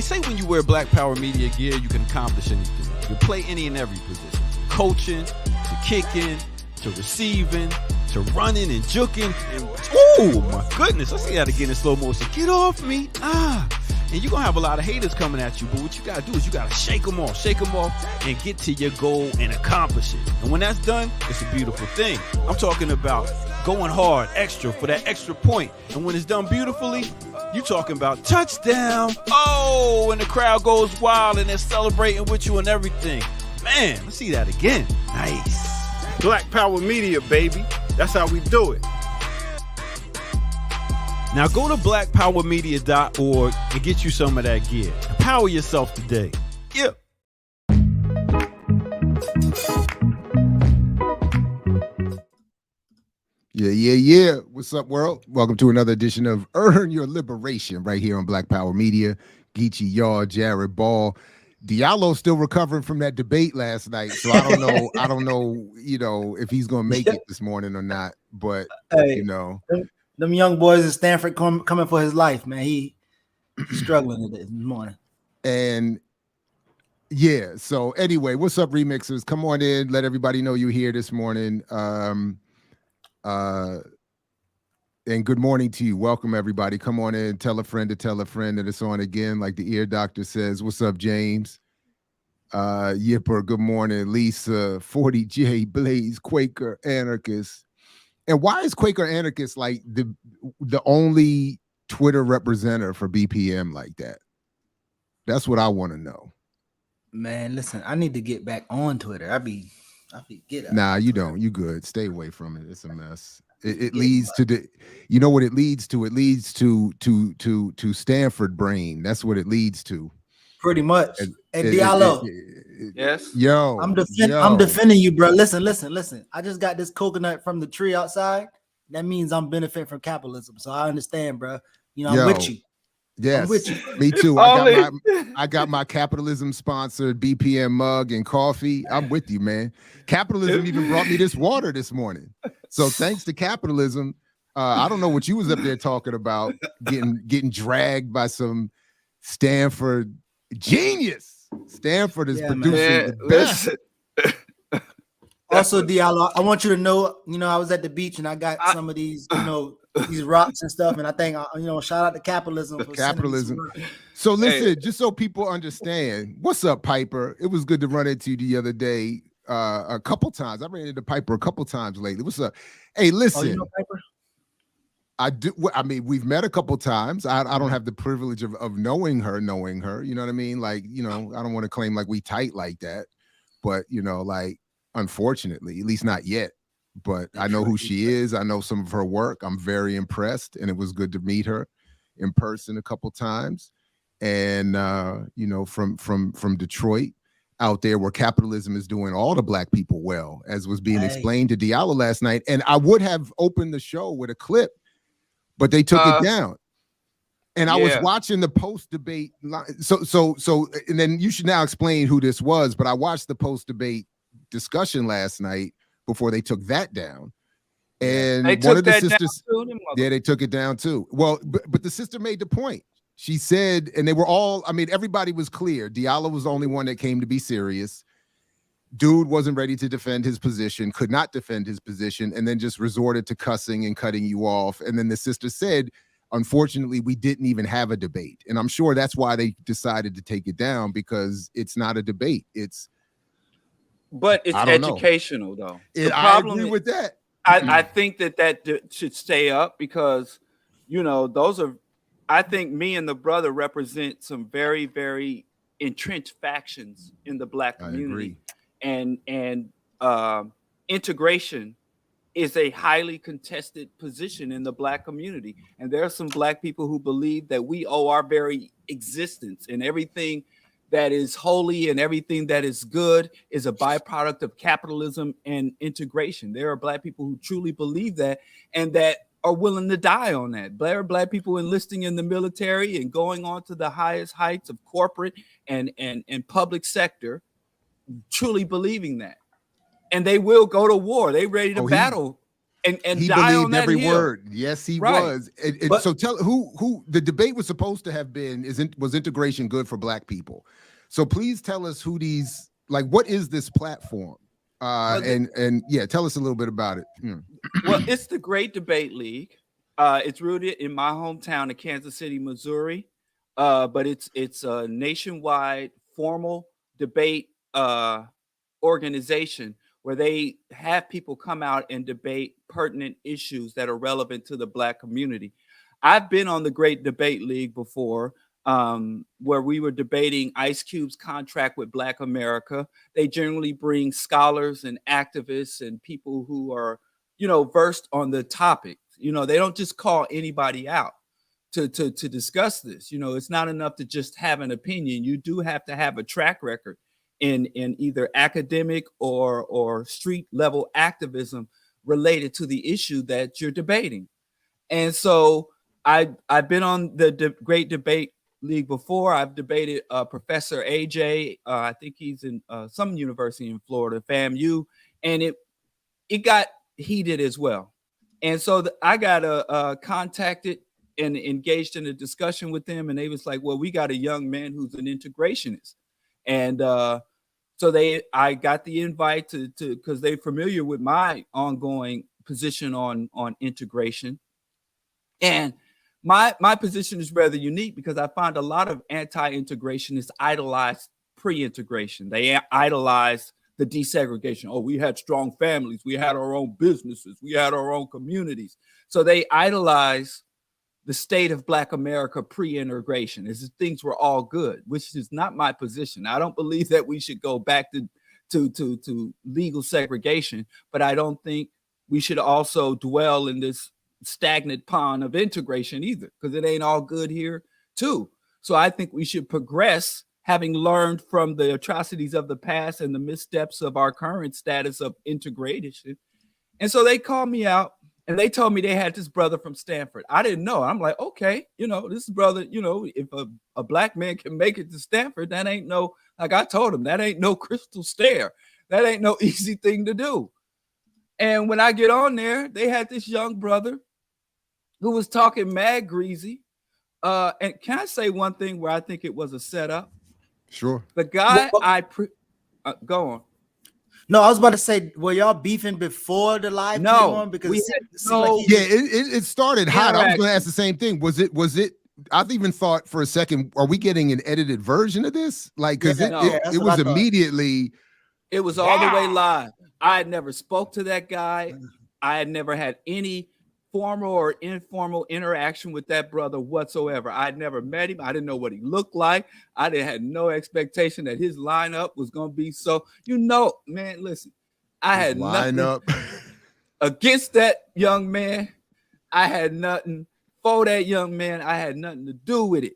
say when you wear Black Power Media gear, you can accomplish anything. You can play any and every position. Coaching, to kicking, to receiving, to running and juking. And, oh, my goodness. Let's see that again in slow motion. Get off me. And you're going to have a lot of haters coming at you. But what you got to do is you got to shake them off, and get to your goal and accomplish it. And when that's done, it's a beautiful thing. I'm talking about going hard, extra, for that extra point. And when it's done beautifully, you talking about touchdown. Oh, and the crowd goes wild and they're celebrating with you and everything. Man, let's see that again. Nice. Black Power Media, baby. That's how we do it. Now go to blackpowermedia.org and get you some of that gear. Empower yourself today. Yeah. Yeah. What's up, world? Welcome to another edition of Earn Your Liberation right here on Black Power Media. Geechee Yaw, Jared Ball. Diallo still recovering from that debate last night, so I don't know, if he's gonna make it this morning or not. But hey, them young boys in Stanford coming for his life, man. He's struggling this morning. And yeah, so anyway, what's up, remixers? Come on in, let everybody know you're here this morning. And good morning to you. Welcome, everybody. Come on in, tell a friend that it's on again, like the ear doctor says. What's up, James? Yipper, good morning. Lisa, 40J, Blaze, Quaker, Anarchist. And why is Quaker Anarchist like the only Twitter representative for BPM like that? That's what I want to know. Man, listen, I need to get back on Twitter. I be get out. Nah, you don't. You good. Stay away from it. It's a mess. It leads to you know what it leads to? It leads to Stanford brain. That's what it leads to. Pretty much. And Diallo. Yes. Yo, I'm defending you, bro. Listen. I just got this coconut from the tree outside. That means I'm benefiting from capitalism. So I understand, bro. I'm with you. Yes, I'm with you. Me too. I got my capitalism sponsored BPM mug and coffee. I'm with you, man. Capitalism even brought me this water this morning. So thanks to capitalism, I don't know what you was up there talking about, getting dragged by some Stanford genius. Stanford is producing the best. Also, Diallo, I want you to know, I was at the beach and I got some of these, these rocks and stuff, and I think shout out to capitalism for capitalism. So listen, just so people understand, what's up, Piper? It was good to run into you the other day a couple times. I ran into Piper a couple times lately. What's up? Hey, listen. You know Piper? I do. I mean, we've met a couple times. I don't have the privilege of knowing her. You know what I mean? Like, I don't want to claim like we tight like that, but like unfortunately, at least not yet. But I know who she is. I know some of her work. I'm very impressed, and it was good to meet her in person a couple times. And from Detroit, out there where capitalism is doing all the Black people well, as was being explained to Diallo last night. And I would have opened the show with a clip, but they took it down. And I was watching the post-debate. So, and then you should now explain who this was. But I watched the post-debate discussion last night before they took that down. And one of the sisters, they took it down too. Well, but the sister made the point. She said, and they were all, everybody was clear. Diallo was the only one that came to be serious. Dude wasn't ready to defend his position, could not defend his position, and then just resorted to cussing and cutting you off. And then the sister said, unfortunately, we didn't even have a debate. And I'm sure that's why they decided to take it down, because it's not a debate. But it's educational, though. I agree with that. I think that should stay up because, those are, I think me and the brother represent some very, very entrenched factions in the Black community. And integration is a highly contested position in the Black community. And there are some Black people who believe that we owe our very existence, and everything that is holy and everything that is good is a byproduct of capitalism and integration. There are Black people who truly believe that and that are willing to die on that. There are Black people enlisting in the military and going on to the highest heights of corporate and public sector, truly believing that. And they will go to war. They ready to battle. and he die on believed that every hill. word. Yes, he Right. was. And But- so tell who the debate was supposed to have been was integration good for Black people? So please tell us who these, like, what is this platform? Well, And yeah, tell us a little bit about it. Well, it's the Great Debate League. It's rooted in my hometown of Kansas City, Missouri. But it's a nationwide formal debate organization where they have people come out and debate pertinent issues that are relevant to the Black community. I've been on the Great Debate League before, where we were debating Ice Cube's contract with Black America. They generally bring scholars and activists and people who are, versed on the topic. They don't just call anybody out to discuss this. It's not enough to just have an opinion. You do have to have a track record in either academic or street level activism related to the issue that you're debating. And so I've been on the Great Debate League before. I've debated Professor AJ. I think he's in some university in Florida, FAMU, and it got heated as well. And so I got contacted and engaged in a discussion with them, and they was like, well, we got a young man who's an integrationist. And so I got the invite to because they're familiar with my ongoing position on integration. And my position is rather unique because I find a lot of anti-integrationists idolize pre-integration. They idolize the desegregation. Oh, we had strong families. We had our own businesses. We had our own communities. So they idolize the state of Black America pre-integration as if things were all good, which is not my position. I don't believe that we should go back to legal segregation, but I don't think we should also dwell in this stagnant pond of integration either, because it ain't all good here too. So I think we should progress, having learned from the atrocities of the past and the missteps of our current status of integration. And so they called me out and they told me they had this brother from Stanford. I didn't know. I'm like, okay, this brother, if a Black man can make it to Stanford, that ain't no, like I told him, that ain't no crystal stair. That ain't no easy thing to do. And when I get on there, they had this young brother who was talking mad greasy. And can I say one thing where I think it was a setup? Sure. The guy go on. No, I was about to say, were y'all beefing before the live came on? Because it started hot. I was going to ask the same thing. Was it? I've even thought for a second, are we getting an edited version of this? Like, because it was immediately. It was all the way live. I had never spoke to that guy. I had never had any formal or informal interaction with that brother whatsoever. I'd never met him. I didn't know what he looked like. I had no expectation that his lineup was going to be so, man, listen, I had nothing against that young man. I had nothing for that young man. I had nothing to do with it.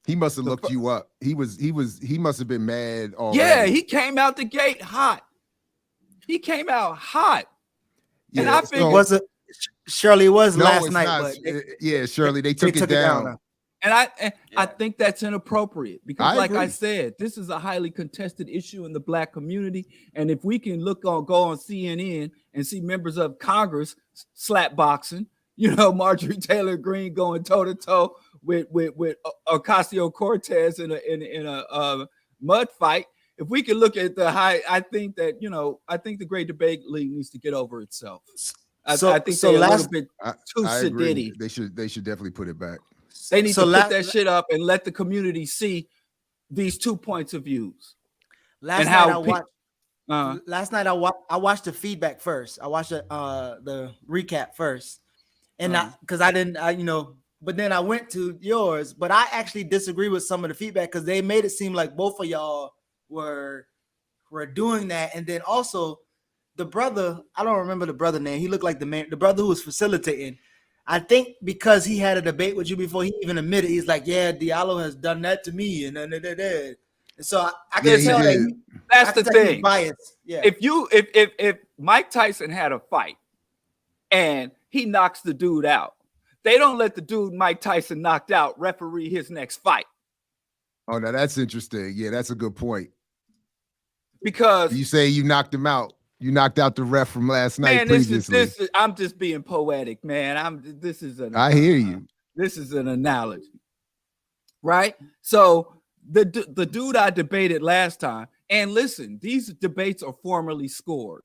He must have looked you up. He must have been mad already. Yeah, he came out the gate hot. He came out hot. Yeah, and I figured Shirley was last night, but Shirley, they took it down. And I think that's inappropriate because, I said, this is a highly contested issue in the Black community. And if we can go on CNN and see members of Congress slap boxing, Marjorie Taylor Greene going toe to toe with Ocasio-Cortez in a mud fight. If we can look at I think that I think the Great Debate League needs to get over itself. I think they're a little bit too sedity. They should definitely put it back. They need to put that shit up and let the community see these two points of views. Last night I watched the feedback first. I watched the recap first, and but then I went to yours. But I actually disagree with some of the feedback because they made it seem like both of y'all were doing that, and then also. The brother, I don't remember the brother name. He looked like the brother who was facilitating. I think because he had a debate with you before he even admitted, he's like, yeah, Diallo has done that to me. And so I can tell that that's the thing. Biased. Yeah. If Mike Tyson had a fight and he knocks the dude out, they don't let the dude Mike Tyson knocked out referee his next fight. Oh, now that's interesting. Yeah, that's a good point. Because you say you knocked him out. You knocked out the ref from last night. Man, this is I'm just being poetic, man. I hear you. This is an analogy, right? So the dude I debated last time, and listen, these debates are formally scored.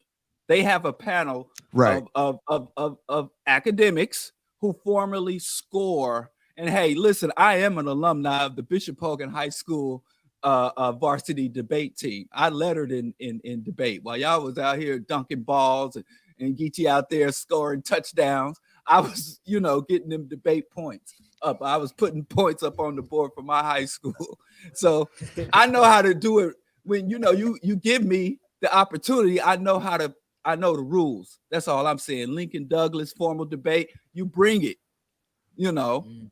They have a panel of academics who formally score. And hey, listen, I am an alumni of the Bishop Hogan High School varsity debate team. I lettered in debate while y'all was out here dunking balls and Geechee out there scoring touchdowns. I was, getting them debate points up. I was putting points up on the board for my high school. So I know how to do it. When you give me the opportunity, I know the rules. That's all I'm saying. Lincoln Douglas formal debate, you bring it.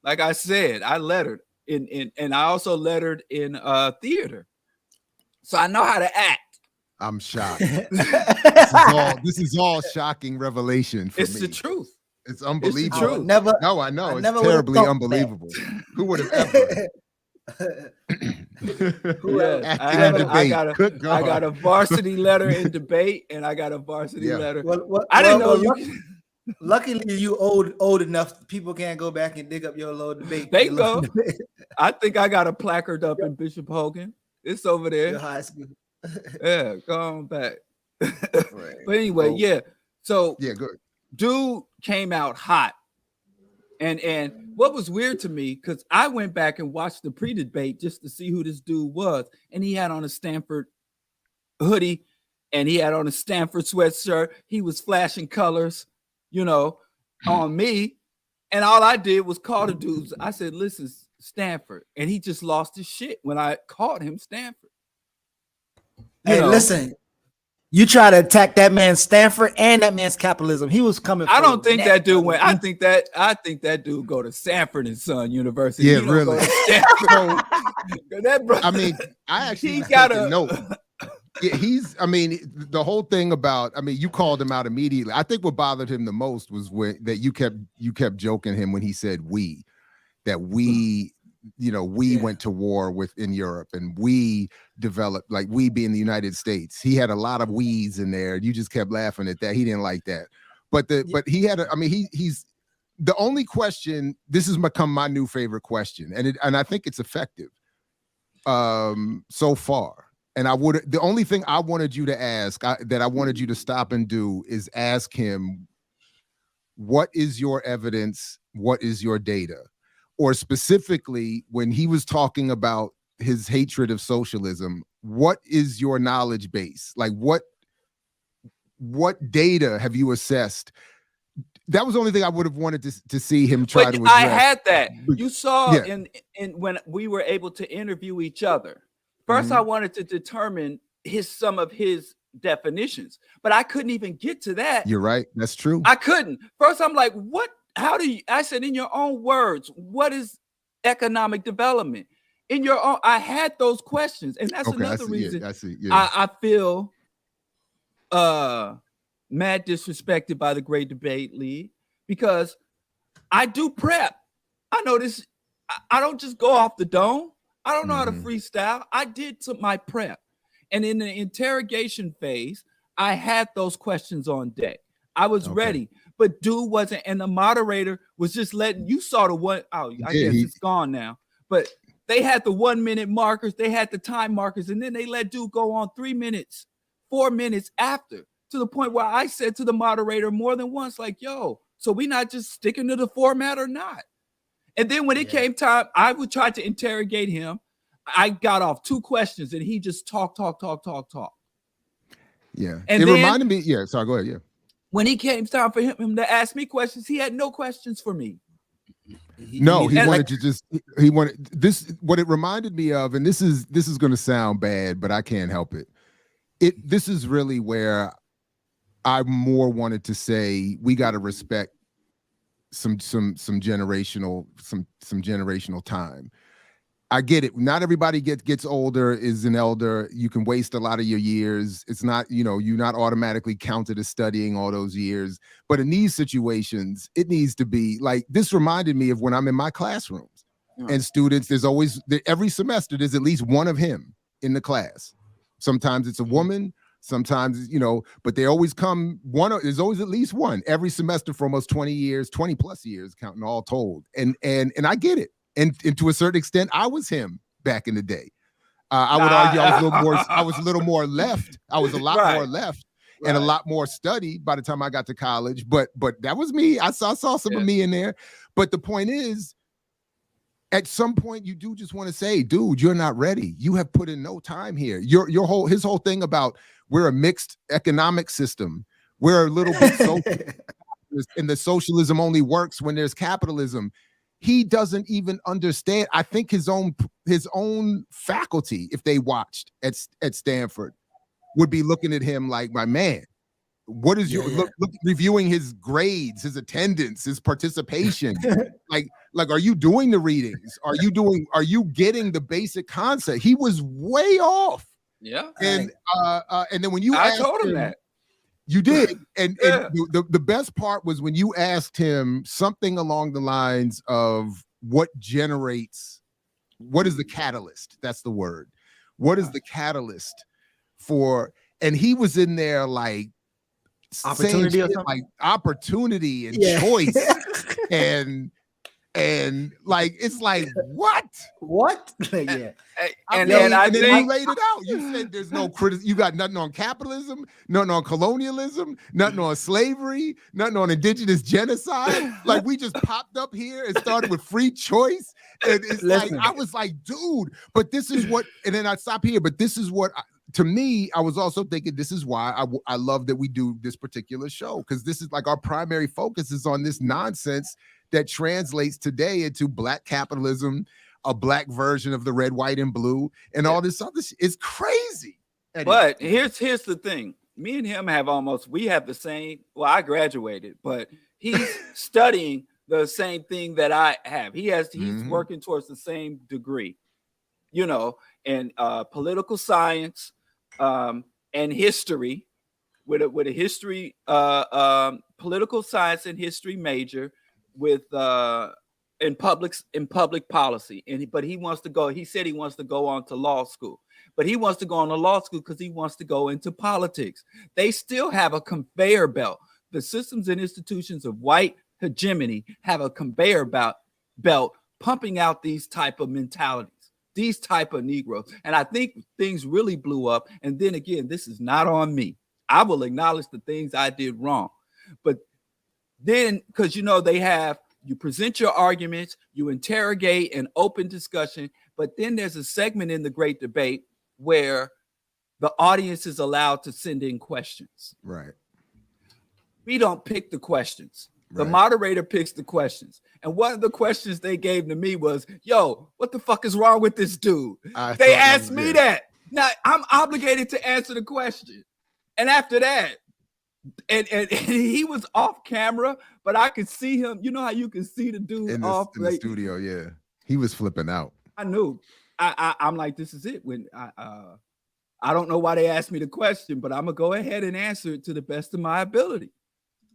Like I said, I lettered and I also lettered in theater. So I know how to act. I'm shocked. This is all shocking revelation for me. It's the truth. It's unbelievable. It's the truth. I know. It's terribly unbelievable. Who would have ever? I got a varsity letter in debate, and I got a varsity letter. I didn't know. Luckily, you old enough. People can't go back and dig up your little debate. They go. I think I got a placard up in Bishop Hogan. It's over there. Your high school. Yeah, go on back. But anyway, So good. Dude came out hot. And what was weird to me, because I went back and watched the pre-debate just to see who this dude was. And he had on a Stanford hoodie and he had on a Stanford sweatshirt. He was flashing colors, on me. And all I did was call the dudes. I said, listen, Stanford. And he just lost his shit when I called him Stanford. Listen. You try to attack that man's Stanford and that man's capitalism. He was coming. I don't think that dude went. I think that dude go to Sanford and Son University. Yeah, really. That brother, I mean, I actually got a note. Yeah, the whole thing about. You called him out immediately. I think what bothered him the most was that you kept joking him when he said we went to war in Europe and we developed, like we being the United States. He had a lot of we's in there. You just kept laughing at that. He didn't like that. But he had he's the only question. This has become my new favorite question. And I think it's effective so far. And the only thing I wanted you to ask that I wanted you to stop and do is ask him, what is your evidence? What is your data? Or specifically, when he was talking about his hatred of socialism, what is your knowledge base? Like what data have you assessed? That was the only thing I would have wanted to see him try to address. I had that. You saw in when we were able to interview each other. First, I wanted to determine some of his definitions, but I couldn't even get to that. You're right. That's true. I couldn't. First, I'm like, what? How do you? I said, in your own words, what is economic development? In your own, I had those questions, and that's another reason I feel mad disrespected by the Great Debate League, because I do prep. I know this. I don't just go off the dome. I don't know how to freestyle. I did my prep, and in the interrogation phase, I had those questions on deck. I was ready. But dude wasn't, and the moderator was just letting you saw the one. Oh, I guess it's gone now. But they had the 1 minute markers, they had the time markers, and then they let dude go on 3 minutes, 4 minutes after, to the point where I said to the moderator more than once, like, yo, so we not just sticking to the format or not? And then when it came time, I would try to interrogate him. I got off 2 questions, and he just talk. Yeah, and it reminded me. Yeah, sorry, go ahead. Yeah. When he came time for him to ask me questions, he had no questions for me. He wanted this. What it reminded me of, and this is going to sound bad, but I can't help it. This is really where I more wanted to say we got to respect some generational time. I get it. Not everybody gets older, is an elder. You can waste a lot of your years. It's not, you're not automatically counted as studying all those years. But in these situations, it needs to be like, this reminded me of when I'm in my classrooms and students, every semester, there's at least one of him in the class. Sometimes it's a woman. Sometimes, but they always come there's always at least one every semester for almost 20 years, 20 plus years, counting all told. And I get it. And to a certain extent, I was him back in the day. I would argue I was a little more left. I was a lot more left and a lot more studied by the time I got to college. But that was me. I saw some of me in there. But the point is, at some point, you do just want to say, dude, you're not ready. You have put in no time here. His whole thing about we're a mixed economic system. We're a little bit socialist, and the socialism only works when there's capitalism. He doesn't even understand. I think his own faculty, if they watched at Stanford, would be looking at him like, my man, what is look reviewing his grades, his attendance, his participation? like, are you doing the readings? Are you getting the basic concept? He was way off. Yeah. And then when I told him that. You did. And the best part was when you asked him something along the lines of what is the catalyst? That's the word. What is the catalyst for, and he was in there like opportunity or something? Like opportunity and choice and like it's like what yeah. And then you laid it out. You said there's no criticism. You got nothing on capitalism, nothing on colonialism, nothing on slavery, nothing on indigenous genocide. Like we just popped up here and started with free choice. And it's like I was like, dude, but this is what. And then I stop here. But this is what. To me, I was also thinking this is why I love that we do this particular show, because this is like our primary focus is on this nonsense that translates today into Black capitalism, a Black version of the red, white, and blue, and all this other shit. It's crazy. But here's the thing. Me and him we have the same, well, I graduated, but he's studying the same thing that I have. He's working towards the same degree, in political science and history, with a history, political science and history major, with in public policy. But he wants to go. He said he wants to go on to law school. But he wants to go on to law school because he wants to go into politics. They still have a conveyor belt. The systems and institutions of white hegemony have a conveyor belt pumping out these type of mentalities, these type of Negroes. And I think things really blew up. And then again, this is not on me. I will acknowledge the things I did wrong. But then, because you present your arguments, you interrogate an open discussion, but then there's a segment in the great debate where the audience is allowed to send in questions. Right. We don't pick the questions. The moderator picks the questions. And one of the questions they gave to me was, yo, what the fuck is wrong with this dude? They asked me that. Now I'm obligated to answer the question. And after that, and he was off camera, but I could see him. You know how you can see the dude in the studio? Yeah, he was flipping out. I knew. I'm like, this is it. When I don't know why they asked me the question, but I'm gonna go ahead and answer it to the best of my ability.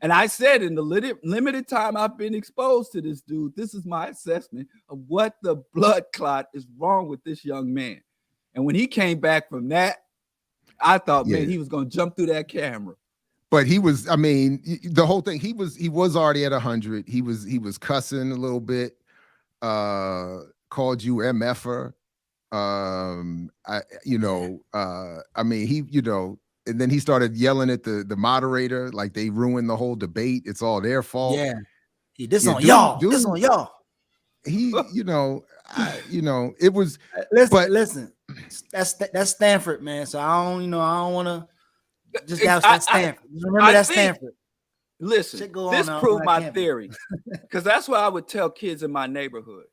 And I said, in the limited time I've been exposed to this dude, this is my assessment of what the blood clot is wrong with this young man. And when he came back from that, I thought, man, he was gonna jump through that camera. But he was, I mean, the whole thing, he was already at 100. He was cussing a little bit, called you MFer. And then he started yelling at the moderator, like they ruined the whole debate. It's all their fault. Yeah. This on y'all. This on y'all. He, it was. Listen, that's Stanford, man. So I don't want to. Just that's Stanford. Remember that's Stanford. Listen, this proved my theory, because that's what I would tell kids in my neighborhood,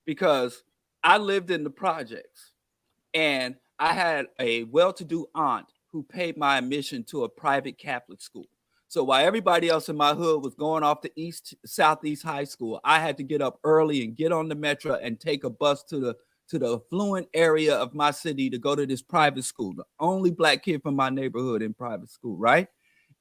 because I lived in the projects and I had a well-to-do aunt who paid my admission to a private Catholic school. So while everybody else in my hood was going off to Southeast High School, I had to get up early and get on the metro and take a bus to the affluent area of my city to go to this private school, the only Black kid from my neighborhood in private school, right?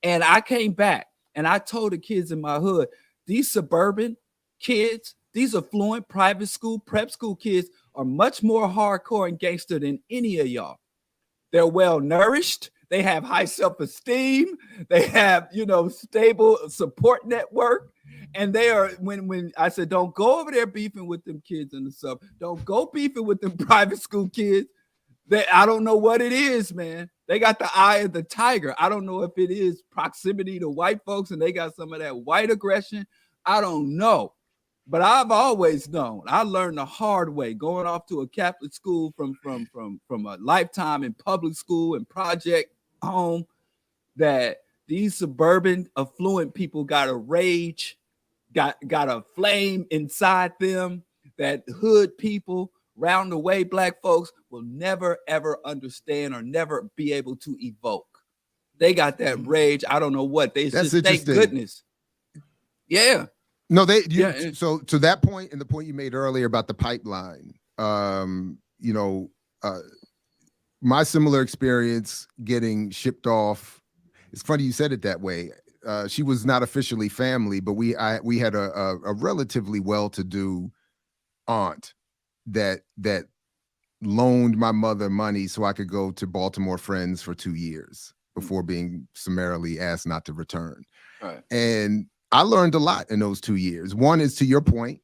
And I came back and I told the kids in my hood, these suburban kids, these affluent private school, prep school kids are much more hardcore and gangster than any of y'all. They're well nourished, They have high self-esteem. They have, stable support network. And they are, when I said, don't go over there beefing with them kids in the sub. Don't go beefing with them private school kids. I don't know what it is, man. They got the eye of the tiger. I don't know if it is proximity to white folks and they got some of that white aggression. I don't know. But I've always known. I learned the hard way going off to a Catholic school from a lifetime in public school and project home, that these suburban affluent people got a rage, got a flame inside them that hood people, round the way black folks will never ever understand or never be able to evoke. They got that rage. I don't know what they just, thank goodness. Yeah. No, so to that point and the point you made earlier about the pipeline, my similar experience getting shipped off. It's funny you said it that way. She was not officially family, but we had a relatively well-to-do aunt that loaned my mother money so I could go to Baltimore Friends for 2 years before being summarily asked not to return. Right. And I learned a lot in those 2 years. One is, to your point,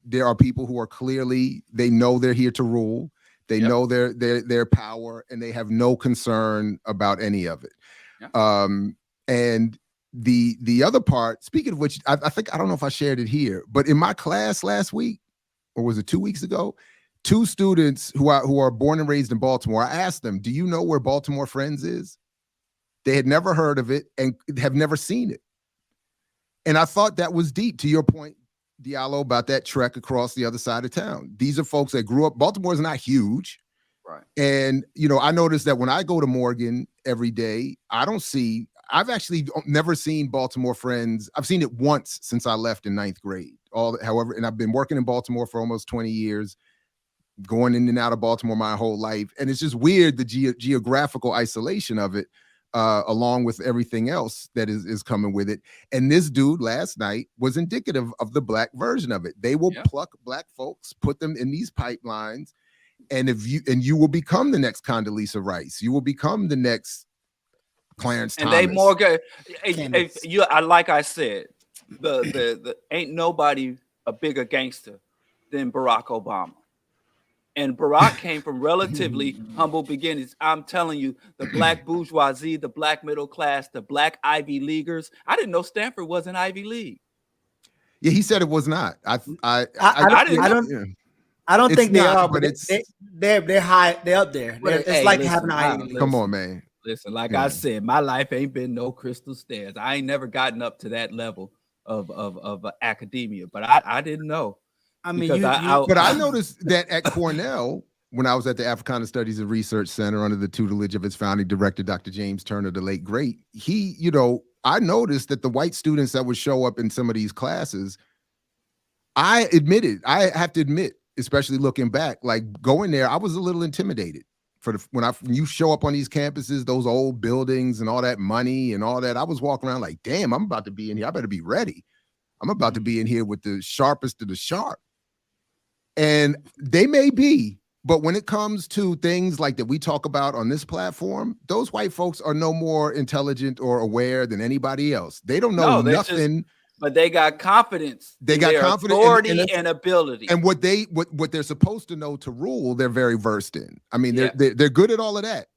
there are people who are clearly, they know they're here to rule. They know their power, and they have no concern about any of it. Yeah. And the other part, speaking of which, I think, I don't know if I shared it here, but in my class last week, or was it 2 weeks ago, 2 students who are born and raised in Baltimore, I asked them, do you know where Baltimore Friends is? They had never heard of it and have never seen it. And I thought that was deep, to your point, Diallo, about that trek across the other side of town. These are folks that grew up. Baltimore is not huge. Right. And, I noticed that when I go to Morgan every day, I've actually never seen Baltimore Friends. I've seen it once since I left in 9th grade. And I've been working in Baltimore for almost 20 years, going in and out of Baltimore my whole life. And it's just weird, the geographical isolation of it, along with everything else that is coming with it. And this dude last night was indicative of the black version of it. They will pluck black folks, put them in these pipelines, and you will become the next Condoleezza Rice. You will become the next Clarence Thomas. And they more good. Like I said, the ain't nobody a bigger gangster than Barack Obama. And Barack came from relatively humble beginnings. I'm telling you, the black bourgeoisie, the black middle class, the black Ivy Leaguers. I didn't know Stanford was an Ivy League. Yeah, he said it was not. I don't think they are, but they're high. They're up there. It's like having an Ivy League. Come on, man. Listen, I said, my life ain't been no crystal stairs. I ain't never gotten up to that level of academia, but I didn't know. I mean, but I noticed that at Cornell, when I was at the Africana Studies and Research Center under the tutelage of its founding director, Dr. James Turner, the late great, I noticed that the white students that would show up in some of these classes, I have to admit, especially looking back, like going there, I was a little intimidated when you show up on these campuses, those old buildings and all that money and all that. I was walking around like, damn, I'm about to be in here. I better be ready. I'm about to be in here with the sharpest of the sharp. And they may be, but when it comes to things like that we talk about on this platform, those white folks are no more intelligent or aware than anybody else. They don't know nothing. But they got confidence. They got confidence, authority, and ability. And what they're supposed to know to rule, they're very versed in. I mean, they're good at all of that.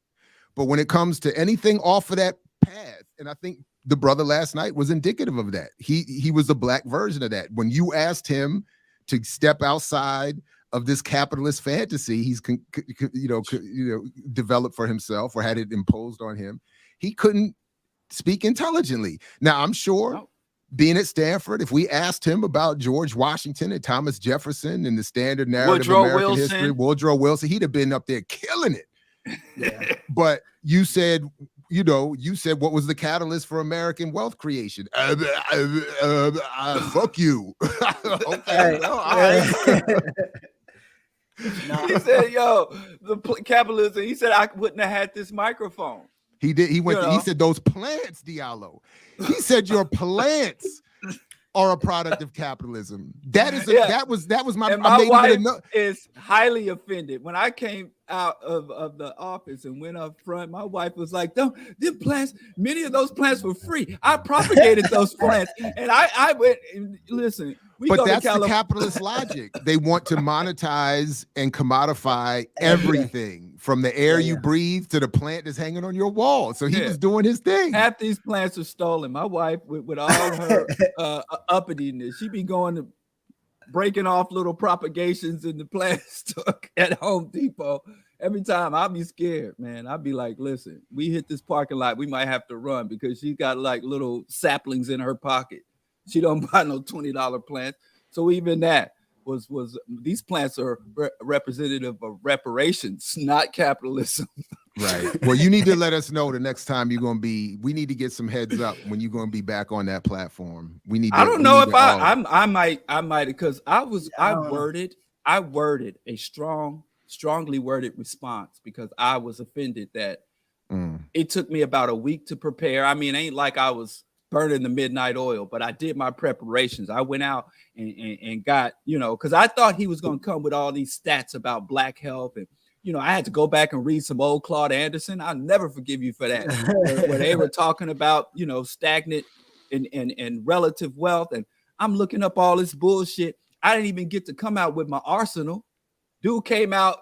But when it comes to anything off of that path, and I think the brother last night was indicative of that. He was the black version of that. When you asked him to step outside of this capitalist fantasy he's developed for himself or had it imposed on him, he couldn't speak intelligently. Now, I'm sure being at Stanford, if we asked him about George Washington and Thomas Jefferson and the standard narrative of American history, Woodrow Wilson, he'd have been up there killing it. Yeah. But you said what was the catalyst for American wealth creation? Fuck you. Okay. All right. He said, the capitalism, he said, I wouldn't have had this microphone. He did. He went. He said those plants, Diallo. He said your plants are a product of capitalism. That is that was my. And my wife is highly offended when I came out of the office and went up front. My wife was like, them plants, many of those plants were free. I propagated those plants. And I went, listen. But that's the capitalist logic. They want to monetize and commodify everything from the air you breathe to the plant that's hanging on your wall. So he was doing his thing. Half these plants are stolen. My wife, with all her uppityness, she be going to breaking off little propagations in the plant stock at Home Depot. Every time I'll be scared, man. I'll be like, listen, we hit this parking lot, we might have to run because she's got like little saplings in her pocket. She don't buy no $20 plants. So even that was these plants are representative of reparations, not capitalism. Right. Well, you need to let us know the next time you're going to be, we need to get some heads up when you're going to be back on that platform. We need to, I don't know if I might, because I worded a strongly worded response because I was offended that it took me about a week to prepare. I mean, it ain't like I was burning the midnight oil, but I did my preparations. I went out and got, because I thought he was going to come with all these stats about Black health. And, I had to go back and read some old Claude Anderson. I'll never forgive you for that. where they were talking about, stagnant and relative wealth. And I'm looking up all this bullshit. I didn't even get to come out with my arsenal. Dude came out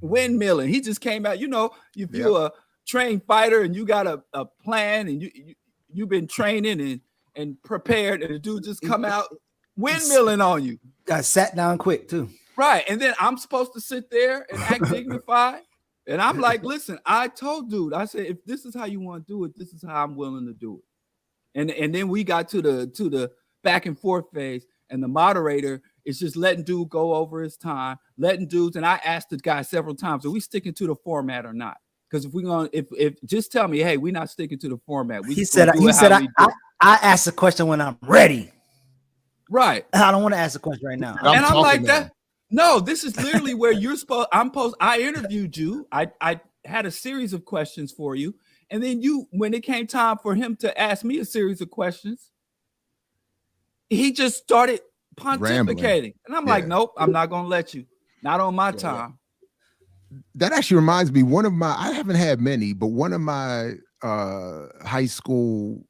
windmilling. He just came out, if you're a trained fighter and you got a plan and you've been training and prepared, and the dude just come out windmilling on you. Got sat down quick too. Right. And then I'm supposed to sit there and act dignified. And I'm like, listen, I told dude, I said, if this is how you want to do it, this is how I'm willing to do it. And then we got to the back and forth phase, and the moderator is just letting dude go over his time, letting dudes. And I asked the guy several times, are we sticking to the format or not? Because if just tell me, hey, we're not sticking to the format. He said, I ask the question when I'm ready. Right. I don't want to ask the question right now. And I'm like that. No, this is literally where you're supposed. I interviewed you. I had a series of questions for you, and then when it came time for him to ask me a series of questions, he just started pontificating, rambling. And I'm like, nope, I'm not gonna let you. Not on my time. That actually reminds me, I haven't had many, but one of my high school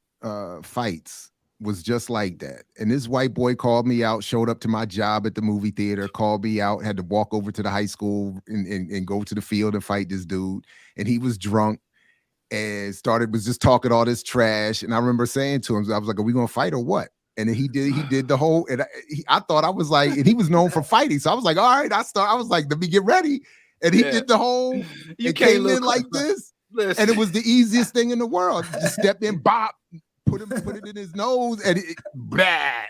fights was just like that. And this white boy called me out, showed up to my job at the movie theater, called me out, had to walk over to the high school and go to the field and fight this dude. And he was drunk and was just talking all this trash. And I remember saying to him, I was like, are we going to fight or what? And then he did the whole, and I thought I was like, and he was known for fighting. So I was like, all right, I was like, let me get ready. And he did the whole, it came in like this. Listen. And it was the easiest thing in the world. Just step in, bop, put it in his nose, and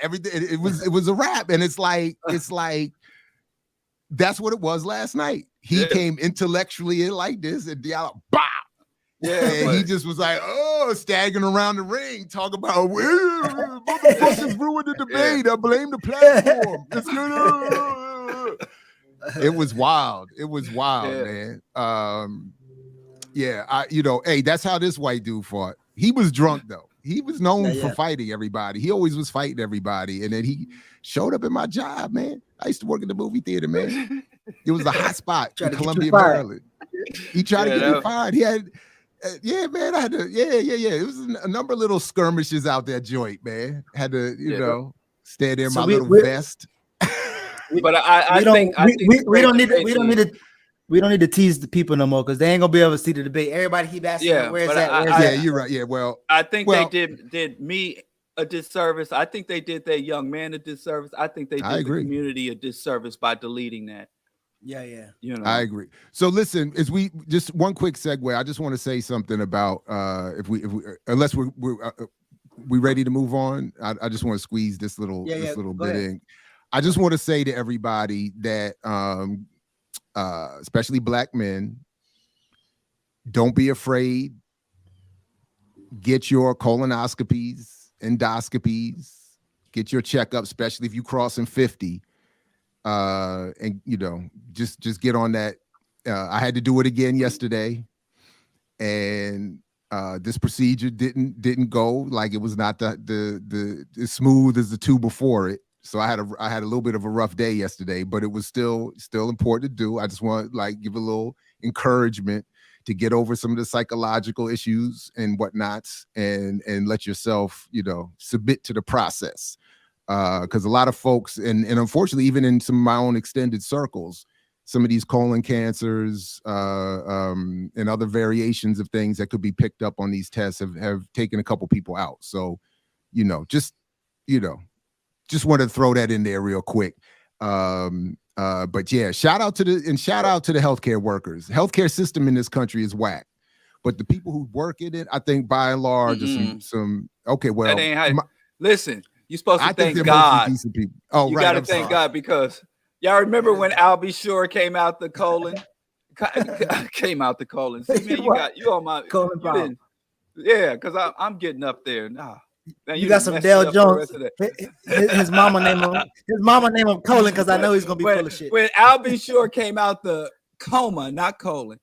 everything. It was a wrap. And it's like that's what it was last night. He came intellectually in like this, and Diallo, bop. Yeah, and he just was like, staggering around the ring, talking about motherfuckers ruined the debate. I blame the platform. It was wild. It was wild, man. Hey, that's how this white dude fought. He was drunk though. He was known for fighting everybody. He always was fighting everybody. And then he showed up at my job, man. I used to work in the movie theater, man. It was a hot spot in Columbia, Maryland. He tried to get me fired. He had, man. I had to, It was a number of little skirmishes out there, joint, man. Had to, stay there in my little vest. But I think we don't need to tease the people no more because they ain't gonna be able to see the debate. Everybody keep asking, where's that? You're right. Yeah, well, I think they did me a disservice. I think they did that young man a disservice. I think they did the community a disservice by deleting that. Yeah. I agree. So listen, we just one quick segue. I just want to say something about unless we're ready to move on. I just want to squeeze this little bit in. I just want to say to everybody that, especially Black men, don't be afraid. Get your colonoscopies, endoscopies, get your checkup, especially if you're crossing 50. And just get on that. I had to do it again yesterday, and this procedure didn't go like it was not the as smooth as the two before it. So I had a little bit of a rough day yesterday, but it was still important to do. I just want to give a little encouragement to get over some of the psychological issues and whatnots, and let yourself, submit to the process. Because a lot of folks, and unfortunately, even in some of my own extended circles, some of these colon cancers and other variations of things that could be picked up on these tests have taken a couple people out. So, just want to throw that in there real quick. But yeah, shout out to the healthcare workers. Healthcare system in this country is whack, but the people who work in it, I think by and large, are some okay. Well, that ain't how, listen, you're supposed to thank God. Oh, you right, gotta thank God, because y'all remember when Albie Shore came out the colon? Came out the colon. See, man, you on my colon problem. Yeah, because I'm getting up there. Nah. Man, you got some Dale Jones. His mama named him colon, because I know he's gonna be full of shit. When Albie Shore came out the coma, not colon,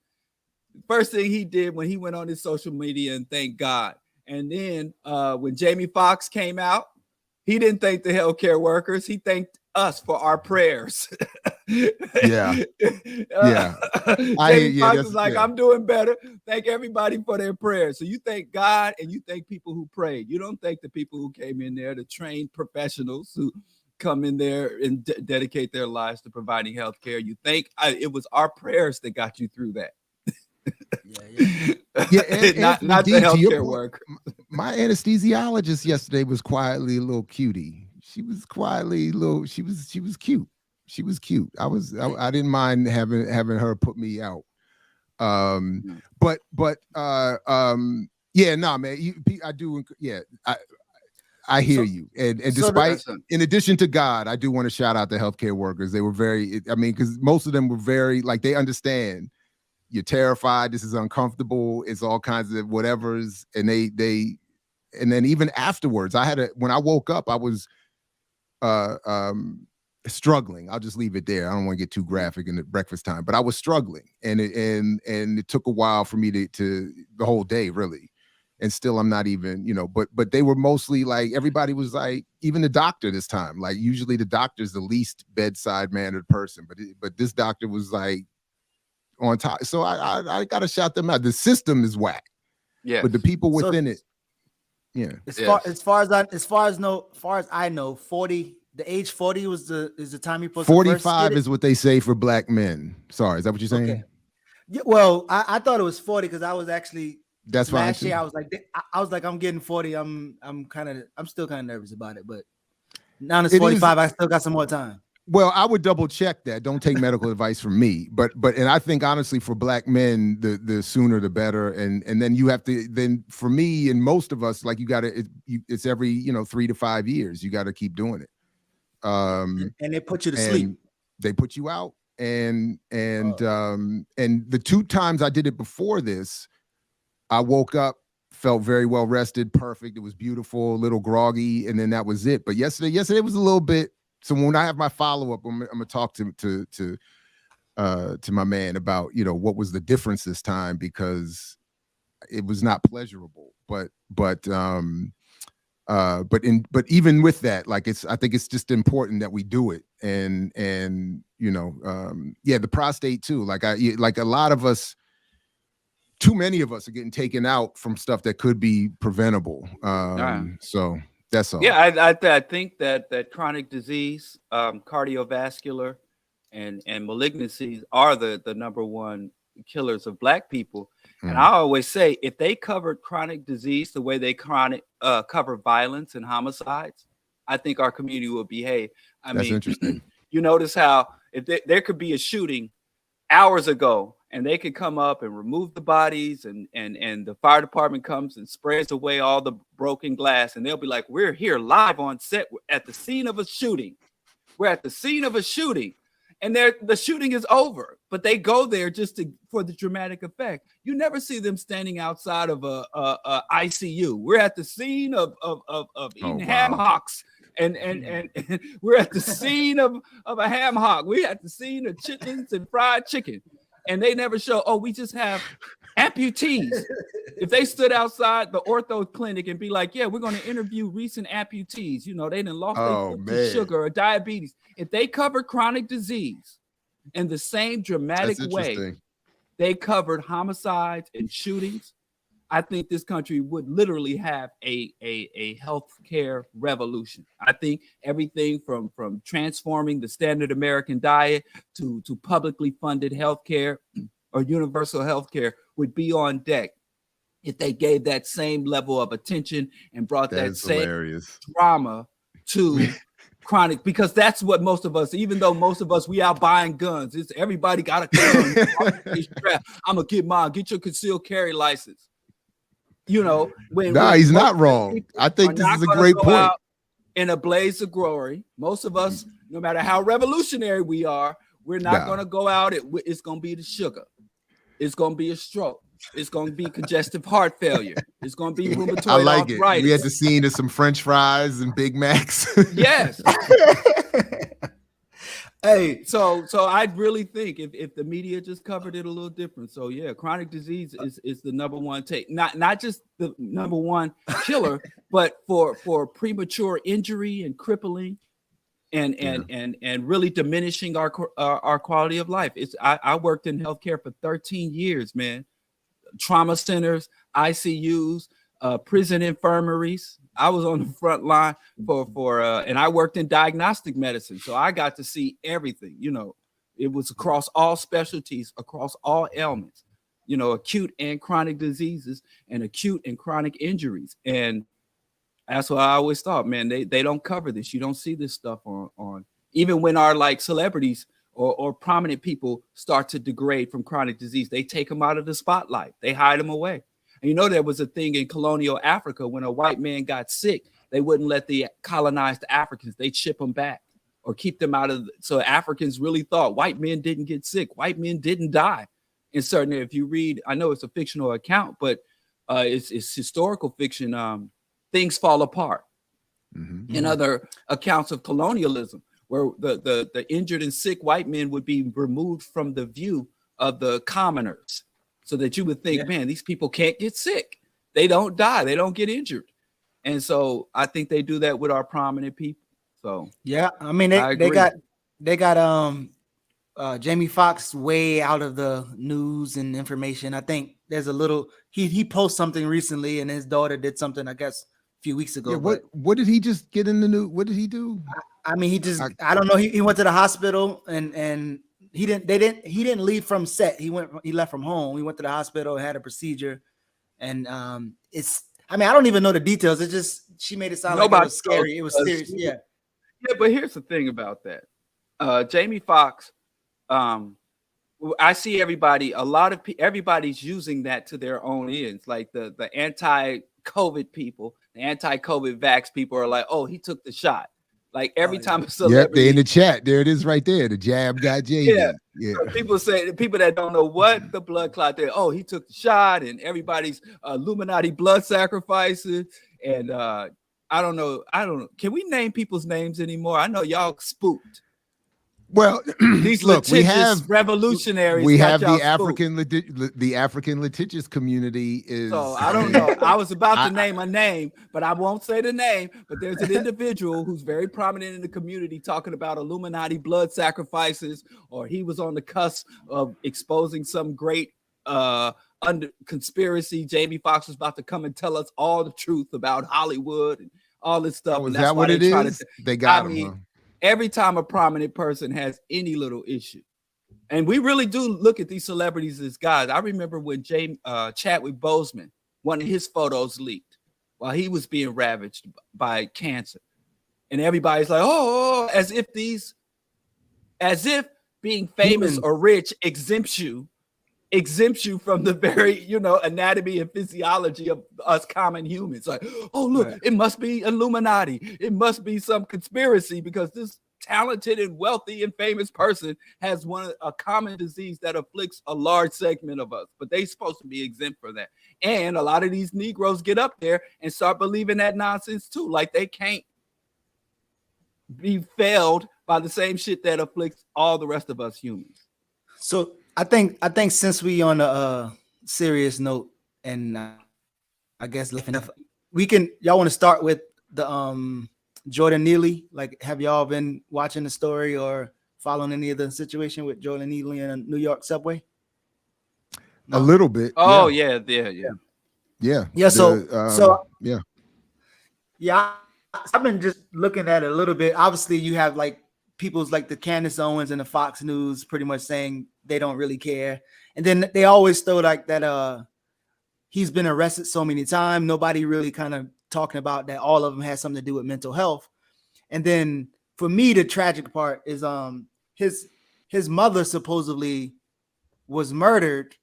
first thing he did when he went on his social media and thanked God. And then when Jamie Foxx came out, he didn't thank the healthcare workers. He thanked us for our prayers. Yeah. Jamie Foxx was like, I'm doing better. Thank everybody for their prayers. So you thank God and you thank people who prayed. You don't thank the people who came in there, the trained professionals who come in there and dedicate their lives to providing health care. You think it was our prayers that got you through that. And not the healthcare worker. My anesthesiologist yesterday was quietly a little cutie. She was quietly a little. She was cute. She was cute. I didn't mind having her put me out. But yeah, nah, man. I do. Yeah, I hear you. And despite, in addition to God, I do want to shout out the healthcare workers. They were very. I mean, because most of them were very, like, they understand. You're terrified. This is uncomfortable. It's all kinds of whatevers. And and then even afterwards, when I woke up, I was struggling. I'll just leave it there. I don't want to get too graphic in the breakfast time, but I was struggling, and it took a while for me to the whole day, really. And still, I'm not even, but they were mostly like, everybody was like, even the doctor this time, like, usually the doctor's the least bedside mannered person, but this doctor was like, on top. So I gotta shout them out. The system is whack. Yeah. But the people within it. Yeah. As far as I know, 40, the age 40 is the time you're supposed 45 to first get it? is what they say for black men. Sorry, is that what you're saying? Okay. Yeah, well, I thought it was 40 because I was actually last year I was like I'm getting 40. I'm still kind of nervous about it, but now it's 45. I still got some more time. Well, I would double check that. Don't take medical advice from me. But and I think honestly for black men, the sooner the better. And then you have to, then for me and most of us, like, you gotta, it's every 3 to 5 years. You gotta keep doing it. And they put you to sleep. They put you out. And the 2 times I did it before this, I woke up, felt very well rested, perfect. It was beautiful, a little groggy, and then that was it. But yesterday was a little bit. So when I have my follow-up, I'm gonna talk to my man about, what was the difference this time, because it was not pleasurable. But even with that, like, I think it's just important that we do it. And the prostate too. Like a lot of us, too many of us are getting taken out from stuff that could be preventable. So. That's all. Yeah, I think that chronic disease, cardiovascular, and malignancies are the number one killers of black people. And I always say, if they covered chronic disease the way they cover violence and homicides, I think our community will behave. That's interesting. You notice how if there could be a shooting hours ago, and they could come up and remove the bodies, and the fire department comes and sprays away all the broken glass, and they'll be like, we're here live on set at the scene of a shooting. We're at the scene of a shooting, and the shooting is over, but they go there just for the dramatic effect. You never see them standing outside of a ICU. We're at the scene of eating ham hocks. And we're at the scene of a ham hock. We're at the scene of chitlins and fried chicken. And they never show, we just have amputees. If they stood outside the ortho clinic and be like, yeah, we're going to interview recent amputees, they done lost their sugar or diabetes. If they cover chronic disease in the same dramatic way they covered homicides and shootings, I think this country would literally have a healthcare revolution. I think everything from transforming the standard American diet to publicly funded healthcare or universal healthcare would be on deck if they gave that same level of attention and brought that same drama to chronic, because that's what most of us, even though most of us, we out buying guns. It's everybody got a gun. I'm gonna get mine. Get your concealed carry license. You know, he's not wrong. I think this is a great point. In a blaze of glory, most of us, no matter how revolutionary we are, we're not going to go out. It's going to be the sugar. It's going to be a stroke. It's going to be congestive heart failure. It's going to be rheumatoid I like arthritis. We had the scene of some French fries and Big Macs. Yes. Hey, so I really think if the media just covered it a little different. So yeah, chronic disease is the number one take. Not just the number one killer, but for premature injury and crippling and really diminishing our quality of life. I worked in healthcare for 13 years, man. Trauma centers, ICUs, prison infirmaries. I was on the front line and I worked in diagnostic medicine. So I got to see everything, you know, it was across all specialties, across all ailments, you know, acute and chronic diseases and acute and chronic injuries. And that's what I always thought, man, they don't cover this. You don't see this stuff on even when our like celebrities or prominent people start to degrade from chronic disease, they take them out of the spotlight. They hide them away. And you know, there was a thing in colonial Africa when a white man got sick, they wouldn't let the colonized Africans, they'd ship them back or keep them out of. So Africans really thought white men didn't get sick. White men didn't die. And certainly if you read, I know it's a fictional account, but it's historical fiction. Things fall apart. Mm-hmm. In other accounts of colonialism, where the injured and sick white men would be removed from the view of the commoners. So that you would think, man, these people can't get sick. They don't die. They don't get injured. And so I think they do that with our prominent people. So yeah, I mean, they got Jamie Foxx way out of the news and information. I think there's a little he posted something recently, and his daughter did something, I guess, a few weeks ago. Yeah, what did he just get in the news? What did he do? I mean, I don't know. He went to the hospital and he didn't leave from set. He left from home. He went to the hospital, had a procedure, and I don't even know the details. It just, she made it sound like it was scary. It was serious. Yeah. Yeah, but here's the thing about that. Jamie Foxx, I see everybody, everybody's using that to their own ends. Like the anti-COVID people, the anti-COVID vax people are like, oh, he took the shot. Like every time a celebrity, they're in the chat. There it is, right there. The jab got JD. Yeah. So people say, the people that don't know what the blood clot there. Oh, he took the shot, and everybody's Illuminati blood sacrifices. And I don't know. Can we name people's names anymore? I know y'all spooked. Well, these litigious revolutionaries. We have the African litigious community is. So I don't know. I was about to name a name, but I won't say the name. But there's an individual who's very prominent in the community talking about Illuminati blood sacrifices, or he was on the cusp of exposing some great under conspiracy. Jamie Foxx was about to come and tell us all the truth about Hollywood and all this stuff. Oh, is that what it is? They got him. Huh? Every time a prominent person has any little issue, and we really do look at these celebrities as guys. I remember when Chadwick Boseman, one of his photos leaked while he was being ravaged by cancer, and everybody's like, "Oh, as if being famous or rich exempts you from the very, anatomy and physiology of us common humans." Like, oh, look, It must be Illuminati. It must be some conspiracy because this talented and wealthy and famous person has a common disease that afflicts a large segment of us, but they're supposed to be exempt from that. And a lot of these Negroes get up there and start believing that nonsense too. Like they can't be failed by the same shit that afflicts all the rest of us humans. So I think since we on a serious note, and I guess enough, y'all want to start with the Jordan Neely. Like, have y'all been watching the story or following any of the situation with Jordan Neely in a New York subway? A little bit. Oh yeah. Yeah. So yeah. Yeah, I've been just looking at it a little bit. Obviously, you have like people's like the Candace Owens and the Fox News pretty much saying they don't really care. And then they always throw like that he's been arrested so many times. Nobody really kind of talking about that all of them has something to do with mental health. And then for me, the tragic part is his mother supposedly was murdered,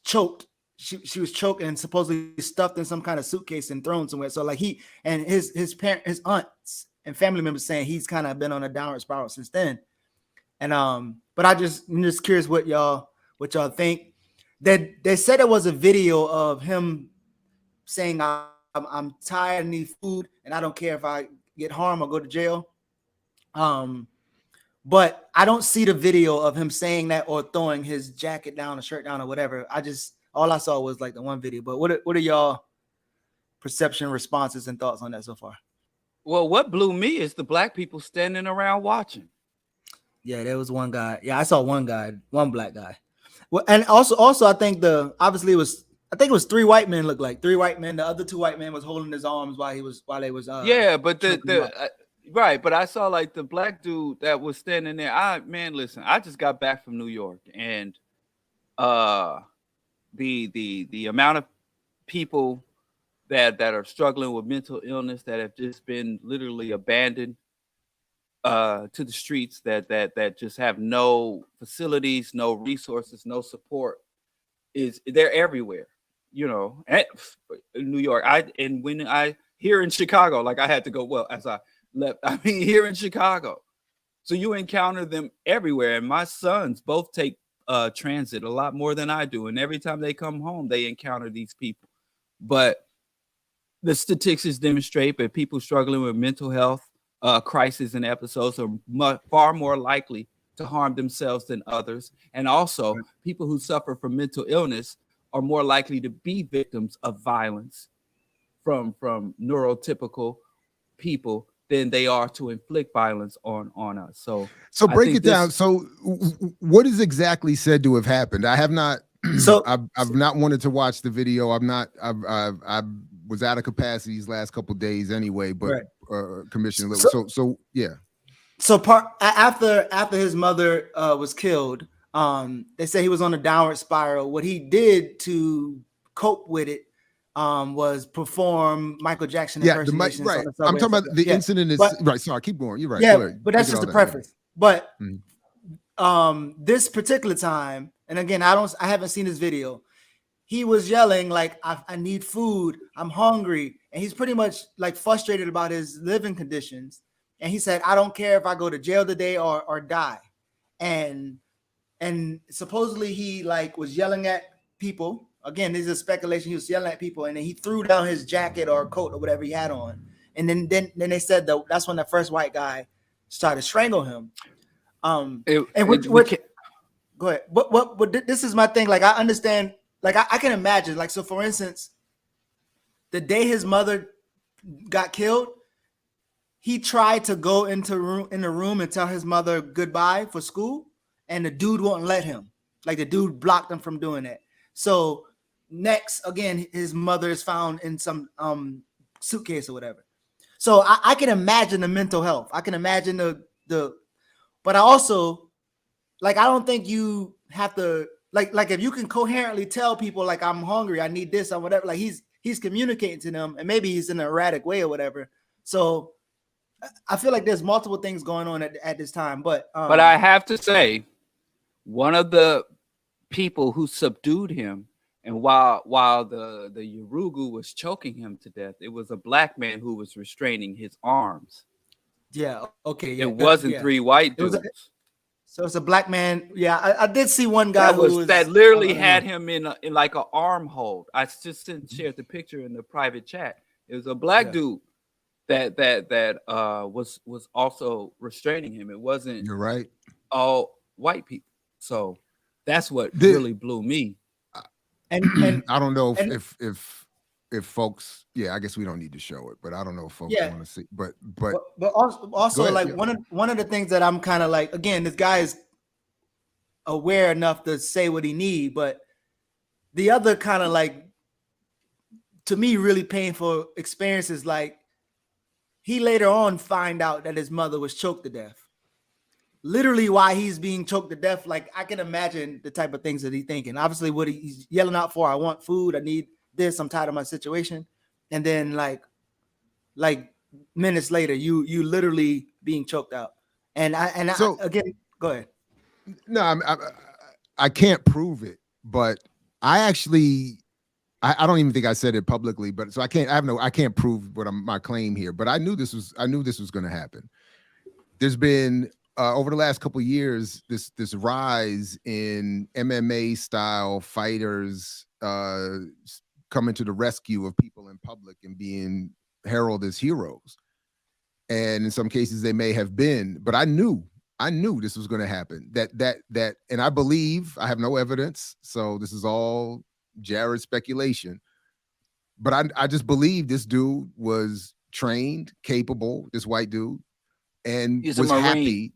choked. She was choked and supposedly stuffed in some kind of suitcase and thrown somewhere. So like he and his parents, his aunts and family members saying he's kind of been on a downward spiral since then. And but I'm just curious what y'all think. They said it was a video of him saying I'm tired and need food and I don't care if I get harmed or go to jail. But I don't see the video of him saying that or throwing his jacket down, or shirt down, or whatever. All I saw was like the one video. But what are y'all perception, responses, and thoughts on that so far? Well, what blew me is the black people standing around watching. Yeah, there was one guy. Yeah, I saw one black guy. Well, and also I think it was 3 white men. Looked like 3 white men. The other 2 white men was holding his arms while they was. Yeah, but right, but I saw like the black dude that was standing there. Listen, I just got back from New York, and the amount of people that are struggling with mental illness that have just been literally abandoned to the streets, that just have no facilities, no resources, no support, they're everywhere. You know, in New York, here in Chicago, like I had to go. Well, as I left, here in Chicago, so you encounter them everywhere. And my sons both take transit a lot more than I do, and every time they come home, they encounter these people. But the statistics demonstrate that people struggling with mental health crises and episodes are far more likely to harm themselves than others. And also, people who suffer from mental illness are more likely to be victims of violence from neurotypical people than they are to inflict violence on us. So break it down. So what is exactly said to have happened? I have not. So I've not wanted to watch the video. I was out of capacity these last couple of days anyway. But Commissioner, so yeah. So after his mother was killed, they say he was on a downward spiral. What he did to cope with it was perform Michael Jackson impersonations. Right. I'm talking about the incident is right. Sorry, keep going. You're right. Yeah, but that's just a preface. But this particular time, and again, I haven't seen this video. He was yelling like, I need food, I'm hungry, and he's pretty much like frustrated about his living conditions. And he said, I don't care if I go to jail today or die. And supposedly he like was yelling at people. Again, this is speculation. He was yelling at people, and then he threw down his jacket or coat or whatever he had on. And then they said that's when the first white guy started strangling him. Go ahead. But this is my thing. Like I understand. Like I can imagine. Like so, for instance, the day his mother got killed, he tried to go in the room and tell his mother goodbye for school, and the dude won't let him. Like the dude blocked him from doing that. So next, again, his mother is found in some suitcase or whatever. So I can imagine the mental health. I can imagine but I also like I don't think you have to like if you can coherently tell people like I'm hungry, I need this or whatever. Like he's communicating to them, and maybe he's in an erratic way or whatever. So I feel like there's multiple things going on at this time. But I have to say, one of the people who subdued him, and while the Yurugu was choking him to death, it was a black man who was restraining his arms. Yeah. Okay. Yeah, it wasn't 3 white dudes. So it's a black man. Yeah, I did see one guy that literally had him in like an arm hold. I just shared the picture in the private chat. It was a black dude that was also restraining him. It wasn't. You're right. All white people. So that's what really blew me. And I don't know if folks. Yeah, I guess we don't need to show it, but I don't know if folks want to see. But also like one of the things that I'm kind of like, again, this guy is aware enough to say what he need. But the other kind of like, to me, really painful experience is like he later on find out that his mother was choked to death. Literally, why he's being choked to death, like I can imagine the type of things that he's thinking. Obviously, what he's yelling out for: I want food, I need this, I'm tired of my situation. And then like minutes later, you literally being choked out. And again, go ahead. No, I can't prove it, but I actually, I don't even think I said it publicly, but so I can't prove my claim here, but I knew this was going to happen. There's been over the last couple of years, this rise in MMA style fighters coming to the rescue of people in public and being heralded as heroes. And in some cases they may have been, but I knew this was going to happen. That, and I believe, I have no evidence, so this is all Jared's speculation, but I just believe this dude was trained, capable, this white dude, and He's was a Marine. happy.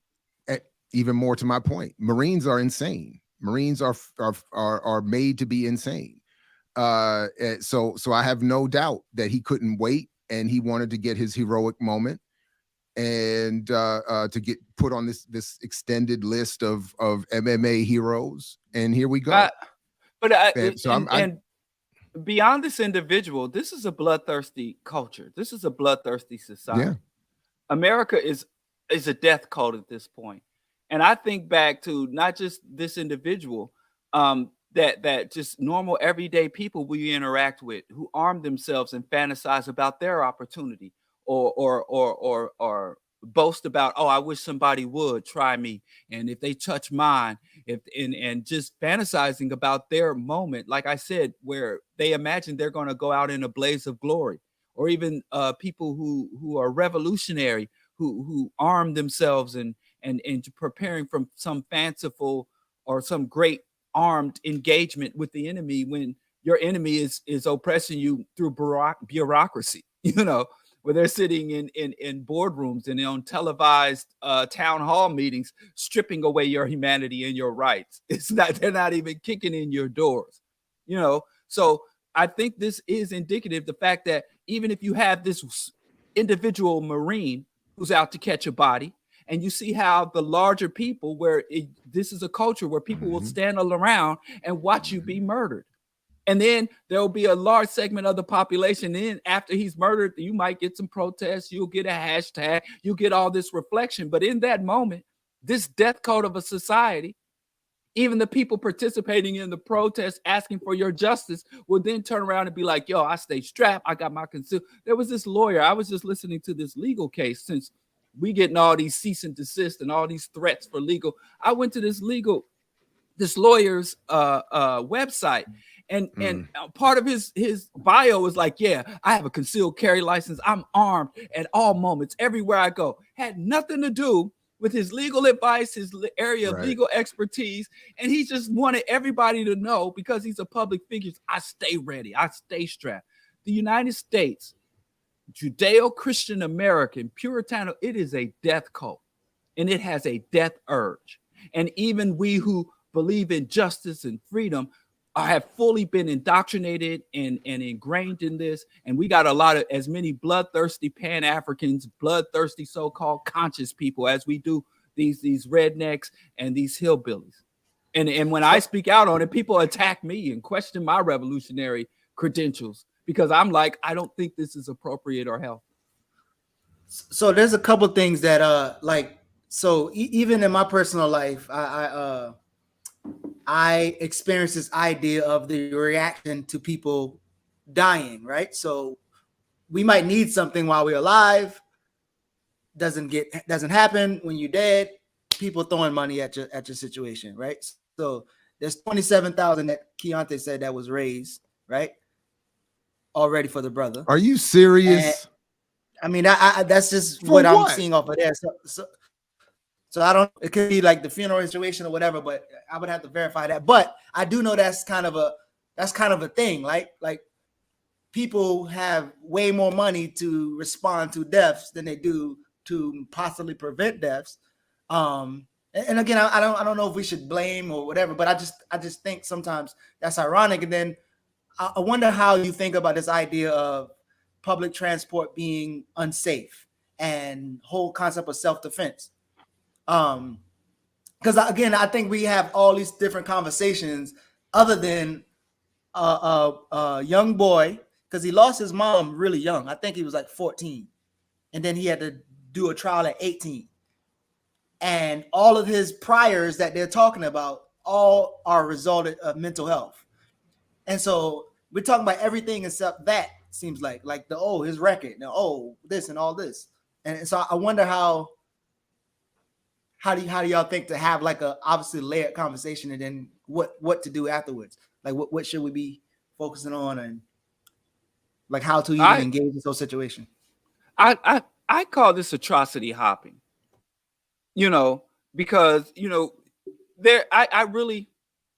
Even more to my point, Marines are insane. Marines are made to be insane. So I have no doubt that he couldn't wait, and he wanted to get his heroic moment, and to get put on this extended list of MMA heroes. And here we go. And beyond this individual, this is a bloodthirsty culture. This is a bloodthirsty society. Yeah. America is a death cult at this point. And I think back to not just this individual, that just normal everyday people we interact with who arm themselves and fantasize about their opportunity, or boast about, oh, I wish somebody would try me, and if they touch mine, and just fantasizing about their moment, like I said, where they imagine they're going to go out in a blaze of glory, or even people who are revolutionary, who arm themselves and preparing from some fanciful or some great armed engagement with the enemy, when your enemy is oppressing you through bureaucracy, where they're sitting in boardrooms and on televised town hall meetings, stripping away your humanity and your rights. They're not even kicking in your doors, So I think this is indicative, the fact that even if you have this individual Marine who's out to catch a body, and you see how the larger people, this is a culture where people will stand around and watch you be murdered. And then there'll be a large segment of the population. Then after he's murdered, you might get some protests. You'll get a hashtag. You'll get all this reflection. But in that moment, this death cult of a society, even the people participating in the protest asking for your justice will then turn around and be like, yo, I stay strapped. I got my conceal. There was this lawyer. I was just listening to this legal case, since we getting all these cease and desist and all these threats for legal. I went to this lawyer's website, and part of his bio is like, yeah, I have a concealed carry license. I'm armed at all moments, everywhere I go. Had nothing to do with his legal advice, his area of legal expertise. And he just wanted everybody to know, because he's a public figure, I stay ready. I stay strapped. The United States, Judeo-Christian American, Puritano, it is a death cult, and it has a death urge. And even we who believe in justice and freedom have fully been indoctrinated and ingrained in this. And we got as many bloodthirsty Pan-Africans, bloodthirsty so-called conscious people as we do these rednecks and these hillbillies. And when I speak out on it, people attack me and question my revolutionary credentials, because I'm like, I don't think this is appropriate or healthy. So there's a couple things that even in my personal life, I experienced this idea of the reaction to people dying, right? So we might need something while we're alive. Doesn't happen when you're dead. People throwing money at your situation, right? So there's 27,000 that Keontae said that was raised, right? Already for the brother. Are you serious? And, that's just what I'm seeing off of there. So I don't, it could be like the funeral situation or whatever, but I would have to verify that. But I do know that's kind of a thing. Like people have way more money to respond to deaths than they do to possibly prevent deaths. And again, I don't know if we should blame or whatever, but I just think sometimes that's ironic. And then I wonder how you think about this idea of public transport being unsafe and whole concept of self-defense. Because again, I think we have all these different conversations other than a young boy, because he lost his mom really young. I think he was like 14, and then he had to do a trial at 18. And all of his priors that they're talking about all are a result of mental health. And so we're talking about everything except that, seems like his record, this and all this. And so I wonder how do y'all think to have like a obviously layered conversation, and then what to do afterwards? Like what should we be focusing on, and like how to even engage in those situations? I call this atrocity hopping. Because I really,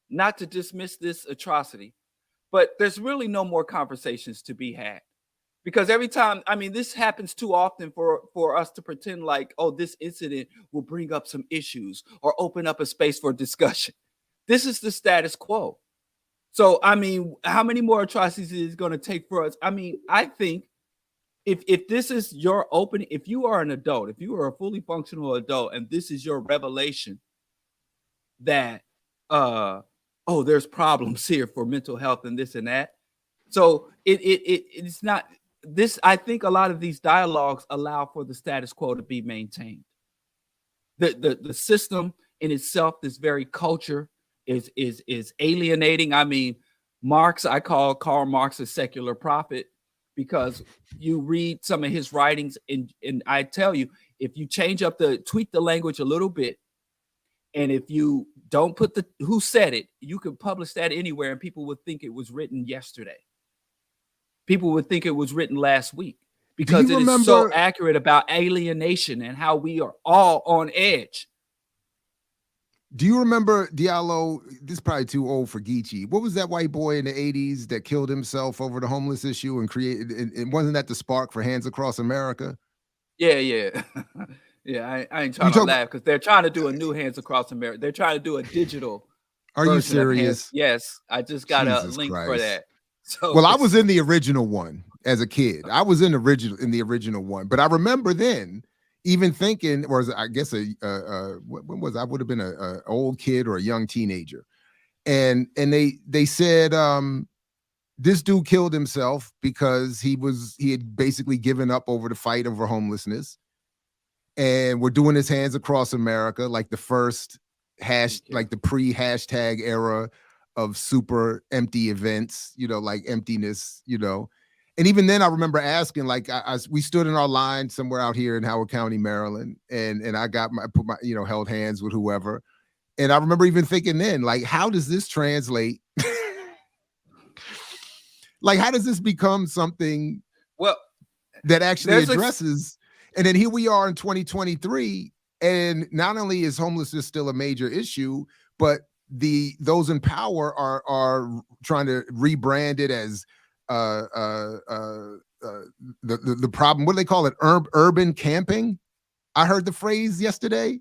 not to dismiss this atrocity, but there's really no more conversations to be had. Because every time, this happens too often for us to pretend like, oh, this incident will bring up some issues or open up a space for discussion. This is the status quo. So, how many more atrocities is it going to take for us? I think if this is your opening, if you are an adult, if you are a fully functional adult, and this is your revelation that, there's problems here for mental health and this and that. So it's not this. I think a lot of these dialogues allow for the status quo to be maintained. The system in itself, this very culture is alienating. I call Karl Marx a secular prophet, because you read some of his writings, and I tell you, if you tweak the language a little bit, and if you don't put the who said it, you can publish that anywhere and people would think it was written yesterday. People would think it was written last week, because it is so accurate about alienation and how we are all on edge. Do you remember Diallo? This is probably too old for Geechee. What was that white boy in the 80s that killed himself over the homeless issue and created? And wasn't that the spark for Hands Across America? Yeah. Yeah, I ain't trying to laugh, because they're trying to do a new Hands Across America. They're trying to do a digital. Are you serious? Yes, I just got a link for that. So, well, I was in the original one as a kid. I was in the original one, but I remember then even thinking, or I guess when was I would have been a old kid or a young teenager, and they said this dude killed himself because he had basically given up over the fight over homelessness, and we're doing his Hands Across America, like the first like the pre-hashtag era of super empty events, like emptiness, And even then, I remember asking, like, we stood in our line somewhere out here in Howard County, Maryland, and I put my, held hands with whoever. And I remember even thinking then, like, how does this translate? Like, how does this become something that actually addresses? And then here we are in 2023, and not only is homelessness still a major issue, but those in power are trying to rebrand it as the problem. What do they call it? Urban camping. I heard the phrase yesterday.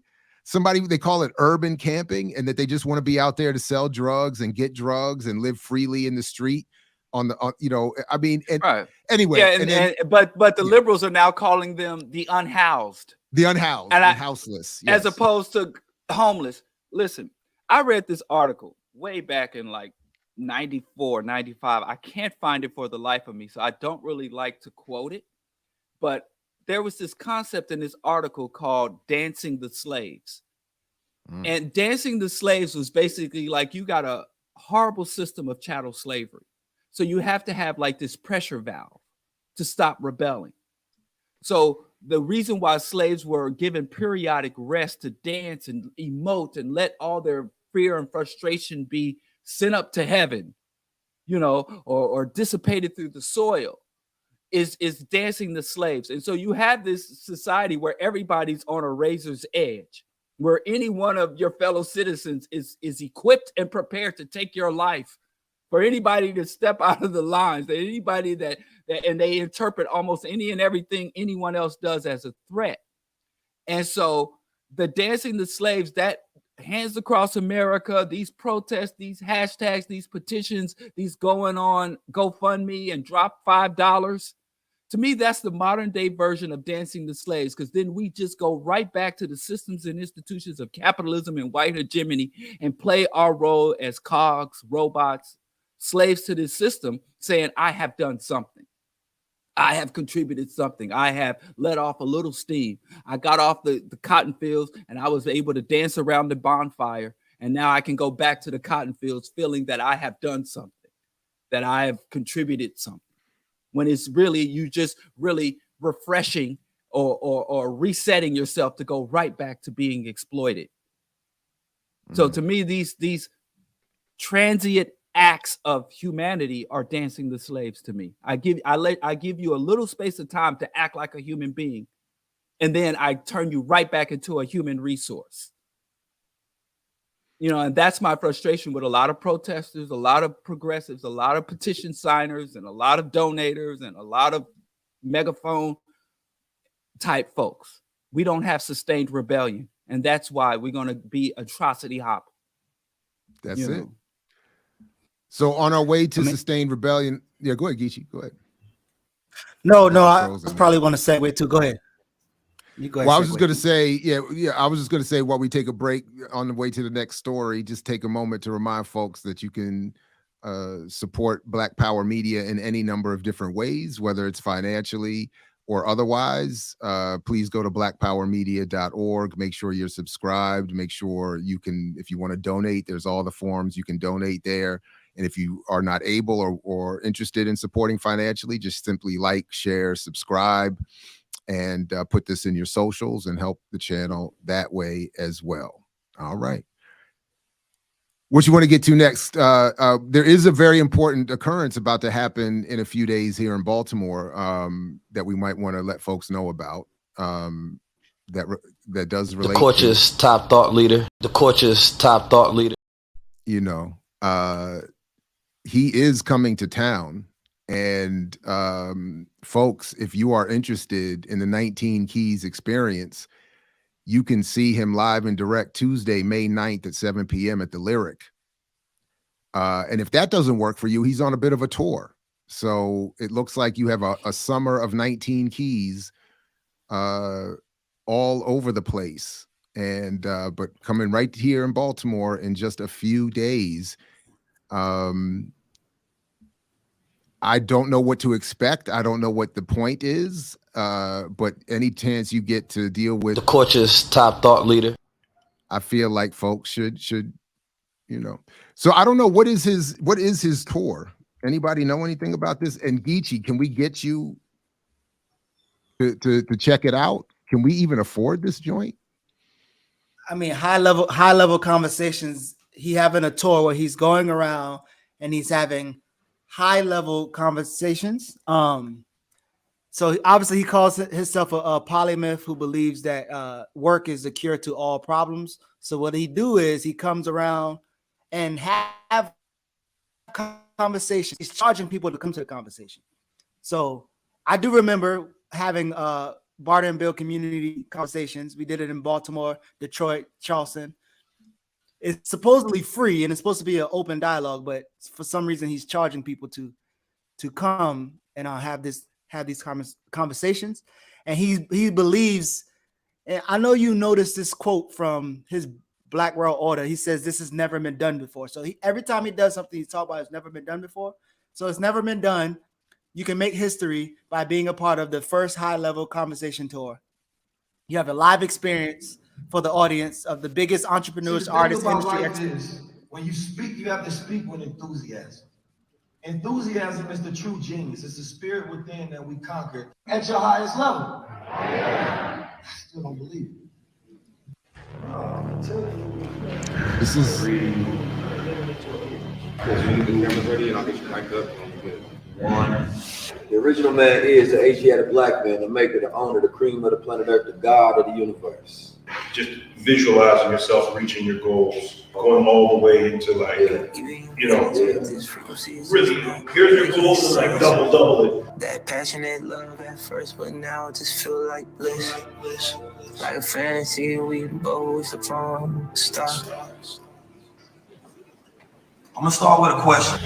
They call it urban camping, and that they just want to be out there to sell drugs and get drugs and live freely in the street right. Anyway. Yeah, but the liberals are now calling them the unhoused. The unhoused and houseless. Yes. As opposed to homeless. Listen, I read this article way back in like 94, 95. I can't find it for the life of me, so I don't really like to quote it. But there was this concept in this article called Dancing the Slaves. And Dancing the Slaves was basically like, you got a horrible system of chattel slavery. So you have to have like this pressure valve to stop rebelling. So the reason why slaves were given periodic rest to dance and emote and let all their fear and frustration be sent up to heaven, or dissipated through the soil, is dancing the slaves. And so you have this society where everybody's on a razor's edge, where any one of your fellow citizens is equipped and prepared to take your life, for anybody to step out of the lines, that anybody that and they interpret almost any and everything anyone else does as a threat. And so the Dancing the Slaves, that Hands Across America, these protests, these hashtags, these petitions, these going on GoFundMe and drop $5. To me, that's the modern day version of Dancing the Slaves, because then we just go right back to the systems and institutions of capitalism and white hegemony and play our role as cogs, robots, slaves to this system, saying, I have done something. I have contributed something. I have let off a little steam. I got off the cotton fields and I was able to dance around the bonfire. And now I can go back to the cotton fields feeling that I have done something, that I have contributed something. When it's really, you just really refreshing or resetting yourself to go right back to being exploited. So to me, these transient acts of humanity are dancing the slaves to me. I give you a little space of time to act like a human being, and then I turn you right back into a human resource. And that's my frustration with a lot of protesters, a lot of progressives, a lot of petition signers, and a lot of donators, and a lot of megaphone type folks. We don't have sustained rebellion, and that's why we're going to be atrocity hop. That's it. So on our way to sustained rebellion, yeah, go ahead, Geechee, go ahead. No, I probably want to segue too. Go ahead. You go ahead. Well, I was just going to say, I was just going to say, while we take a break on the way to the next story, just take a moment to remind folks that you can support Black Power Media in any number of different ways, whether it's financially or otherwise. Please go to blackpowermedia.org. Make sure you're subscribed. Make sure you can, if you want to donate, there's all the forms you can donate there. And if you are not able or interested in supporting financially, just simply like, share, subscribe, and put this in your socials and help the channel that way as well. All right. What you want to get to next? There is a very important occurrence about to happen in a few days here in Baltimore that we might want to let folks know about. That does relate. The coach's top thought leader. The coach's top thought leader. He is coming to town, and folks, if you are interested in the 19 Keys experience, you can see him live and direct Tuesday, May 9th at 7 p.m. at the Lyric. And if that doesn't work for you, he's on a bit of a tour. So it looks like you have a summer of 19 Keys all over the place. And but coming right here in Baltimore in just a few days. I don't know what to expect. I don't know what the point is. But any chance you get to deal with the coach's top thought leader, I feel like folks should, So I don't know, what is his tour? Anybody know anything about this? And Geechee, can we get you to check it out? Can we even afford this joint? I mean, high level conversations. He having a tour where he's going around and he's having high level conversations. So obviously he calls himself a polymath who believes that work is the cure to all problems. So what he do is he comes around and have conversations. He's charging people to come to the conversation. So I do remember having Barter and Build community conversations. We did it in Baltimore, Detroit, Charleston. It's supposedly free and it's supposed to be an open dialogue, but for some reason he's charging people to come and have these conversations. And he believes, and I know you noticed this quote from his Black World Order. He says this has never been done before. So every time he does something, he's talking about it's never been done before. So it's never been done. You can make history by being a part of the first high-level conversation tour. You have a live experience for the audience of the biggest entrepreneurs, artists, industry experts. When you speak, you have to speak with enthusiasm. Enthusiasm is the true genius. It's the spirit within that we conquer at your highest level. I still don't believe it. This is. One. The original man is the Asiatic black man, the maker, the owner, the cream of the planet Earth, the God of the universe. just visualizing yourself reaching your goals, going all the way into like, you know, really, here's your goals and like double it. That passionate love at first, but now I just feel like bliss. Like a fantasy we both upon start. I'm gonna start with a question.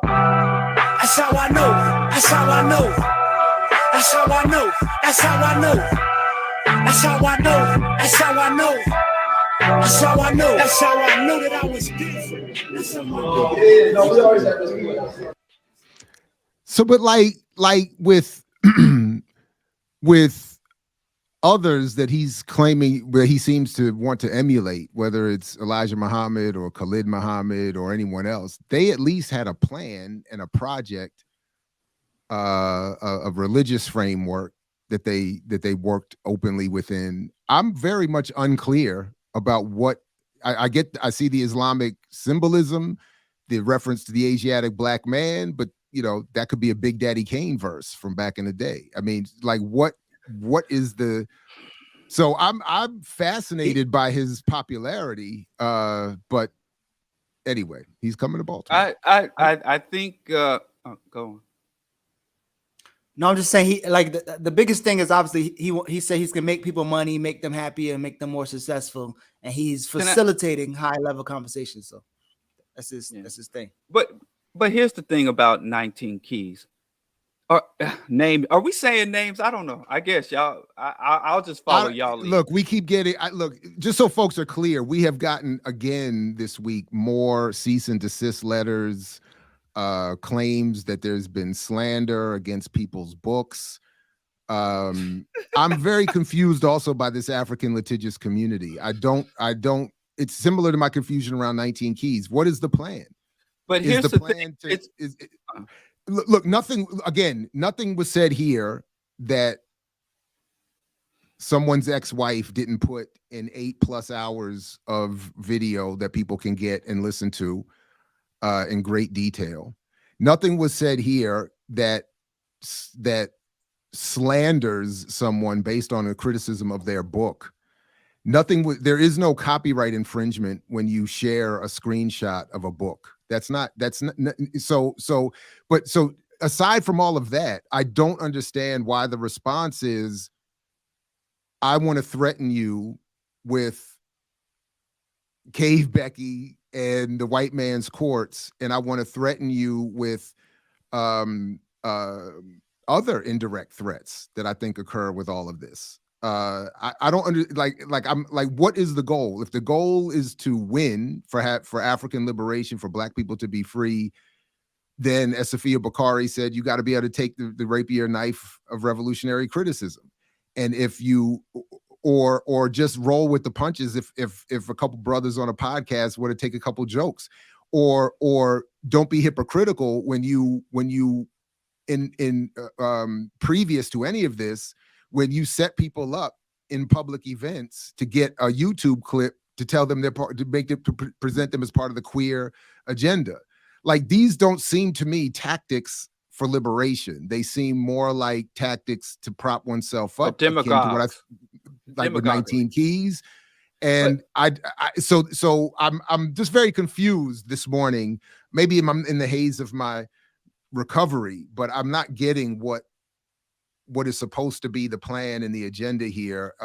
That's how I know. That's how I know. That's how I know. That's how I know. That's how I know. That's how I know. That's how I know. That's how I know that I was different. That's how I know. Yeah, no, we always have this. So, but like with with others that he's claiming, where he seems to want to emulate, whether it's Elijah Muhammad or Khalid Muhammad or anyone else, they at least had a plan and a project, a religious framework that they worked openly within. I'm very much unclear about what I get. I see the Islamic symbolism, the reference to the Asiatic black man, but you know, that could be a Big Daddy Kane verse from back in the day. I mean, like what is the, so I'm fascinated by his popularity. But anyway, he's coming to Baltimore. I think go on. No, I'm just saying he like the biggest thing is obviously he said he's gonna make people money, make them happy, and make them more successful, and he's facilitating high level conversations. So that's his thing. But here's the thing about 19 Keys. Or name? Are we saying names? I don't know. I guess y'all. I'll just follow y'all. Look, we keep getting. Look, just so folks are clear, we have gotten again this week more cease and desist letters, claims that there's been slander against people's books. I'm very confused also by this African litigious community. I don't. It's similar to my confusion around 19 Keys. What is the plan? But here's the plan. Look, nothing was said here that someone's ex-wife didn't put in 8+ hours of video that people can get and listen to in great detail. Nothing was said here that slanders someone based on a criticism of their book. There is no copyright infringement when you share a screenshot of a book. So aside from all of that, I don't understand why the response is, I want to threaten you with Cave Becky and the white man's courts, and I want to threaten you with other indirect threats that I think occur with all of this. I don't I'm like, what is the goal? If the goal is to win for African liberation, for black people to be free, then as Sophia Bakari said, you got to be able to take the rapier knife of revolutionary criticism. And if you, or just roll with the punches, if a couple brothers on a podcast were to take a couple jokes, or don't be hypocritical when you previous to any of this, when you set people up in public events to get a YouTube clip to tell them to present them as part of the queer agenda. Like, these don't seem to me tactics for liberation. They seem more like tactics to prop oneself up. Demagogues. Like with 19 Keys. And so I'm just very confused this morning. Maybe I'm in the haze of my recovery, but I'm not getting what is supposed to be the plan and the agenda here.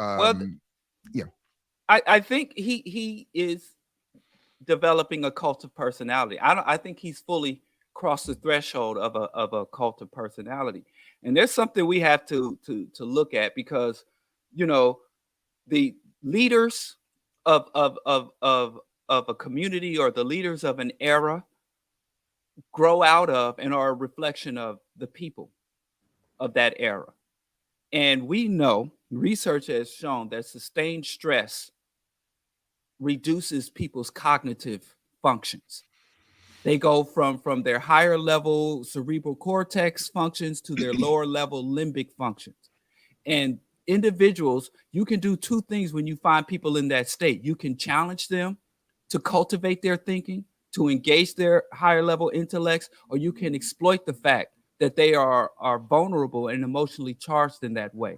I think he is developing a cult of personality. I think he's fully crossed the threshold of a cult of personality. And there's something we have to look at, because, you know, the leaders of a community, or the leaders of an era, grow out of and are a reflection of the people of that era. And we know, research has shown, that sustained stress reduces people's cognitive functions. They go from their higher level cerebral cortex functions to their lower level limbic functions. And individuals, you can do two things when you find people in that state. You can challenge them to cultivate their thinking, to engage their higher level intellects, or you can exploit the fact that they are vulnerable and emotionally charged in that way.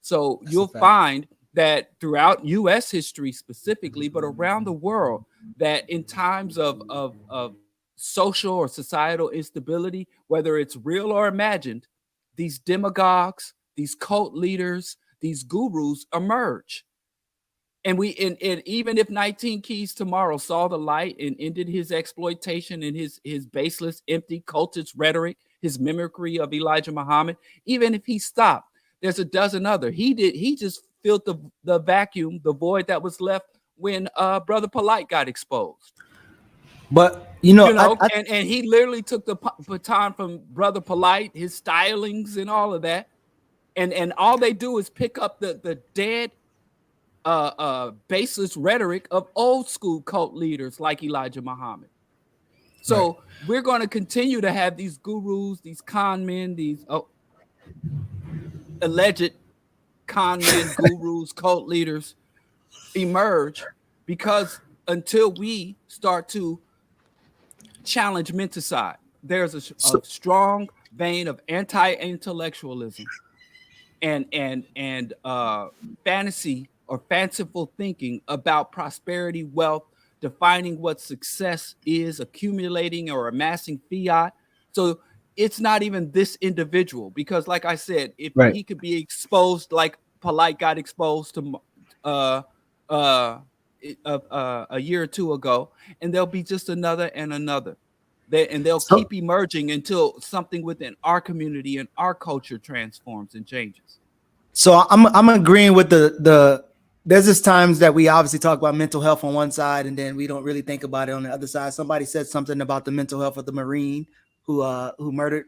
So you'll find that throughout U.S. history specifically, but around the world, that in times of social or societal instability, whether it's real or imagined, these demagogues, these cult leaders, these gurus emerge. And even if 19 Keys tomorrow saw the light and ended his exploitation and his baseless, empty cultist rhetoric, his mimicry of Elijah Muhammad, even if he stopped, there's a dozen other. He just filled the vacuum, the void that was left when Brother Polite got exposed. But and he literally took the baton from Brother Polite, his stylings and all of that, and all they do is pick up the dead, baseless rhetoric of old school cult leaders like Elijah Muhammad. So we're going to continue to have these gurus, these con men, these alleged con men, gurus, cult leaders emerge, because until we start to challenge menticide, there's a strong vein of anti-intellectualism and fantasy or fanciful thinking about prosperity, wealth, defining what success is, accumulating or amassing fiat. So it's not even this individual, because like I said, if he could be exposed like Polite got exposed to a year or two ago, and there'll be just another and another. They'll keep emerging until something within our community and our culture transforms and changes. So I'm agreeing with the there's just times that we obviously talk about mental health on one side, and then we don't really think about it on the other side. Somebody said something about the mental health of the Marine who murdered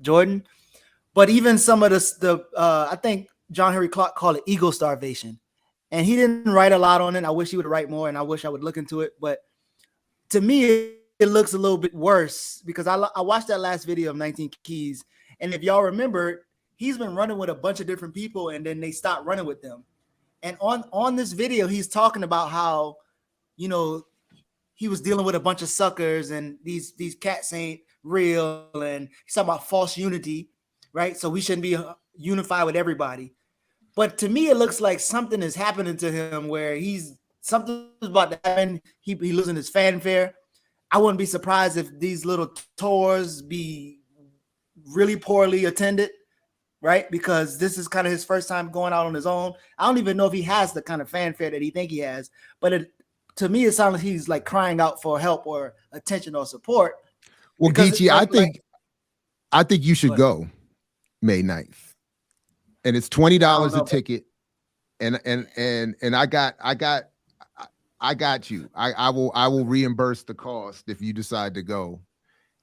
Jordan. But even some of I think John Henry Clark called it ego starvation. And he didn't write a lot on it. I wish he would write more, and I wish I would look into it. But to me, it looks a little bit worse, because I watched that last video of 19 Keys. And if y'all remember, he's been running with a bunch of different people, and then they stopped running with them. And on this video, he's talking about how, he was dealing with a bunch of suckers, and these cats ain't real. And he's talking about false unity, right? So we shouldn't be unified with everybody. But to me, it looks like something is happening to him where something's about to happen. He losing his fanfare. I wouldn't be surprised if these little tours be really poorly attended, right? Because this is kind of his first time going out on his own. I don't even know if he has the kind of fanfare that he think he has. But to me, it sounds like he's like crying out for help or attention or support. Well, Geechee, I think you should go May 9th. And it's $20 a ticket, and I got you. I will reimburse the cost if you decide to go,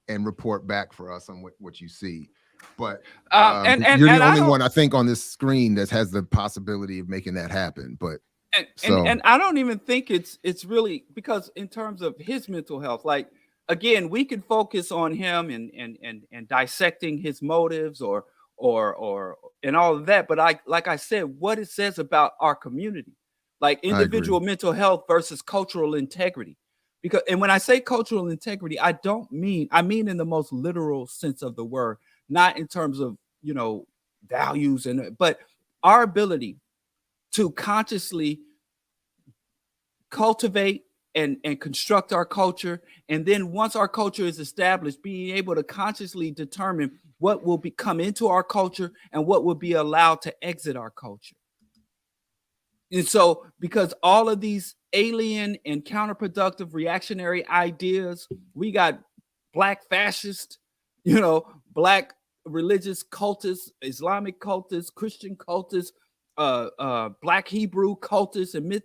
and report back for us on what you see. But you're the only one I think on this screen that has the possibility of making that happen. But and I don't even think it's really, because in terms of his mental health, like, again, we could focus on him and dissecting his motives or and all of that, but like I said, what it says about our community, like individual mental health versus cultural integrity. Because, and when I say cultural integrity, I mean in the most literal sense of the word, not in terms of values, but our ability to consciously cultivate and construct our culture, and then once our culture is established, being able to consciously determine what will come into our culture and what will be allowed to exit our culture. And so, because all of these alien and counterproductive reactionary ideas, we got black fascist, black religious cultists, Islamic cultists, Christian cultists, black Hebrew cultists, and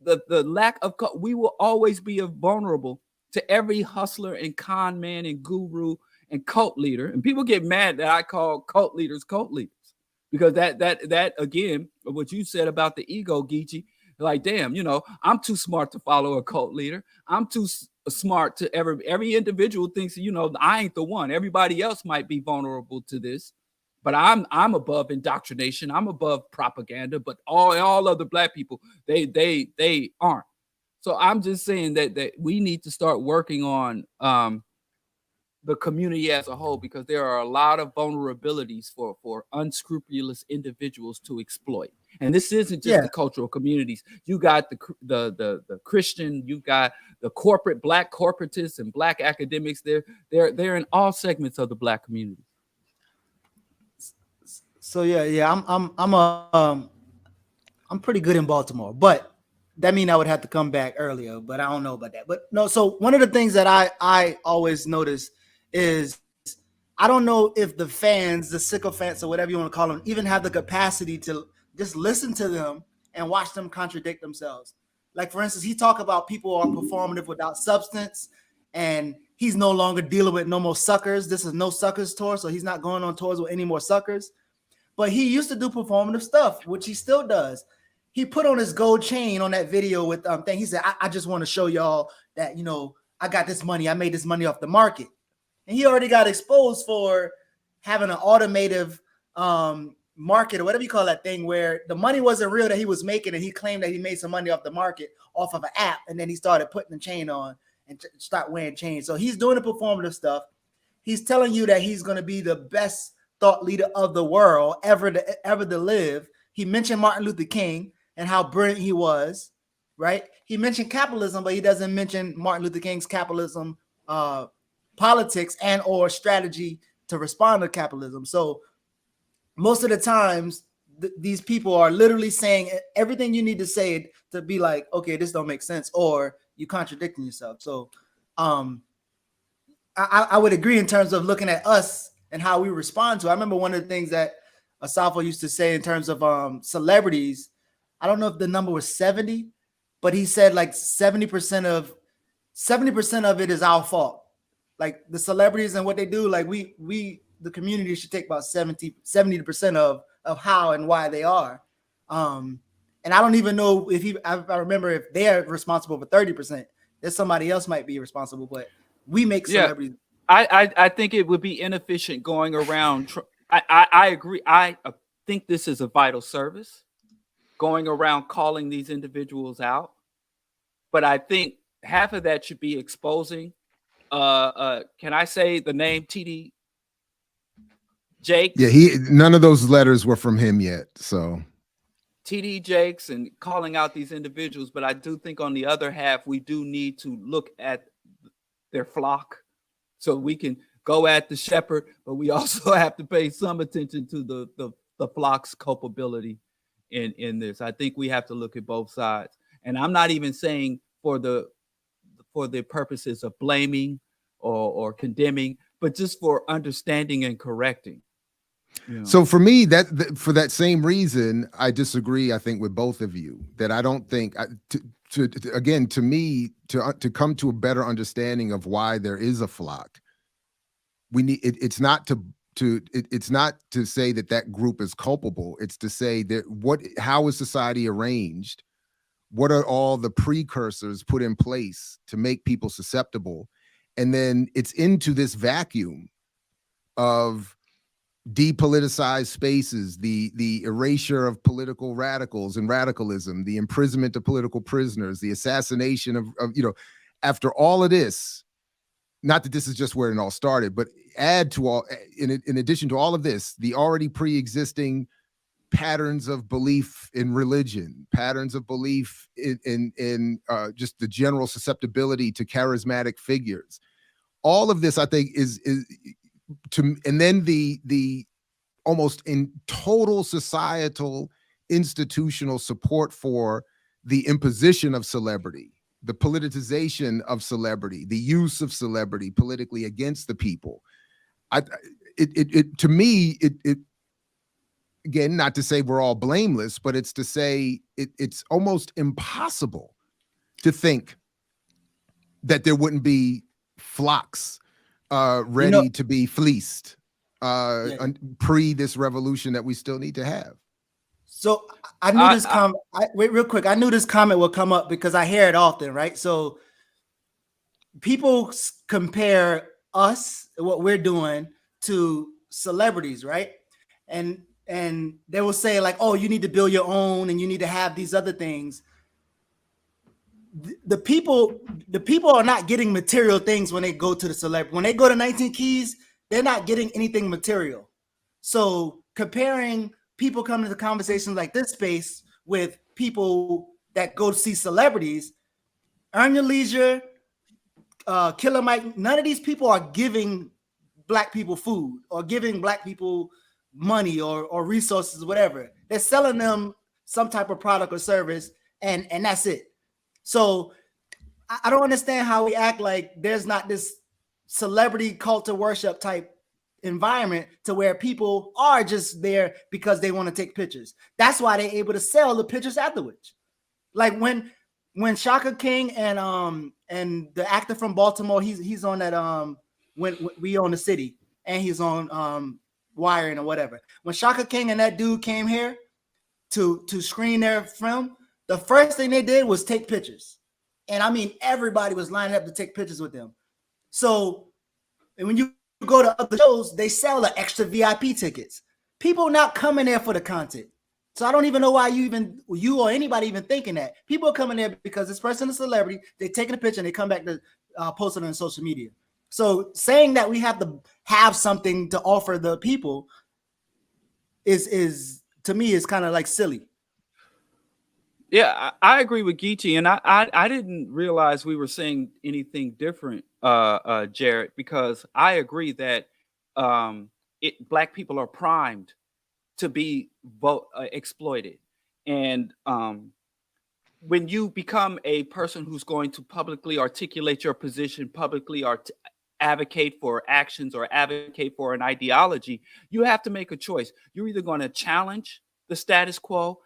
the lack of we will always be vulnerable to every hustler and con man and guru and cult leader. And people get mad that I call cult leaders, because that again, what you said about the ego, Geechee, like, damn, I'm too smart to follow a cult leader. I'm too smart to every individual thinks, I ain't the one. Everybody else might be vulnerable to this, but I'm above indoctrination. I'm above propaganda, but all other black people, they aren't. So I'm just saying that we need to start working on the community as a whole, because there are a lot of vulnerabilities for unscrupulous individuals to exploit. And this isn't just the cultural communities. You got the Christian, you got the corporate, Black corporatists and Black academics. They're in all segments of the Black community. So I'm pretty good in Baltimore, but that means I would have to come back earlier, but I don't know about that. But no, so one of the things that I always notice is I don't know if the fans, the sycophants or whatever you want to call them, even have the capacity to just listen to them and watch them contradict themselves. Like, for instance, he talk about people are performative without substance, and he's no longer dealing with no more suckers. This is no suckers tour, so he's not going on tours with any more suckers. But he used to do performative stuff, which he still does. He put on his gold chain on that video with thing. He said, I just want to show y'all that, you know, I got this money. I made this money off the market. And he already got exposed for having an automative market or whatever you call that thing, where the money wasn't real that he was making, and he claimed that he made some money off the market off of an app, and then he started putting the chain on and start wearing chains. So he's doing the performative stuff. He's telling you that he's going to be the best thought leader of the world ever to live. He mentioned Martin Luther King and how brilliant he was, right? He mentioned capitalism, but he doesn't mention Martin Luther King's capitalism politics and or strategy to respond to capitalism. So most of the times these people are literally saying everything you need to say to be like, okay, this don't make sense, or you contradicting yourself. So I would agree in terms of looking at us and how we respond to. I remember one of the things that Asafo used to say in terms of celebrities. I don't know if the number was 70, but he said like 70% of it is our fault. Like the celebrities and what they do, like we the community should take about 70% of how and why they are. And I don't even know if I remember if they're responsible for 30%. There's somebody else might be responsible, but we make celebrities. I think it would be inefficient going around. I agree. I think this is a vital service, going around calling these individuals out. But I think half of that should be exposing. Can I say the name TD Jakes? Yeah, none of those letters were from him yet. So TD Jakes and calling out these individuals. But I do think on the other half, we do need to look at their flock so we can go at the shepherd, but we also have to pay some attention to the flock's culpability in this. I think we have to look at both sides. And I'm not even saying for the purposes of blaming or condemning, but just for understanding and correcting. You know? So for me, for that same reason, I disagree, I think, with both of you, that I don't think to me, to come to a better understanding of why there is a flock, we need it's not to say that group is culpable. It's to say that how is society arranged? What are all the precursors put in place to make people susceptible? And then it's into this vacuum of depoliticized spaces, the erasure of political radicals and radicalism, the imprisonment of political prisoners, the assassination of after all of this, not that this is just where it all started, but add to all, in addition to all of this, the already pre-existing patterns of belief in religion, patterns of belief in just the general susceptibility to charismatic figures. All of this, I think, is and then the almost in total societal institutional support for the imposition of celebrity, the politicization of celebrity, the use of celebrity politically against the people. To me, again, not to say we're all blameless, but it's to say it's almost impossible to think that there wouldn't be flocks ready to be fleeced pre this revolution that we still need to have. So I knew this comment. Wait, real quick. I knew this comment would come up because I hear it often, right? So people compare us, what we're doing, to celebrities, right? And they will say like, "Oh, you need to build your own, and you need to have these other things." The people are not getting material things when they go to the celebrity. When they go to 19 Keys, they're not getting anything material. So comparing people come into conversations like this space with people that go to see celebrities, Earn Your Leisure, Killer Mike, none of these people are giving Black people food or giving Black people money or resources, whatever. They're selling them some type of product or service, and that's it. So I don't understand how we act like there's not this celebrity cult of worship type environment to where people are just there because they want to take pictures. That's why they're able to sell the pictures afterwards. Like when Shaka King and the actor from Baltimore, he's on that when We Own the City, and he's on Wiring or whatever. When Shaka King and that dude came here to screen their film, the first thing they did was take pictures. And I mean, everybody was lining up to take pictures with them. So and when you go to other shows, they sell the extra VIP tickets. People not coming there for the content. So I don't even know why you or anybody even thinking that. People are coming there because this person is a celebrity. They're taking a picture and they come back to post it on social media. So saying that we have to have something to offer the people is to me is kind of like silly. Yeah, I agree with Geechee, and I didn't realize we were saying anything different, Jared, because I agree that Black people are primed to be exploited, and when you become a person who's going to publicly articulate your position, publicly advocate for actions or advocate for an ideology, you have to make a choice. You're either going to challenge the status quo,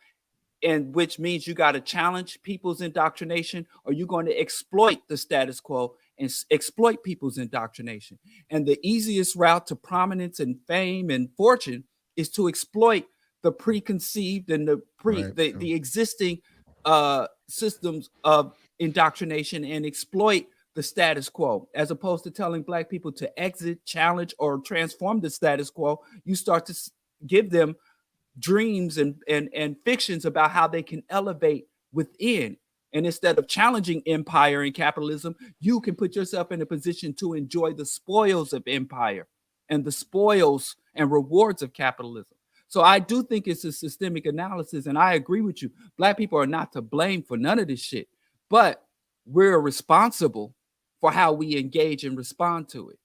and which means you got to challenge people's indoctrination, or you're going to exploit the status quo and exploit people's indoctrination. And the easiest route to prominence and fame and fortune is to exploit the preconceived and the existing systems of indoctrination and exploit the status quo. As opposed to telling Black people to exit, challenge, or transform the status quo, you start to give them dreams and fictions about how they can elevate within. And instead of challenging empire and capitalism, you can put yourself in a position to enjoy the spoils of empire and the spoils and rewards of capitalism. So I do think it's a systemic analysis, and I agree with you. Black people are not to blame for none of this shit, but we're responsible for how we engage and respond to it.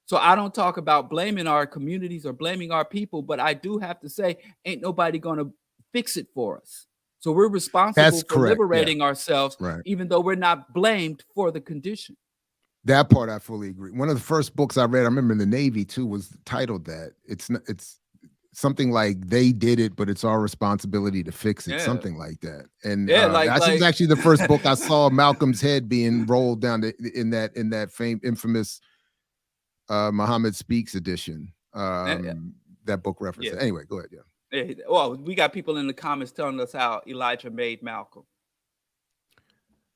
So I don't talk about blaming our communities or blaming our people, but I do have to say, ain't nobody going to fix it for us. So we're responsible for liberating ourselves, even though we're not blamed for the condition. That part I fully agree. One of the first books I read, I remember in the Navy too, was titled that. It's something like They Did It, but it's our responsibility to fix it. Something like that. And that was actually the first book I saw Malcolm's head being rolled down in that infamous Muhammad Speaks edition. That book reference. Anyway, go ahead. Yeah. Well, we got people in the comments telling us how Elijah made Malcolm.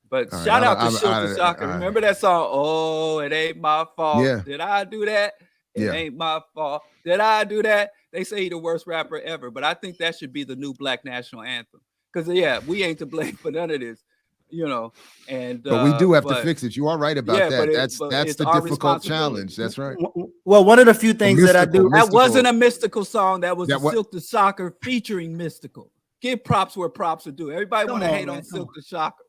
But shout out to Shilton Soccer. Remember that song? Oh, it ain't my fault. Yeah. Did I do that? It ain't my fault. Did I do that? They say he's the worst rapper ever, but I think that should be the new Black national anthem. Because we ain't to blame for none of this, And but we do have to fix it. You are right about that. That's the difficult challenge. That's right. Well, one of the few things that I do. That wasn't a mystical song. That was Silk the Shocker featuring Mystical. Give props where props are due. Everybody want to hate on Silk the Shocker.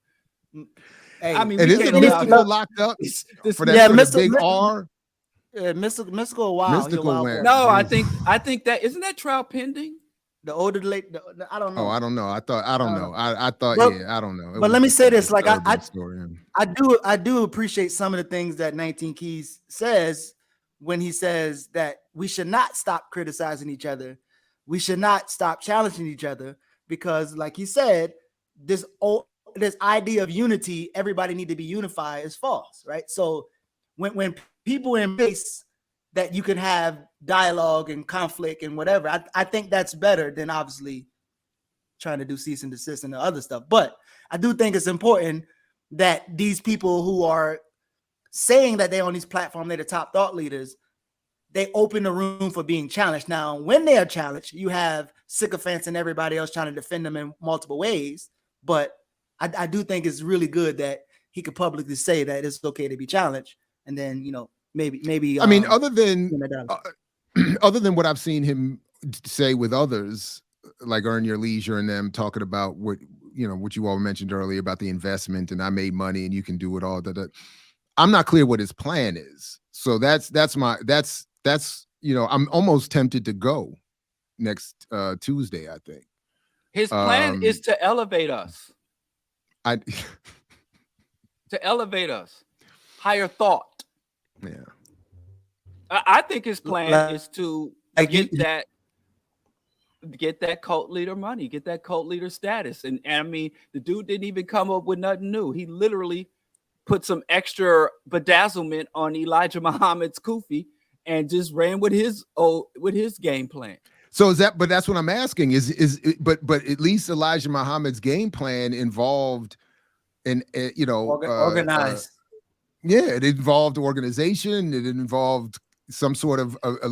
Hey, I mean, and isn't Mystical locked up for that big R? Yeah, Mystical. Wow. Mystical went. No, I think that isn't that trial pending. The older late, I don't know. Oh, I don't know. I thought, I don't know. I thought, I don't know. But let me say this: like, I do appreciate some of the things that 19 Keys says when he says that we should not stop criticizing each other, we should not stop challenging each other, because, like he said, this idea of unity, everybody need to be unified, is false, right? So when people embrace that you can have dialogue and conflict and whatever, I think that's better than obviously trying to do cease and desist and the other stuff. But I do think it's important that these people who are saying that they're on these platforms, they're the top thought leaders, they open the room for being challenged. Now, when they are challenged, you have sycophants and everybody else trying to defend them in multiple ways. But I do think it's really good that he could publicly say that it's okay to be challenged. And then, maybe. I mean, other than what I've seen him say with others, like Earn Your Leisure and them talking about what you all mentioned earlier about the investment and I made money and you can do it all. I'm not clear what his plan is. So that's I'm almost tempted to go next Tuesday, I think. His plan is to elevate us. To elevate us. Higher thought. Yeah. I think his plan is to get that cult leader money, get that cult leader status. And I mean, the dude didn't even come up with nothing new. He literally put some extra bedazzlement on Elijah Muhammad's kufi and just ran with his game plan. So but that's what I'm asking but at least Elijah Muhammad's game plan involved organized. It involved organization. It involved some sort of a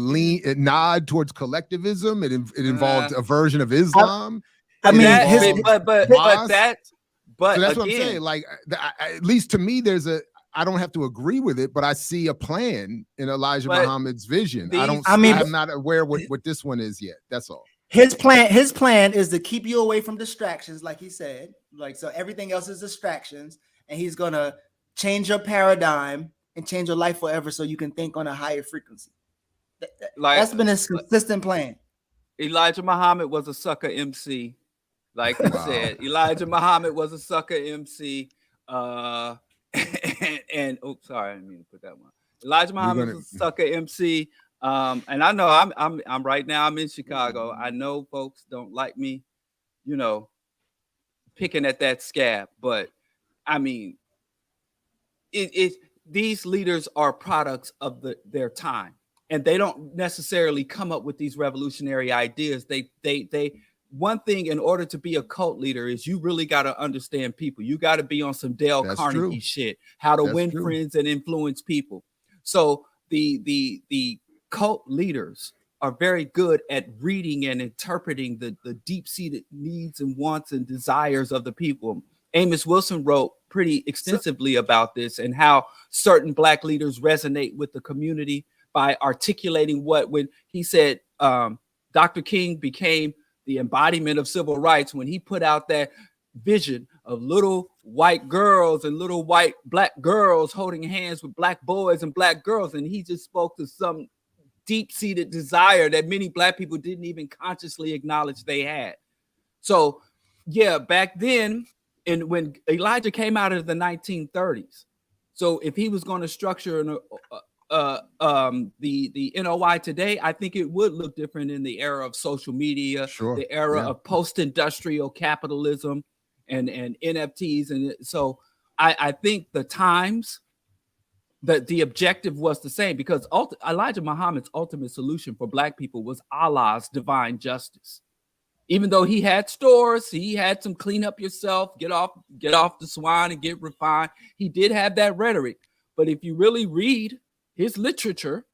nod towards collectivism. It involved a version of Islam. So that's what I'm saying. Like, at least to me, I don't have to agree with it, but I see a plan in Elijah Muhammad's vision. I'm not aware what this one is yet. That's all. His plan is to keep you away from distractions, like he said. Like, so everything else is distractions, and he's gonna change your paradigm and change your life forever so you can think on a higher frequency. That's been his consistent plan. Elijah Muhammad was a sucker MC. Like you said, Elijah Muhammad was a sucker MC. And sorry, I didn't mean to put that one. Elijah Muhammad was a sucker MC. And I know I'm right now, I'm in Chicago. I know folks don't like me, picking at that scab, but I mean, these leaders are products of their time, and they don't necessarily come up with these revolutionary ideas. They one thing, in order to be a cult leader, is you really got to understand people. You got to be on some Dale Carnegie shit, how to win friends and influence people. So the cult leaders are very good at reading and interpreting the deep-seated needs and wants and desires of the people. Amos Wilson wrote pretty extensively about this and how certain Black leaders resonate with the community by articulating when he said Dr. King became the embodiment of civil rights when he put out that vision of little white girls and little white Black girls holding hands with Black boys and Black girls. And he just spoke to some deep-seated desire that many Black people didn't even consciously acknowledge they had. So yeah, back then, and when Elijah came out of the 1930s, so if he was going to structure the NOI today, I think it would look different in the era of social media, the era of post-industrial capitalism and NFTs. And so I think the times that the objective was the same, because Elijah Muhammad's ultimate solution for Black people was Allah's divine justice. Even though he had stores, he had some clean up yourself, get off the swine and get refined. He did have that rhetoric. But if you really read his literature,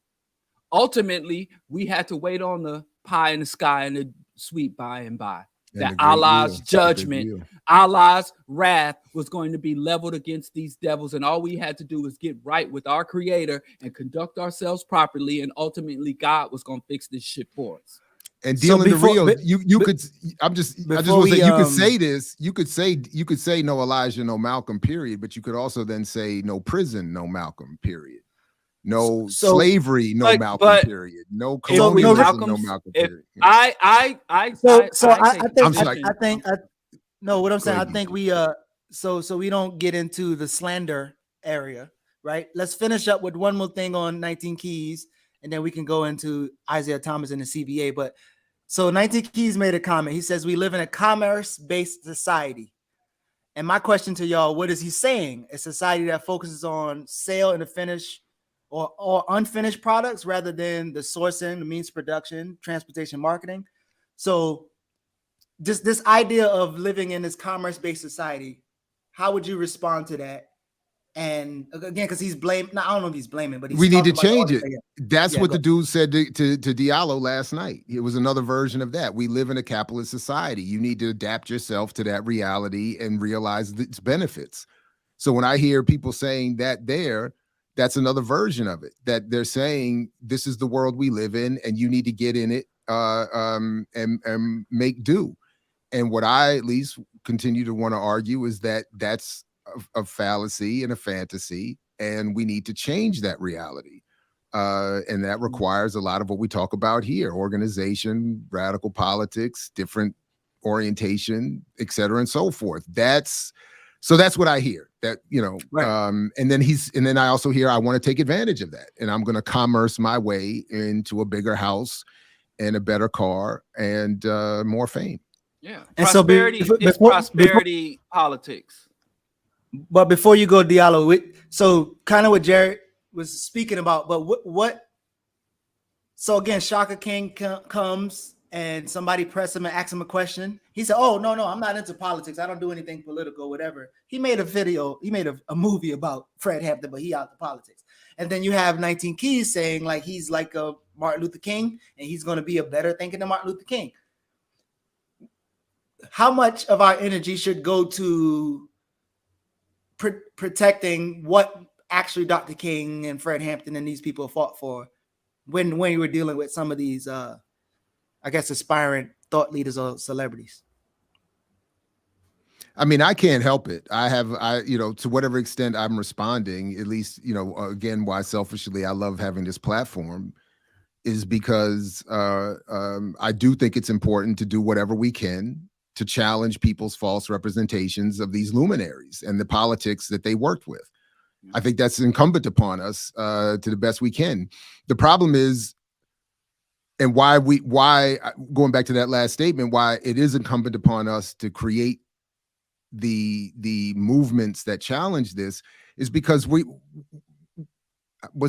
ultimately, we had to wait on the pie in the sky and the sweet by and by. That Allah's judgment, Allah's wrath was going to be leveled against these devils. And all we had to do was get right with our creator and conduct ourselves properly. And ultimately, God was going to fix this shit for us. And dealing the real, you could say this. You could say no Elijah, no Malcolm, period. But you could also then say no prison, no Malcolm, period. No slavery, no Malcolm, period. No colonialism, no Malcolm, period. I think we so we don't get into the slander area, right? Let's finish up with one more thing on 19 Keys, and then we can go into Isaiah Thomas and the CBA. But so 19 Keys made a comment. He says we live in a commerce-based society. And my question to y'all, what is he saying? A society that focuses on sale and the finish or unfinished products rather than the sourcing, the means production, transportation, marketing. So just this idea of living in this commerce-based society, how would you respond to that? And again, because he's blaming, I don't know if he's blaming, but we need to change it. That's what the dude said to Diallo last night. It was another version of that. We live in a capitalist society. You need to adapt yourself to that reality and realize its benefits. So when I hear people saying that that's another version of it, that they're saying this is the world we live in and you need to get in it and make do. And what I at least continue to want to argue is that that's a fallacy and a fantasy, and we need to change that reality. And that requires a lot of what we talk about here: organization, radical politics, different orientation, et cetera, and so forth. That's what I hear, that, right. And then I also hear I want to take advantage of that, and I'm going to commerce my way into a bigger house and a better car and more fame. Yeah. And prosperity is prosperity politics. But before you go, Diallo, so kind of what Jared was speaking about, but what so again, Shaka King comes and somebody press him and ask him a question. He said, "Oh, no, I'm not into politics. I don't do anything political, whatever." He made a video, he made a movie about Fred Hampton, but he out the politics. And then you have 19 Keys saying like he's like a Martin Luther King and he's going to be a better thinking than Martin Luther King. How much of our energy should go to protecting what actually Dr. King and Fred Hampton and these people fought for when you were dealing with some of these, I guess, aspiring thought leaders or celebrities? I mean, I can't help it. To whatever extent I'm responding, at least, again, why selfishly I love having this platform is because I do think it's important to do whatever we can to challenge people's false representations of these luminaries and the politics that they worked with. I think that's incumbent upon us to the best we can. The problem is, and why going back to that last statement, why it is incumbent upon us to create the movements that challenge this is because was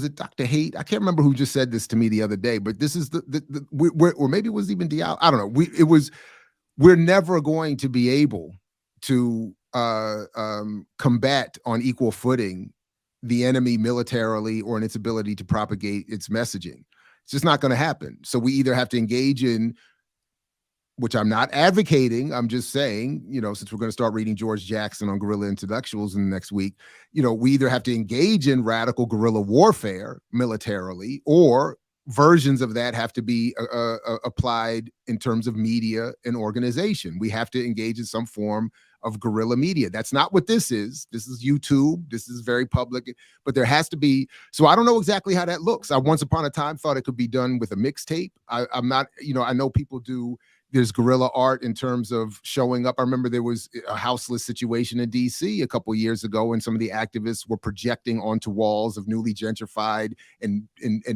it Dr. Haight? I can't remember who just said this to me the other day, but this is or maybe it was even Diallo. I don't know. We're never going to be able to combat on equal footing the enemy militarily or in its ability to propagate its messaging. It's just not going to happen. So we either have to engage in, which I'm not advocating, I'm just saying, since we're going to start reading George Jackson on guerrilla intellectuals in the next week, we either have to engage in radical guerrilla warfare militarily, or versions of that have to be applied in terms of media and organization. We have to engage in some form of guerrilla media. That's not what this is. This is YouTube. This is very public, but there has to be. So I don't know exactly how that looks. I once upon a time thought it could be done with a mixtape. I'm not, I know people do. There's guerrilla art in terms of showing up. I remember there was a houseless situation in DC a couple of years ago, and some of the activists were projecting onto walls of newly gentrified and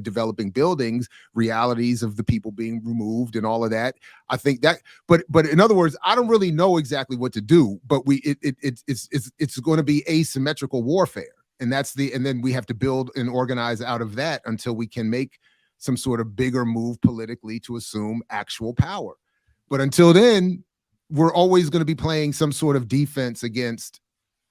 developing buildings realities of the people being removed and all of that. I think that, but in other words, I don't really know exactly what to do. But it's going to be asymmetrical warfare, and then we have to build and organize out of that until we can make some sort of bigger move politically to assume actual power. But until then, we're always going to be playing some sort of defense against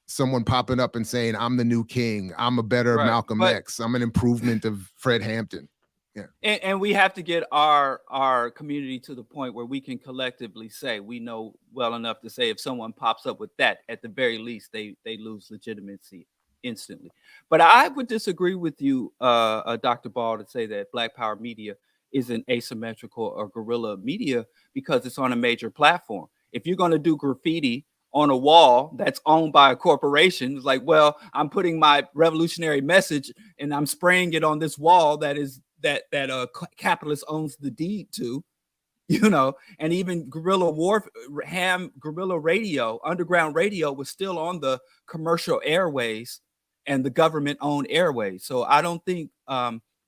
someone popping up and saying, "I'm the new king. I'm a better Malcolm X. I'm an improvement of Fred Hampton." Yeah. And we have to get our community to the point where we can collectively say we know well enough to say if someone pops up with that, at the very least, they lose legitimacy instantly. But I would disagree with you, Dr. Ball, to say that Black Power media isn't asymmetrical or guerrilla media because it's on a major platform. If you're going to do graffiti on a wall that's owned by a corporation, it's like, well, I'm putting my revolutionary message and I'm spraying it on this wall that a capitalist owns the deed to, and even guerrilla radio, underground radio was still on the commercial airways and the government owned airways. So I don't think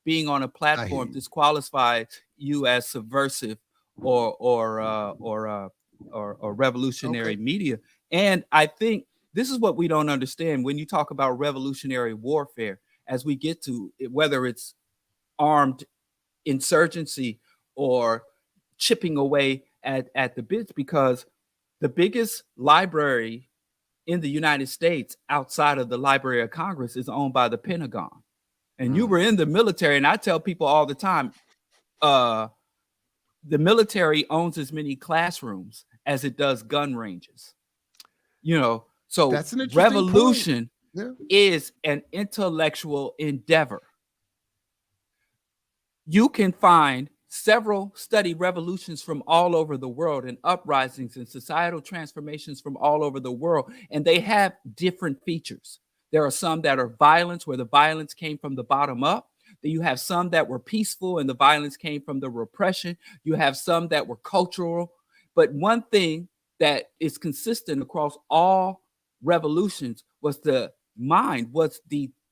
being on a platform disqualifies you as subversive or revolutionary media. And I think this is what we don't understand when you talk about revolutionary warfare, as we get to whether it's armed insurgency or chipping away at the bits, because the biggest library in the United States outside of the Library of Congress is owned by the Pentagon. And you were in the military, and I tell people all the time, the military owns as many classrooms as it does gun ranges. So that's an revolution is an intellectual endeavor. You can find several studied revolutions from all over the world and uprisings and societal transformations from all over the world, and they have different features. There are some that are violence, where the violence came from the bottom up. You have some that were peaceful and the violence came from the repression. You have some that were cultural. But one thing that is consistent across all revolutions was the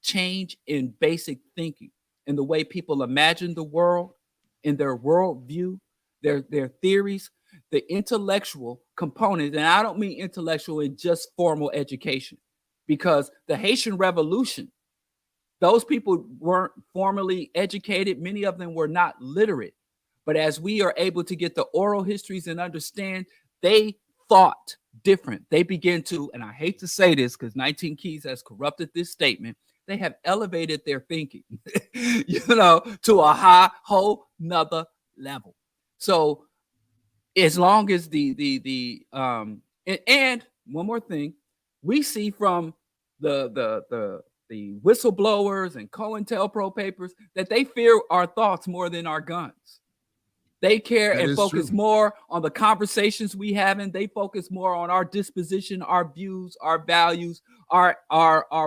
change in basic thinking, in the way people imagine the world, in their worldview, their theories, the intellectual component. And I don't mean intellectual in just formal education, because the Haitian Revolution, those people weren't formally educated. Many of them were not literate. But as we are able to get the oral histories and understand, they thought different. They begin to, and I hate to say this because 19 Keys has corrupted this statement, they have elevated their thinking, to a whole nother level. So as long as and one more thing, we see from the whistleblowers and COINTELPRO papers that they fear our thoughts more than our guns. They care and focus more on the conversations we have, and they focus more on our disposition, our views, our values, our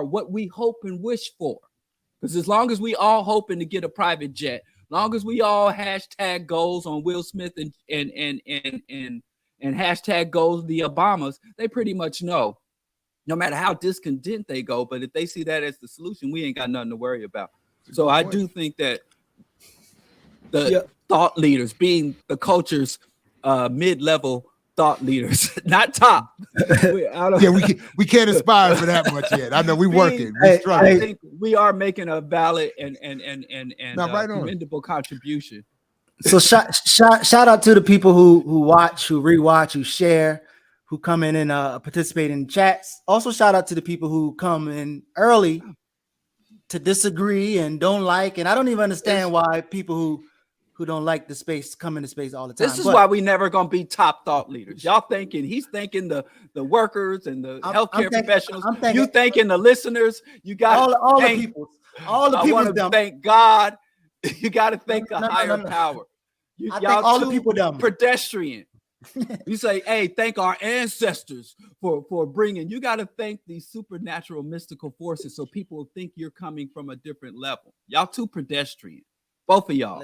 what we hope and wish for. Because as long as we all hoping to get a private jet, long as we all hashtag goals on Will Smith and hashtag goals the Obamas, they pretty much know, no matter how discontent they go, but if they see that as the solution, we ain't got nothing to worry about. So I do think that the thought leaders, being the culture's mid-level thought leaders, not top. we can't aspire for that much yet. I know we're working. I think we are making a valid and commendable contribution. So shout out to the people who watch, who rewatch, who share, who come in and participate in chats. Also, shout out to the people who come in early to disagree and don't like. And I don't even understand why people who don't like the space come into space all the time. This is why we never gonna be top thought leaders. Y'all thinking he's thinking the workers and the healthcare professionals. You thinking the listeners. You got all the people. All the people. I want to thank God. You got to thank a higher power. I think all the people dumb. Pedestrian. You say, hey, thank our ancestors for bringing. You got to thank these supernatural mystical forces so people will think you're coming from a different level. Y'all too pedestrian. Both of y'all.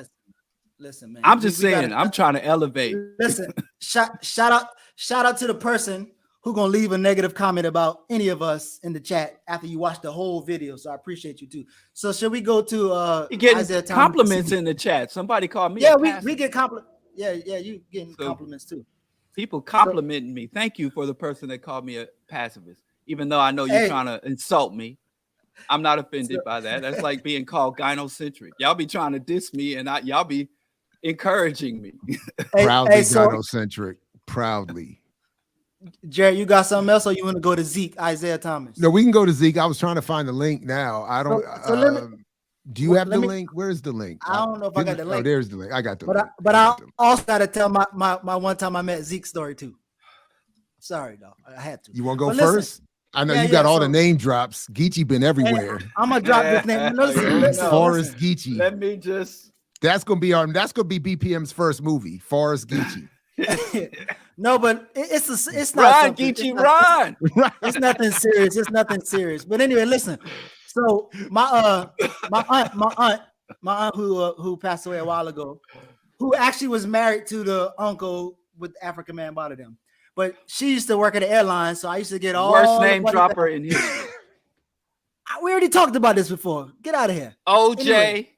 Listen, man. I'm just saying, I'm trying to elevate. Listen, shout out to the person who gonna leave a negative comment about any of us in the chat after you watch the whole video. So I appreciate you too. So should we go to you getting compliments in the chat? Somebody called me. Yeah, we get compliments. Yeah, you getting compliments too. People complimenting me. Thank you for the person that called me a pacifist, even though I know you're trying to insult me. I'm not offended by that. That's like being called gynocentric. Y'all be trying to diss me, and y'all be encouraging me. Proudly gynocentric. Proudly. Jared, you got something else, or you want to go to Zeke, Isaiah Thomas? No, we can go to Zeke. I was trying to find the link now. I don't. Do you have the link? Where's the link? I don't know if I got the link. Oh, there's the link. I got the link. But I also got to tell my one time I met Zeke story too. Sorry, dog. I had to. You want to go first? I know you got all the name drops. Geechee been everywhere. I'm gonna drop this name. Forrest Geechee. Let me just. That's gonna be BPM's first movie. Forrest Geechee. No, but it's not. Run, Geechee, run. It's nothing serious. It's nothing serious. But anyway, listen. So my aunt who passed away a while ago, who actually was married to the uncle with the African man bought them. But she used to work at the airline, so I used to get all worst name dropper in history. We already talked about this before. Get out of here. OJ, anyway,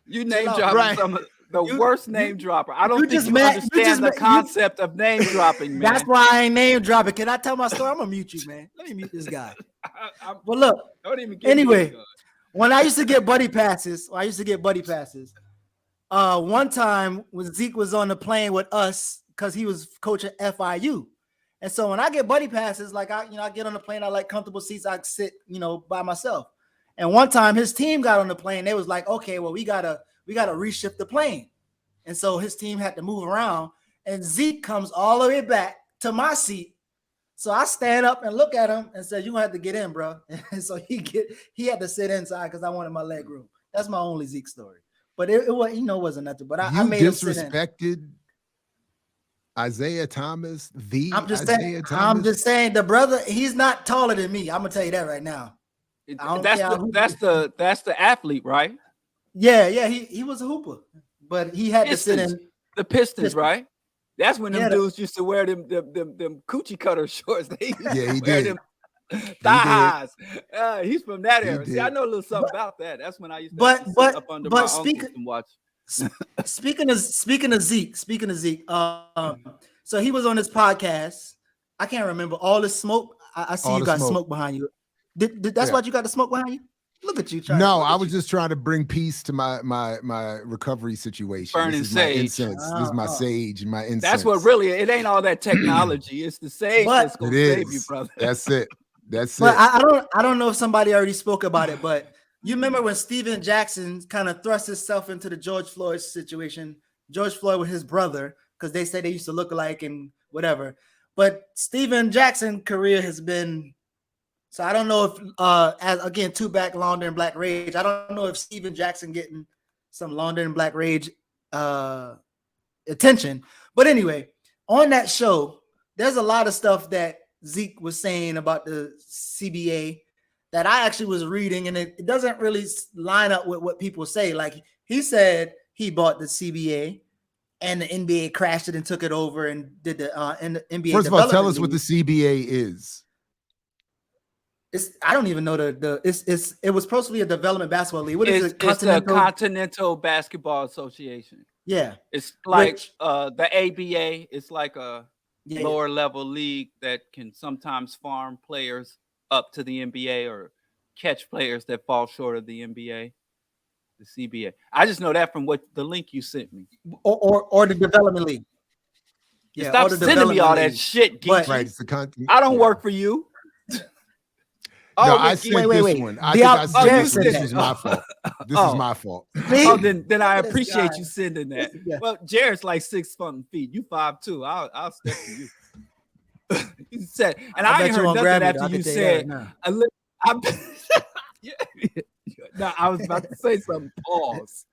you name dropping some of the worst name dropper. I don't think you understand the concept of name dropping, man. That's why I ain't name dropping. Can I tell my story? I'm gonna mute you, man. Let me mute this guy. But look, don't even get anyway, when I used to get buddy passes, one time when Zeke was on the plane with us because he was coaching FIU. And so when I get buddy passes, like I get on the plane, I like comfortable seats, I sit, by myself. And one time his team got on the plane, they was like, okay, well, we gotta reshift the plane. And so his team had to move around, and Zeke comes all the way back to my seat. So I stand up and look at him and said, "You gonna have to get in, bro." And so he had to sit inside because I wanted my leg room. That's my only Zeke story. but it was, you know, it wasn't nothing. But I You made him sit in. disrespected Isaiah Thomas, I'm just Isaiah saying. Thomas. I'm just saying the brother. He's not taller than me. I'm gonna tell you that right now. That's the athlete, right? Yeah. He was a hooper, but he had Pistons. to sit in The Pistons, right? That's when them Yeah, dudes used to wear them coochie cutter shorts. They used Yeah, to he wear did. them thigh highs. He's from that He era. See, did. I know a little something about that. That's when I used to But- have to sit but- up under but my speak- uncles and watch. Speaking of Zeke, so he was on this podcast. I can't remember all the smoke. I see All you the got smoke. smoke behind you. That's Yeah. what you got the smoke behind you? Look at you. No, I was just trying to bring peace to my recovery situation. Burning This is my sage. incense. This is my sage and my incense. That's what really. It ain't all that technology. It's the sage But- that's gonna It save you, is. brother. That's it. That's But it. I don't know if somebody already spoke about it, but you remember when Steven Jackson kind of thrust himself into the George Floyd situation? George Floyd with his brother, because they say they used to look alike and whatever. But Steven Jackson's career has been, so I don't know if as again, two back Launder and Black Rage. I don't know if Steven Jackson getting some Launder and Black Rage attention. But anyway, on that show, there's a lot of stuff that Zeke was saying about the CBA that I actually was reading, and it doesn't really line up with what people say. Like he said he bought the CBA and the NBA crashed it and took it over and did the NBA. First of all, tell Development us what the League. CBA is. I don't even know it was supposed to be a development basketball league. What is it? It's the Continental Basketball Association. Yeah. It's like Which- the ABA. It's like a Yeah. lower level league that can sometimes farm players up to the NBA or catch players that fall short of the NBA. The CBA. I just know that from what the link you sent me. Or the development league. Yeah, Stop or the sending me all development that league. shit, But- Geeky. Right. It's the I don't work for you. No, Oh, I Geeky. sent wait. this one. I think I sent Jared this one. said This that. was my fault. This Oh. is my fault. Oh, then I This appreciate guy. you sending that. Yeah. Well, Jared's like 6 something feet. You 5'2". I'll step to you. You said, and I, bet ain't you heard won't nothing grab it, after I you can tell you said. that right Yeah. No, I was about to say something. Pause.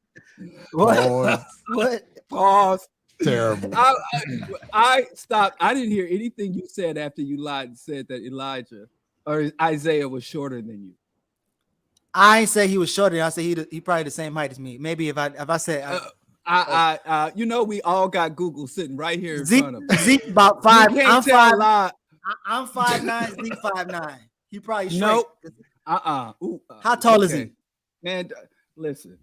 Pause. What? Pause. Terrible. I stopped. I didn't hear anything you said after you lied and said that Elijah or Isaiah was shorter than you. I ain't say he was shorter. I said he probably the same height as me. Maybe if I said You know, we all got Google sitting right here in Zeke, front of us. Zeke about 5. You can't I'm tell 5. a lie. I'm 5'9". Zeke 5'9". He probably straight. Nope. How tall is he? Man, listen.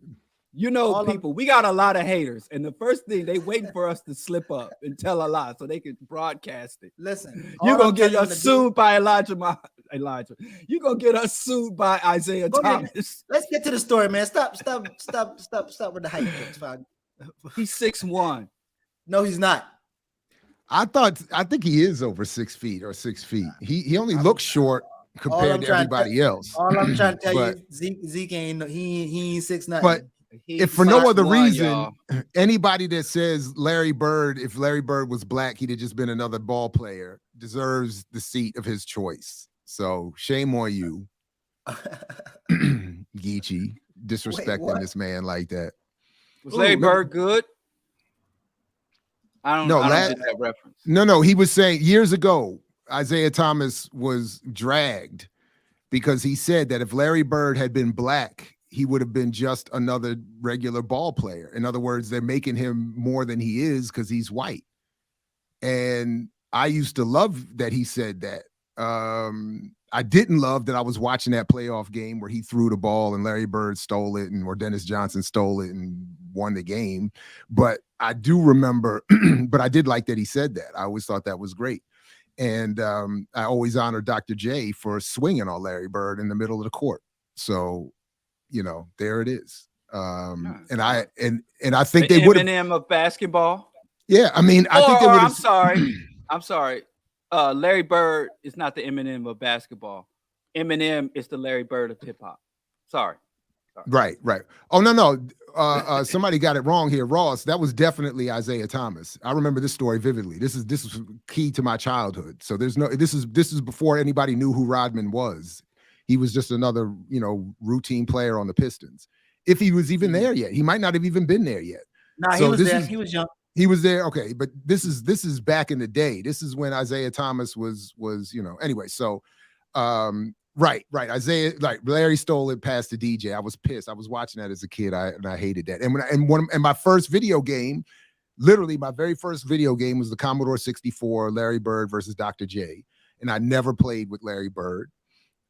You know, All people, we got a lot of haters, and the first thing they waiting for us to slip up and tell a lie so they can broadcast it. Listen, You're all gonna I'm get telling us you to do- sued by Elijah. You're gonna get us sued by Isaiah Go ahead. Thomas. Let's get to the story, man. Stop with the hype. It's fine. He's 6'1". No, he's not. I think he is over 6 feet or 6 feet. He only looks short compared to everybody else. All I'm trying to tell But- you, Zeke ain't he ain't 6'9". But He's if for no other 6'1", reason, y'all. anybody that says Larry Bird, if Larry Bird was black, he'd have just been another ball player, deserves the seat of his choice. So shame on you, Geechee, disrespecting what? this man like that. Was Larry Ooh, Bird good? I don't get that reference. No, he was saying years ago, Isaiah Thomas was dragged because he said that if Larry Bird had been black, he would have been just another regular ball player. In other words, they're making him more than he is because he's white. And I used to love that he said that. I didn't love that I was watching that playoff game where he threw the ball and Larry Bird stole it or Dennis Johnson stole it and won the game. But I do remember, but I did like that he said that. I always thought that was great. And I always honor Dr. J for swinging on Larry Bird in the middle of the court. So, there it is. And I think they would have. Eminem of basketball. Yeah, I mean, I think they would have. I'm sorry. Larry Bird is not the Eminem of basketball. Eminem is the Larry Bird of hip hop. Sorry. Right. Oh, no. Somebody got it wrong here. Ross, that was definitely Isaiah Thomas. I remember this story vividly. This is key to my childhood. So this is before anybody knew who Rodman was. He was just another, routine player on the Pistons. if he was even there yet. He might not have even been there yet. Nah, he was there. He was young. He was there. Okay, but this is back in the day. This is when Isaiah Thomas was anyway. So, right. Isaiah, like Larry stole it past the DJ. I was pissed. I was watching that as a kid. I hated that. And my first video game, literally my very first video game was the Commodore 64, Larry Bird versus Dr. J. And I never played with Larry Bird.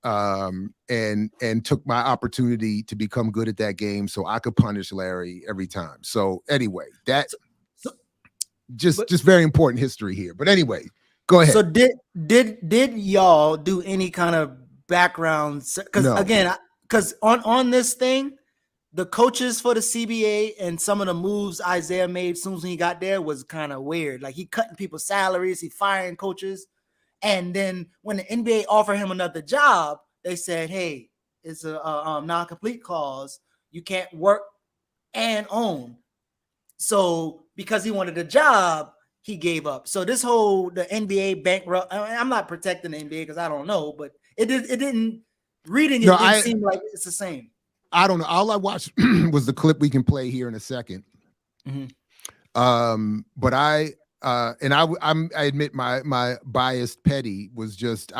And took my opportunity to become good at that game so I could punish Larry every time. So anyway, that's just very important history here. But anyway, go ahead. So did y'all do any kind of background? Because again, because on this thing, the coaches for the CBA and some of the moves Isaiah made as soon as he got there was kind of weird. Like he cutting people's salaries, he firing coaches. And then when the NBA offered him another job, they said, hey, it's a non-complete clause. You can't work and own. So because he wanted a job, he gave up. So this whole, the NBA bankrupt, I'm not protecting the NBA because I don't know, but it didn't, reading it didn't seem like it's the same. I don't know. All I watched was the clip we can play here in a second. Mm-hmm. But I admit my biased petty was just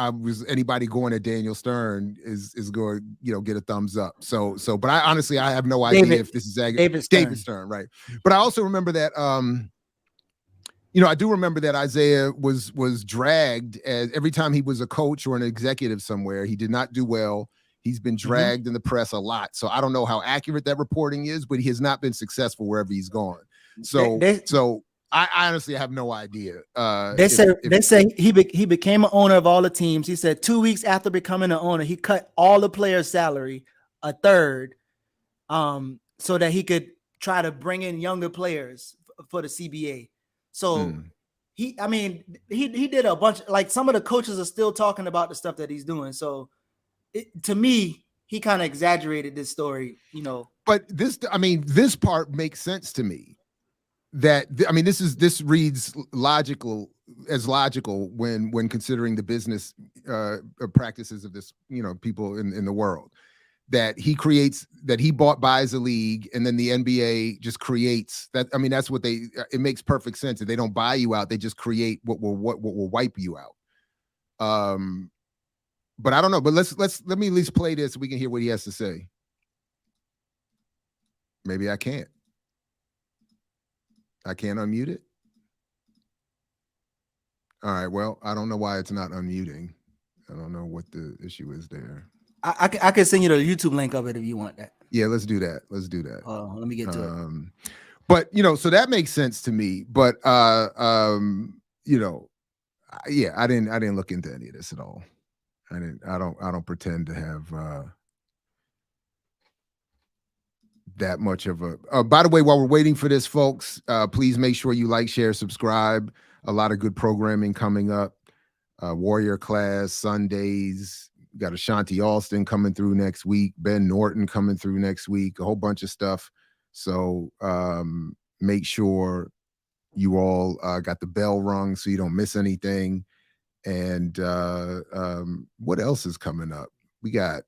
anybody going at Daniel Stern is going get a thumbs up. So but I honestly I have no idea if this is David Stern, right? But I also remember that I do remember that Isaiah was dragged as every time he was a coach or an executive somewhere, he did not do well. He's been dragged in the press a lot. So I don't know how accurate that reporting is, but he has not been successful wherever he's gone. So I honestly have no idea. They say he became an owner of all the teams. He said 2 weeks after becoming an owner, he cut all the players' salary a third, so that he could try to bring in younger players for the CBA. So he did a bunch. Like some of the coaches are still talking about the stuff that he's doing. So to me, he kind of exaggerated this story, But this part makes sense to me. This reads logical when considering the business practices of this, people in the world, that he buys a league and then the NBA just creates that. That's what it makes perfect sense that they don't buy you out. They just create what will wipe you out. But I don't know, but let me at least play this so we can hear what he has to say. Maybe I can't unmute it. All right. Well, I don't know why it's not unmuting. I don't know what the issue is there. I can send you the YouTube link of it if you want that. Yeah, let's do that. Let me get to it. But so that makes sense to me. But I didn't look into any of this at all. I don't pretend to have that much of a by the way, while we're waiting for this, folks, please make sure you like, share, subscribe. A lot of good programming coming up. Warrior Class Sundays, got Ashanti Alston coming through next week, Ben Norton coming through next week, a whole bunch of stuff. So make sure you all got the bell rung so you don't miss anything. And what else is coming up? We got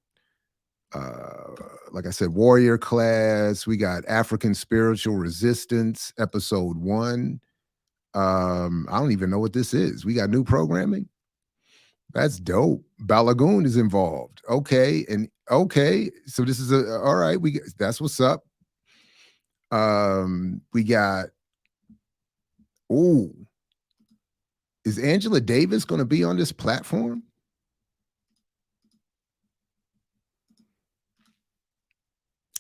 like I said, Warrior Class. We got African Spiritual Resistance, episode 1. I don't even know what this is. We got new programming. That's dope. Balagoon is involved. Okay. So this is all right. That's what's up. We got, is Angela Davis going to be on this platform?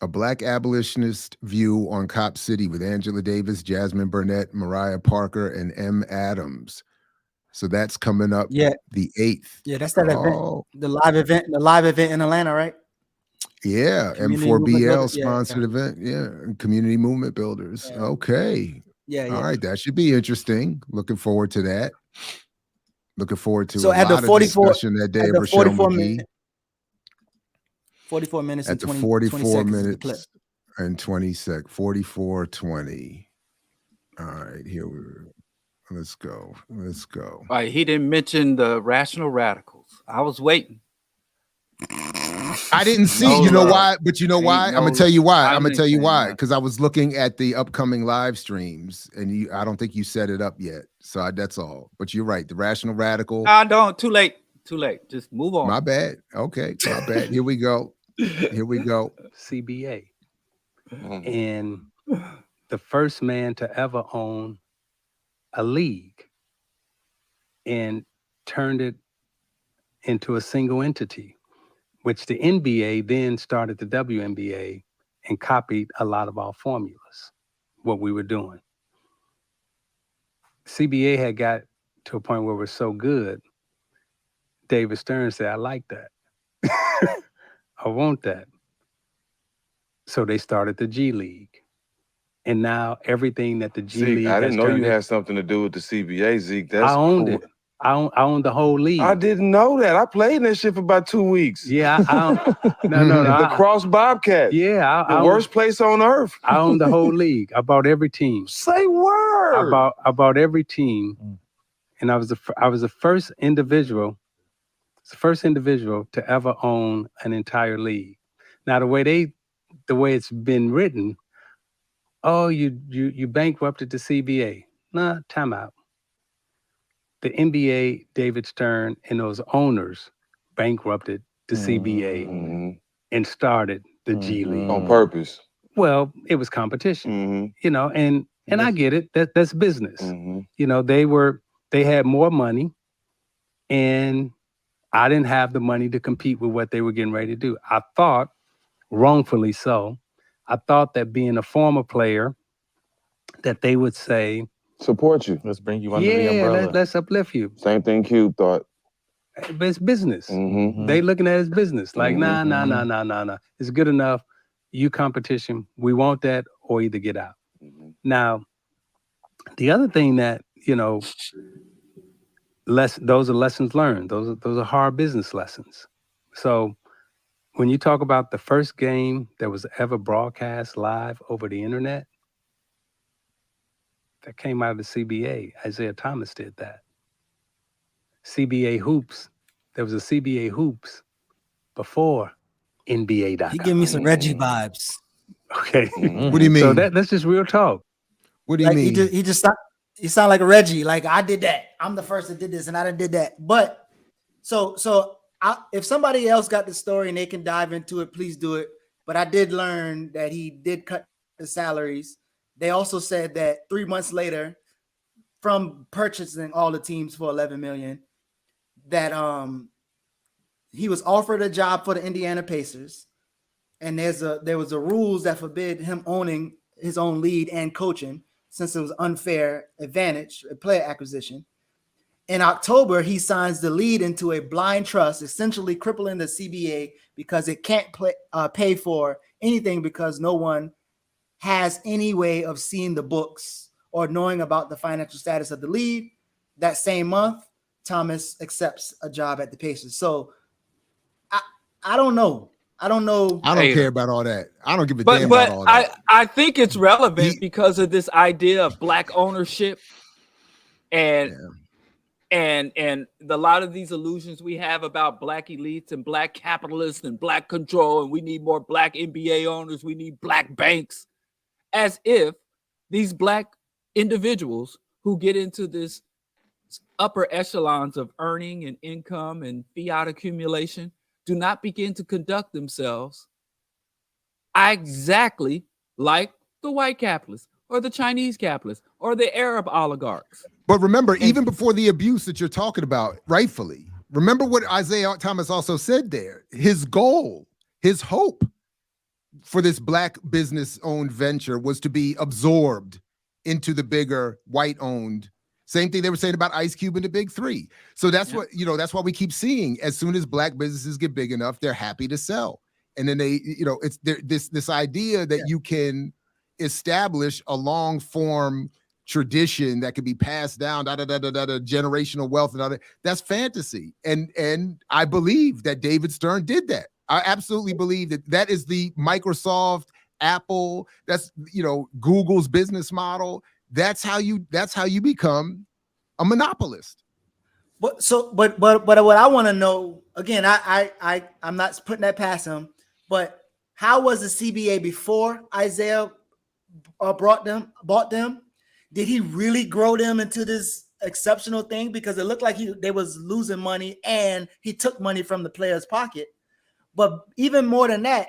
A Black abolitionist view on Cop City with Angela Davis, Jasmine Burnett, Mariah Parker, and M. Adams. So that's coming up the 8th. Yeah, that's that event, the live event in Atlanta, right? Yeah, M4BL sponsored event. Yeah, Community Movement Builders. Yeah. Okay. Yeah. All right, that should be interesting. Looking forward to that. Looking forward to at the 44 discussion that day. Of 44 minutes. 44 minutes at the 44 minutes and 20 seconds. 44:20. All right, here let's go. All right, he didn't mention the Rational Radicals. I was waiting. I didn't see. No You know love. why? But you know why? Ain't I'm no gonna tell you why. love. I'm gonna tell you why. Yeah. Because I was looking at the upcoming live streams, and I don't think you set it up yet. So that's all. But you're right. The Rational Radical. I don't. Too late. Too late. Just move on. My bad. Okay, my bad. Here we go. Here we go. CBA. And the first man to ever own a league and turned it into a single entity, which the NBA then started the WNBA and copied a lot of our formulas, what we were doing. CBA had got to a point where it was so good, David Stern said, I like that. I want that. So they started the G League. And now everything that the G League I didn't know you had had something to do with the CBA, Zeke. That's I owned cool. it. I owned the whole league. I didn't know that. I played in that shit for about 2 weeks. Yeah, no. The Cross Bobcats. Yeah, the worst place on earth. I owned the whole league. I bought every team. Say word. I bought every team, and I was the first individual. The first individual to ever own an entire league. Now the way it's been written, oh, you bankrupted the CBA. Nah, time out. The NBA, David Stern, and those owners bankrupted the CBA and started the G League on purpose. Well, it was competition, you know, and I get it. That's business. You know, they had more money, and I didn't have the money to compete with what they were getting ready to do. I thought, wrongfully so, I thought that being a former player, that they would say, support you. Let's bring you under the umbrella. Let's uplift you. Same thing Cube thought. But it's business. They looking at it as business. Like, nah. It's good enough. You competition. We want that, or either get out. Now, the other thing that, you know, those are lessons learned. Those are hard business lessons. So when you talk about the first game that was ever broadcast live over the internet, that came out of the CBA. Isaiah Thomas did that. CBA Hoops. There was a CBA Hoops before NBA.com. He give me some Reggie vibes. Okay. What do you mean? So that's just real talk. What do you mean? He sound like a Reggie. Like, I did that. I'm the first that did this, and I did that. But if somebody else got the story and they can dive into it, please do it. But I did learn that he did cut the salaries. They also said that 3 months later, from purchasing all the teams for $11 million, that he was offered a job for the Indiana Pacers, and there was a rules that forbid him owning his own lead and coaching, since it was unfair advantage, a player acquisition. In October, he signs the lead into a blind trust, essentially crippling the CBA because it can't pay for anything because no one has any way of seeing the books or knowing about the financial status of the league. That same month, Thomas accepts a job at the Pacers. So I don't know. I don't care about all that. I don't give a damn about all that. I think it's relevant because of this idea of black ownership and a lot of these illusions we have about black elites and black capitalists and black control, and we need more black NBA owners, we need black banks, as if these black individuals who get into this upper echelons of earning and income and fiat accumulation do not begin to conduct themselves exactly like the white capitalists or the Chinese capitalists or the Arab oligarchs. But remember, even before the abuse that you're talking about, rightfully, remember what Isaiah Thomas also said there. His goal, his hope for this black business-owned venture was to be absorbed into the bigger white-owned. Same thing they were saying about Ice Cube and the Big Three. So that's what, that's why we keep seeing, as soon as black businesses get big enough, they're happy to sell. And then they, it's this idea that you can establish a long form tradition that can be passed down, generational wealth and other. That's fantasy. And I believe that David Stern did that. I absolutely believe that is the Microsoft, Apple, that's, Google's business model. That's how you become a monopolist. But what I want to know, again, I'm not putting that past him, but how was the CBA before Isaiah bought them? Did he really grow them into this exceptional thing? Because it looked like they was losing money and he took money from the player's pocket. But even more than that,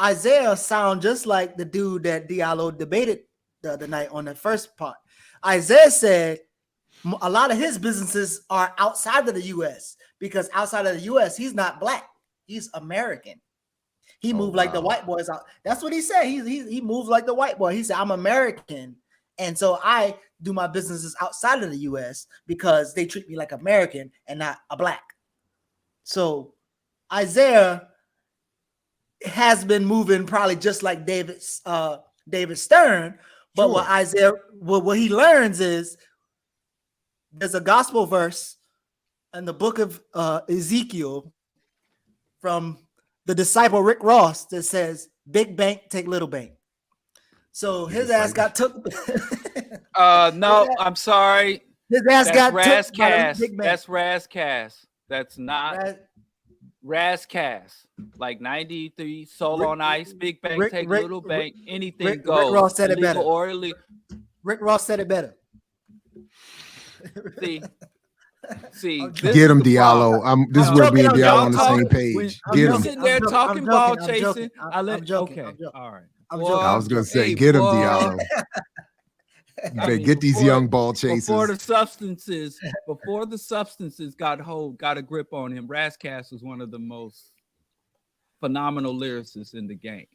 Isaiah sound just like the dude that Diallo debated the other night on the first part. Isaiah said a lot of his businesses are outside of the U.S. because outside of the U.S. he's not black, he's American. He moved like the white boys out. That's what he said. He moved like the white boy. He said, I'm American. And so I do my businesses outside of the US because they treat me like American and not a black. So Isaiah has been moving probably just like David Stern. But what he learns is there's a gospel verse in the book of Ezekiel from the disciple Rick Ross that says, big bank, take little bank. So his ass got took. No, I'm sorry. His ass got took. That's Razzcast. That's not Razzcast. Like 93, Soul on Ice, Big Bank, Take Little Bank, anything goes. Rick Ross said it better. Rick Ross said it better. See, get him, Diallo. This is where me and Diallo on the same page. Get him. Sitting there talking ball chasing. I'm joking. Okay, all right. I was gonna say, get him, Diallo. Get these young ball chasers. Before the substances got a grip on him, Razzcast was one of the most phenomenal lyricists in the game.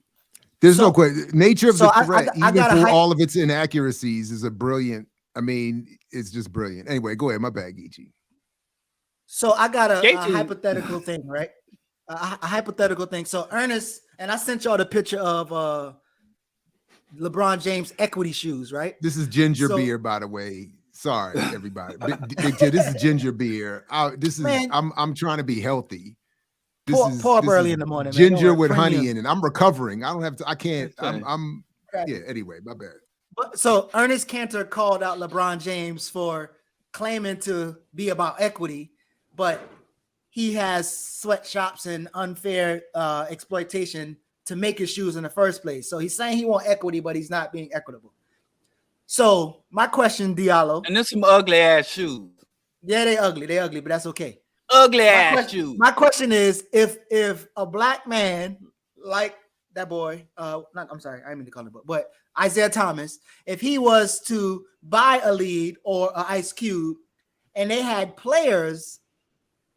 There's no question. Nature of the threat, even for all of its inaccuracies, is a brilliant. I mean, it's just brilliant. Anyway, go ahead. My bad, Geechee. So I got a hypothetical thing, right? A hypothetical thing. So Ernest, and I sent y'all the picture of LeBron James equity shoes, right? This is ginger beer, by the way. Sorry, everybody. This is ginger beer. I'm trying to be healthy. Pour up early in the morning. Ginger with honey in it. I'm recovering. I don't have to. I can't. Yeah. Anyway, my bad. So Ernest Cantor called out LeBron James for claiming to be about equity, but he has sweatshops and unfair exploitation to make his shoes in the first place. So he's saying he wants equity, but he's not being equitable. So my question, Diallo. And there's some ugly ass shoes. Yeah, they ugly, but that's okay. Ugly ass shoes. My question is, if a black man like that boy, I'm sorry, I didn't mean to call him, but Isaiah Thomas, if he was to buy a lead or an Ice Cube, and they had players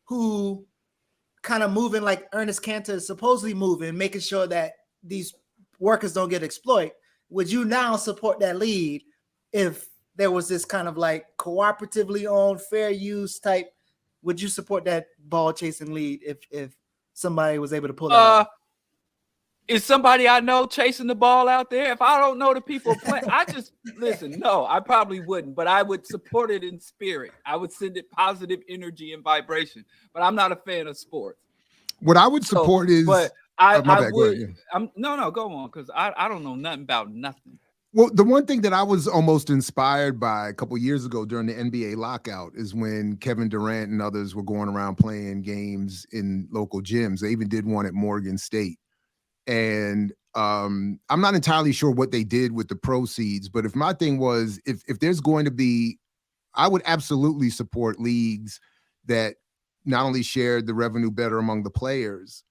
who kind of moving like Ernest Cantor is supposedly moving, making sure that these workers don't get exploited, would you now support that lead if there was this kind of like cooperatively owned, fair use type? Would you support that ball chasing lead if somebody was able to pull it off? Is somebody I know chasing the ball out there? If I don't know the people playing, I just listen. No, I probably wouldn't, but I would support it in spirit. I would send it positive energy and vibration. But I'm not a fan of sports. What I would support is. But I would. No, go on, because I don't know nothing about nothing. Well, the one thing that I was almost inspired by a couple years ago during the NBA lockout is when Kevin Durant and others were going around playing games in local gyms. They even did one at Morgan State. And I'm not entirely sure what they did with the proceeds, but if my thing was, if there's going to be, I would absolutely support leagues that not only shared the revenue better among the players,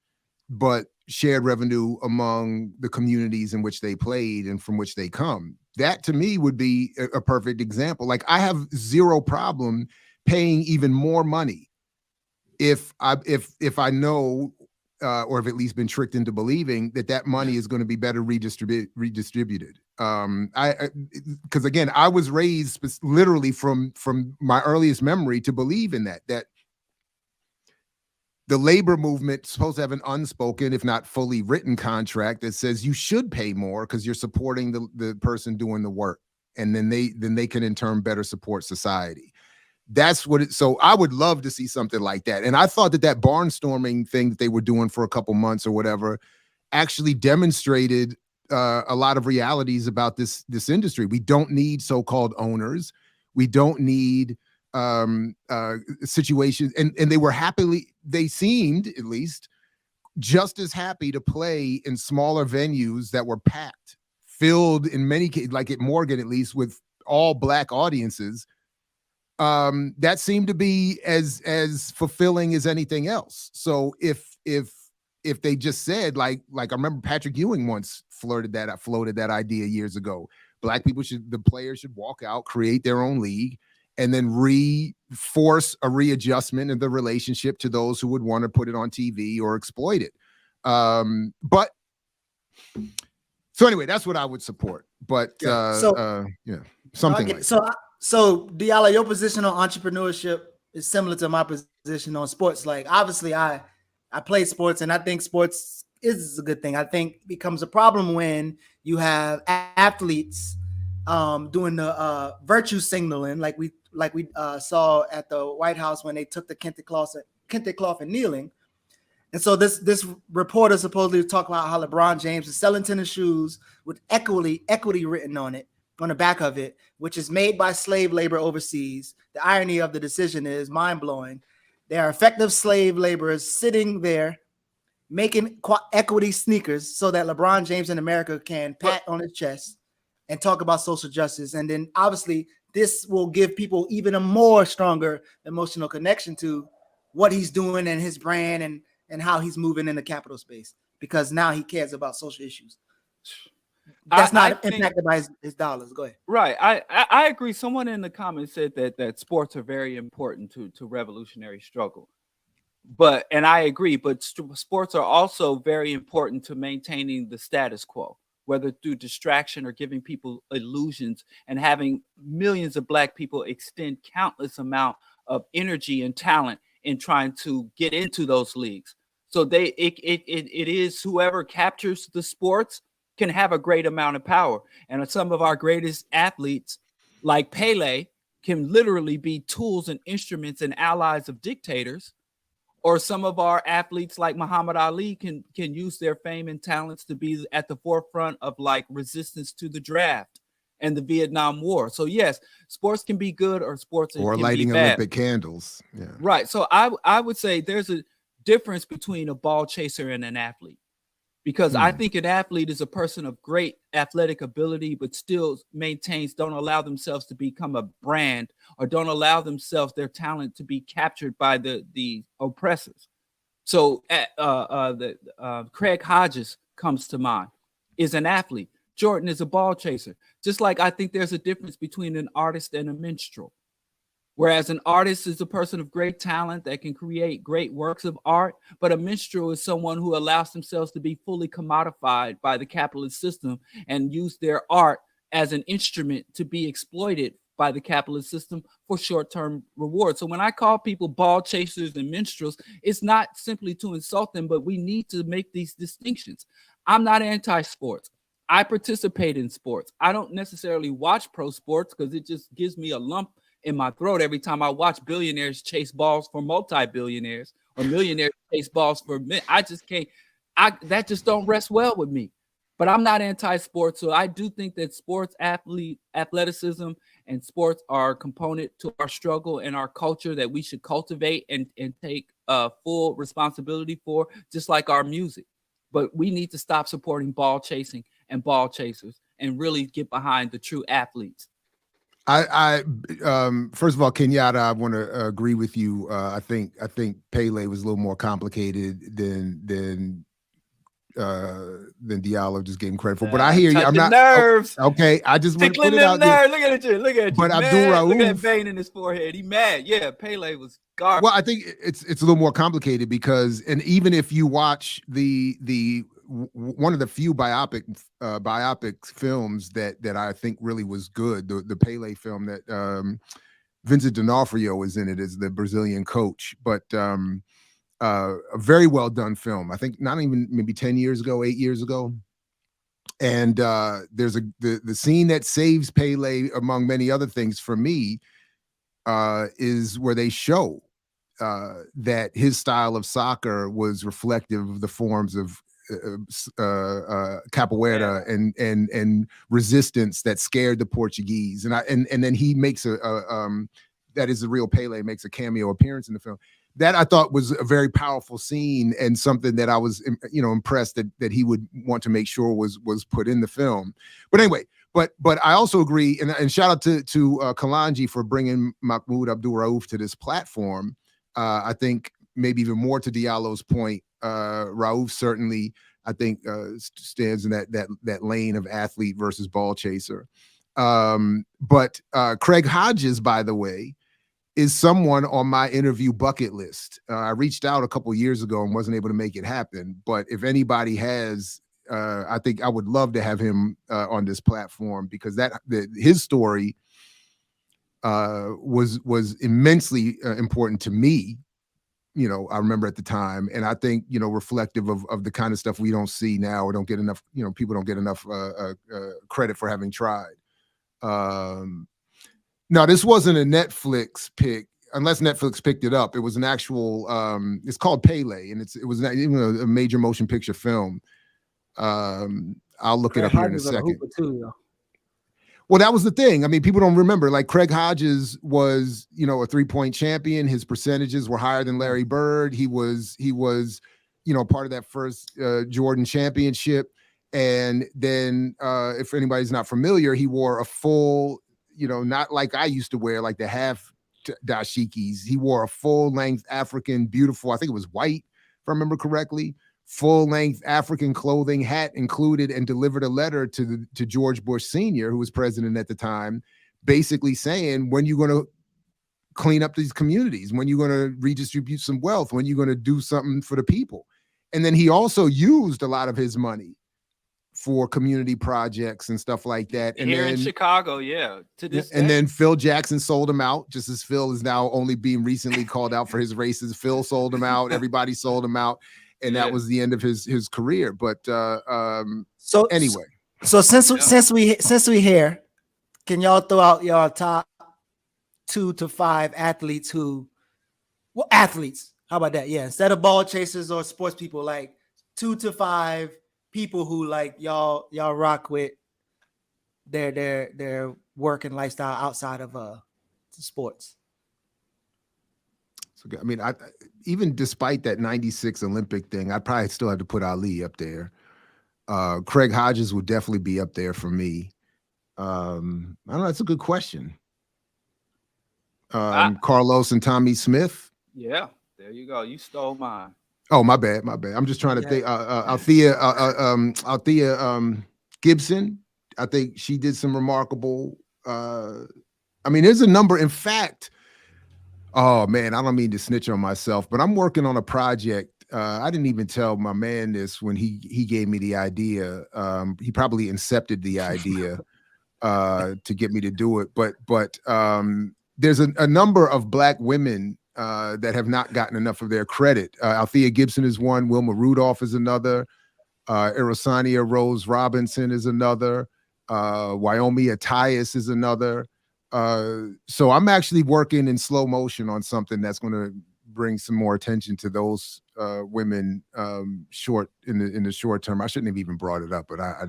but shared revenue among the communities in which they played and from which they come. That to me would be a perfect example. Like I have zero problem paying even more money if I know or have at least been tricked into believing that money is going to be better redistributed. Because again, I was raised literally from my earliest memory to believe in that the labor movement is supposed to have an unspoken, if not fully written contract that says you should pay more because you're supporting the person doing the work. And then they can in turn better support society. That's what it. So I would love to see something like that. And I thought that barnstorming thing that they were doing for a couple months or whatever actually demonstrated a lot of realities about this industry. We don't need so-called owners. We don't need situations, and they seemed at least just as happy to play in smaller venues that were packed, filled in many cases, like at Morgan at least, with all Black audiences. That seemed to be as fulfilling as anything else. So if they just said, like I remember Patrick Ewing once floated that idea years ago. Black people the players should walk out, create their own league, and then force a readjustment in the relationship to those who would want to put it on TV or exploit it. But so anyway, that's what I would support. But something like that. So Diallo, your position on entrepreneurship is similar to my position on sports. Like, obviously, I play sports, and I think sports is a good thing. I think it becomes a problem when you have athletes doing the virtue signaling, like we saw at the White House when they took the kente cloth and kneeling. And so this reporter supposedly talked about how LeBron James is selling tennis shoes with equity written on the back of it, which is made by slave labor overseas. The irony of the decision is mind-blowing. There are effective slave laborers sitting there making equity sneakers so that LeBron James in America can pat on his chest and talk about social justice. And then obviously this will give people even a more stronger emotional connection to what he's doing and his brand and how he's moving in the capital space, because now he cares about social issues. That's not impacted by his dollars. Go ahead. Right. I agree. Someone in the comments said that sports are very important to revolutionary struggle. And I agree, but sports are also very important to maintaining the status quo, whether through distraction or giving people illusions, and having millions of Black people extend countless amount of energy and talent in trying to get into those leagues. So it is whoever captures the sports can have a great amount of power. And some of our greatest athletes, like Pele, can literally be tools and instruments and allies of dictators. Or some of our athletes like Muhammad Ali can use their fame and talents to be at the forefront of like resistance to the draft and the Vietnam War. So yes, sports can be good, or sports or can lighting be bad. Olympic candles. Yeah. Right. So I would say there's a difference between a ball chaser and an athlete. Because I think an athlete is a person of great athletic ability, but still don't allow themselves to become a brand, or don't allow themselves, their talent, to be captured by the oppressors. So Craig Hodges comes to mind, is an athlete. Jordan is a ball chaser. Just like I think there's a difference between an artist and a minstrel. Whereas an artist is a person of great talent that can create great works of art, but a minstrel is someone who allows themselves to be fully commodified by the capitalist system and use their art as an instrument to be exploited by the capitalist system for short-term rewards. So when I call people ball chasers and minstrels, it's not simply to insult them, but we need to make these distinctions. I'm not anti-sports. I participate in sports. I don't necessarily watch pro sports because it just gives me a lump in my throat every time I watch billionaires chase balls for multi-billionaires, or millionaires chase balls for men. I just can't. That just don't rest well with me. But I'm not anti-sports, so I do think that sports athleticism and sports are a component to our struggle and our culture that we should cultivate and take full responsibility for, just like our music. But we need to stop supporting ball chasing and ball chasers and really get behind the true athletes. I first of all, Kenyatta, I want to agree with you. I think Pele was a little more complicated than Diallo just gave him credit for. But I hear you. I'm not nerves. Okay, I just want to put it out there. there. Look at you. Look at you. But Abdul Rauf, look at that vein in his forehead. He mad. Yeah, Pele was garbage. Well, I think it's a little more complicated because, and even if you watch the one of the few biopic films that I think really was good, the Pele film that Vincent D'Onofrio is in it as the Brazilian coach, but a very well done film. I think not even maybe 8 years ago. And there's the scene that saves Pele, among many other things for me, is where they show that his style of soccer was reflective of the forms of capoeira and resistance that scared the Portuguese. And then he makes that is the real Pele makes a cameo appearance in the film. That I thought was a very powerful scene and something that I was, impressed that he would want to make sure was put in the film. But anyway, but I also agree, and shout out to Kalanji for bringing Mahmoud Abdul Rauf to this platform. I think maybe even more to Diallo's point, Rauf certainly, I think, stands in that lane of athlete versus ball chaser. But Craig Hodges, by the way, is someone on my interview bucket list. I reached out a couple years ago and wasn't able to make it happen. But if anybody has, I think I would love to have him on this platform, because his story was immensely important to me. I remember at the time, and I think, reflective of the kind of stuff we don't see now, or don't get enough, people don't get enough credit for having tried. No, this wasn't a Netflix pick, unless Netflix picked it up. It was an actual, it's called Pele, and it was not even a major motion picture film. I'll look it up here in a second. Well, that was the thing. I mean, people don't remember, like, Craig Hodges was, a 3-point champion. His percentages were higher than Larry Bird. He was, part of that first Jordan championship. And then if anybody's not familiar, he wore a full, not like I used to wear, like the half dashikis. He wore a full length African, beautiful, I think it was white, if I remember correctly, full length African clothing, hat included, and delivered a letter to George Bush Sr., who was president at the time, basically saying, when you going to clean up these communities, when you going to redistribute some wealth, when you going to do something for the people. And then he also used a lot of his money for community projects and stuff like that. And here then, in Chicago, to this day. And then Phil Jackson sold him out, just as Phil is now only being recently called out for his races. Phil sold him out. Everybody sold him out. And that was the end of his career. But so anyway. So since we here, can y'all throw out your top 2 to 5 athletes athletes? How about that? Yeah. Instead of ball chasers or sports people, like 2 to 5 people who, like, y'all rock with their work and lifestyle outside of sports. So, I mean, even despite that 96 Olympic thing, I'd probably still have to put Ali up there. Craig Hodges would definitely be up there for me. I don't know. That's a good question. Carlos and Tommy Smith. Yeah, there you go. You stole mine. Oh, my bad. I'm just trying to think. Althea Gibson. I think she did some remarkable. I mean, there's a number. In fact, oh man, I don't mean to snitch on myself, but I'm working on a project. I didn't even tell my man this when he gave me the idea. He probably incepted the idea to get me to do it. But there's a number of Black women that have not gotten enough of their credit. Althea Gibson is one. Wilma Rudolph is another. Erosania Rose Robinson is another. Wyoming Attias is another. So I'm actually working in slow motion on something that's going to bring some more attention to those women in the short term. I shouldn't have even brought it up, but I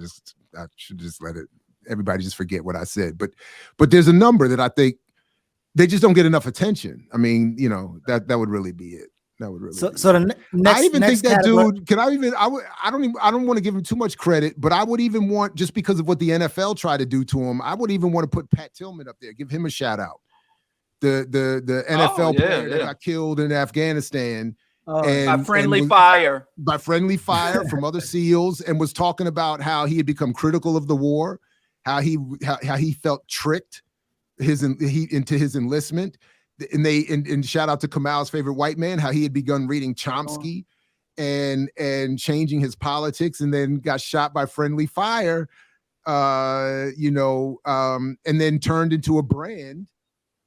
should just let everybody just forget what I said. But there's a number that I think they just don't get enough attention. I mean, that would really be it. That would really. So the next. I even think that category, dude. I don't want to give him too much credit, but I would even want, just because of what the NFL tried to do to him, I would even want to put Pat Tillman up there. Give him a shout out. The NFL player that got killed in Afghanistan. By friendly fire from other SEALs, and was talking about how he had become critical of the war, how he felt tricked into his enlistment, and shout out to Kamal's favorite white man, how he had begun reading Chomsky and changing his politics, and then got shot by friendly fire, and then turned into a brand,